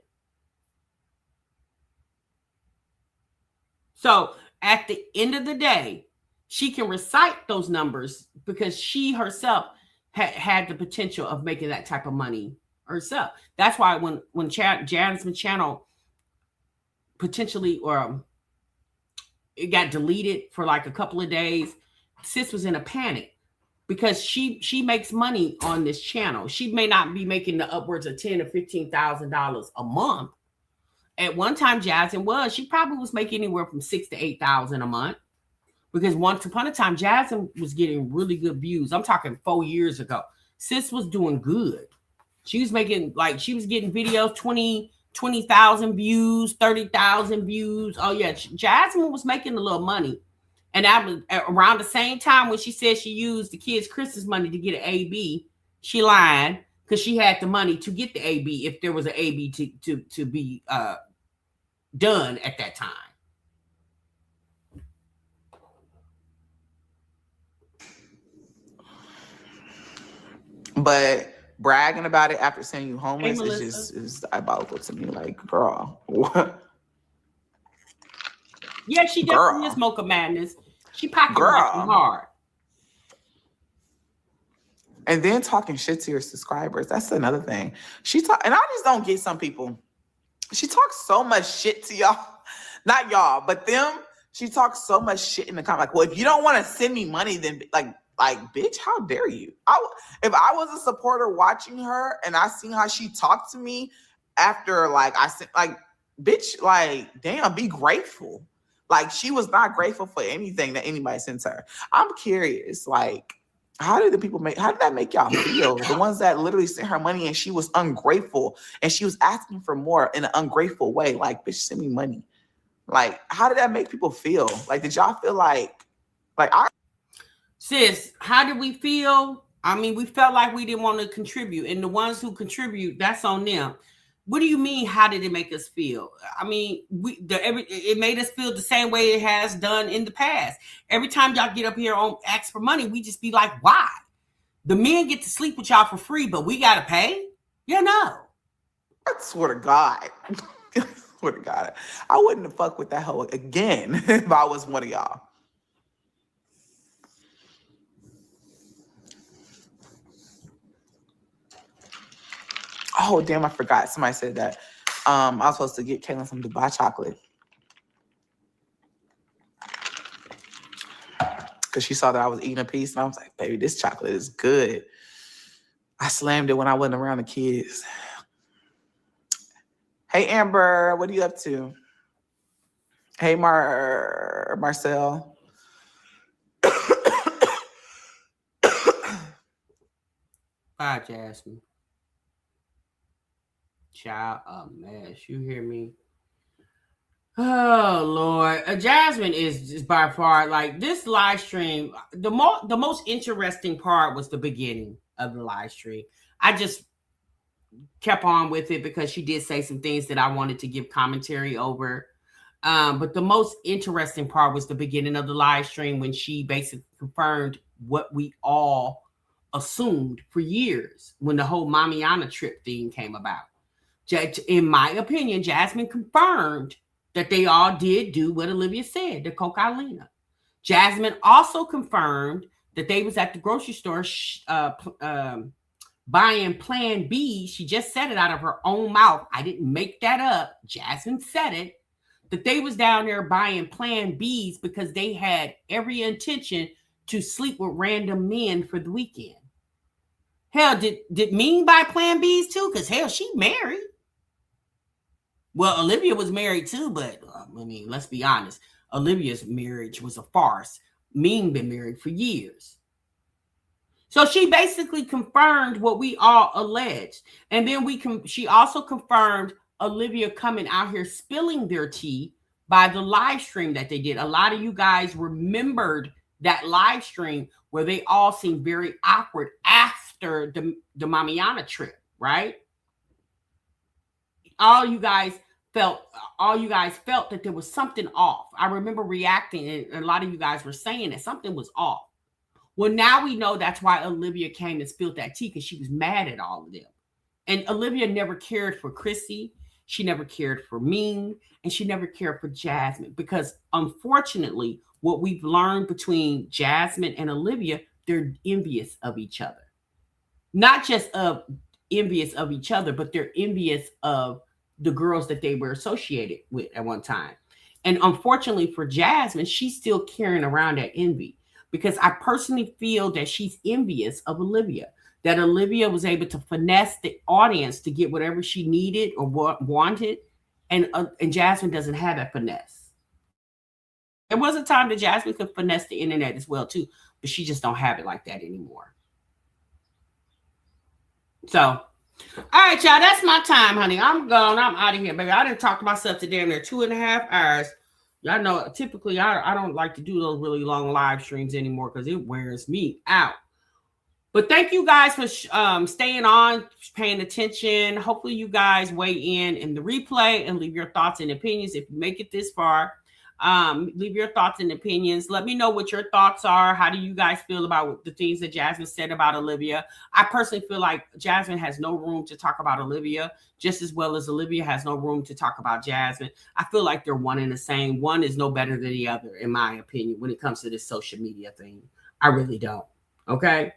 So at the end of the day, she can recite those numbers because she herself had the potential of making that type of money herself. That's why when Jasmine's channel potentially, or it got deleted for like a couple of days, sis was in a panic because she makes money on this channel. She may not be making the upwards of $10,000 or $15,000 a month. At one time, Jasmine she probably was making anywhere from $6,000 to $8,000 a month. Because once upon a time, Jasmine was getting really good views. I'm talking 4 years ago. Sis was doing good. She was making, like, she was getting videos, 20,000 views, 30,000 views. Oh, yeah. Jasmine was making a little money. And that was around the same time when she said she used the kids' Christmas money to get an AB. She lied because she had the money to get the AB if there was an AB to be done at that time. But bragging about it after saying you homeless Hey, is diabolical to me. Like, girl, what? Yeah, she definitely is Mocha Madness. She pocket watching Girl. hard. And then talking shit to your subscribers. That's another thing. And I just don't get some people. She talks so much shit to y'all. Not y'all, but them. She talks so much shit in the comment. Like, well, if you don't want to send me money, then like, bitch, how dare you? If I was a supporter watching her and I seen how she talked to me after, like, I said, like, bitch, like, damn, be grateful. Like, she was not grateful for anything that anybody sends her. I'm curious, like, how did that make y'all feel? The ones that literally sent her money and she was ungrateful and she was asking for more in an ungrateful way. Like, bitch, send me money. Like, how did that make people feel? Like, did y'all feel Sis, how did we feel? I mean, we felt like we didn't want to contribute. And the ones who contribute, that's on them. What do you mean? How did it make us feel? I mean, it made us feel the same way it has done in the past. Every time y'all get up here on ask for money, we just be like, why? The men get to sleep with y'all for free, but we gotta pay? Yeah, no. I swear to God. I swear to God. I wouldn't have fucked with that hoe again if I was one of y'all. Oh, damn, I forgot. Somebody said that. I was supposed to get Kaylin some Dubai chocolate. Because she saw that I was eating a piece. And I was like, baby, this chocolate is good. I slammed it when I wasn't around the kids. Hey, Amber, what are you up to? Hey, Marcel. Bye, Jasmine. Child, a mess. You hear me? Oh Lord, Jasmine is just by far like this live stream. The most interesting part was the beginning of the live stream. I just kept on with it because she did say some things that I wanted to give commentary over. But the most interesting part was the beginning of the live stream when she basically confirmed what we all assumed for years when the whole Mamiana trip thing came about. In my opinion, Jasmine confirmed that they all did do what Olivia said, the cocaine. Jasmine also confirmed that they was at the grocery store buying Plan B. She just said it out of her own mouth. I didn't make that up. Jasmine said it. That they was down there buying Plan Bs because they had every intention to sleep with random men for the weekend. Hell, did Mean buy Plan Bs too? Because hell, she married. Well, Olivia was married too, but I mean, let's be honest. Olivia's marriage was a farce. Mean been married for years. So she basically confirmed what we all alleged. And then she also confirmed Olivia coming out here spilling their tea by the live stream that they did. A lot of you guys remembered that live stream where they all seemed very awkward after the Mamiana trip, right? All you guys felt that there was something off. I remember reacting, and a lot of you guys were saying that something was off. Well, now we know that's why Olivia came and spilled that tea, because she was mad at all of them. And Olivia never cared for Chrissy. She never cared for Mean, and she never cared for Jasmine, because unfortunately, what we've learned between Jasmine and Olivia, they're envious of each other. Not just envious of each other, but they're envious of the girls that they were associated with at one time. And unfortunately for Jasmine, she's still carrying around that envy, because I personally feel that she's envious of Olivia, that Olivia was able to finesse the audience to get whatever she needed or wanted. And Jasmine doesn't have that finesse. There was a time that Jasmine could finesse the internet as well too, but she just don't have it like that anymore. So, all right, y'all, that's my time, honey. I'm gone. I'm out of here, baby. I didn't talk to myself to damn near 2.5 hours. Y'all know, typically, I don't like to do those really long live streams anymore because it wears me out. But thank you guys for staying on, paying attention. Hopefully, you guys weigh in the replay and leave your thoughts and opinions if you make it this far. Leave your thoughts and opinions. Let me know what your thoughts are. How do you guys feel about the things that Jasmine said about Olivia? I personally feel like Jasmine has no room to talk about Olivia, just as well as Olivia has no room to talk about Jasmine. I feel like they're one and the same. One is no better than the other, in my opinion, when it comes to this social media thing. I really don't. Okay.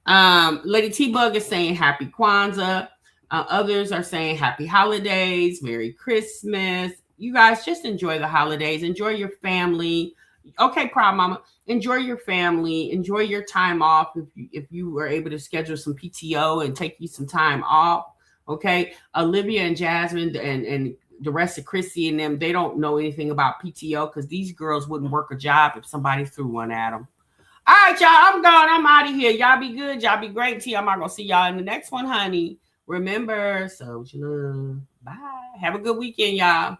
Lady T-Bug is saying happy Kwanzaa. Others are saying happy holidays, Merry Christmas. You guys just enjoy the holidays. Enjoy your family. Okay, Proud Mama. Enjoy your family. Enjoy your time off. If you were able to schedule some PTO and take you some time off. Okay. Olivia and Jasmine and the rest of Chrissy and them, they don't know anything about PTO because these girls wouldn't work a job if somebody threw one at them. All right, y'all. I'm gone. I'm out of here. Y'all be good. Y'all be great. I'm not going to see y'all in the next one, honey. Remember, so love. Bye. Have a good weekend, y'all.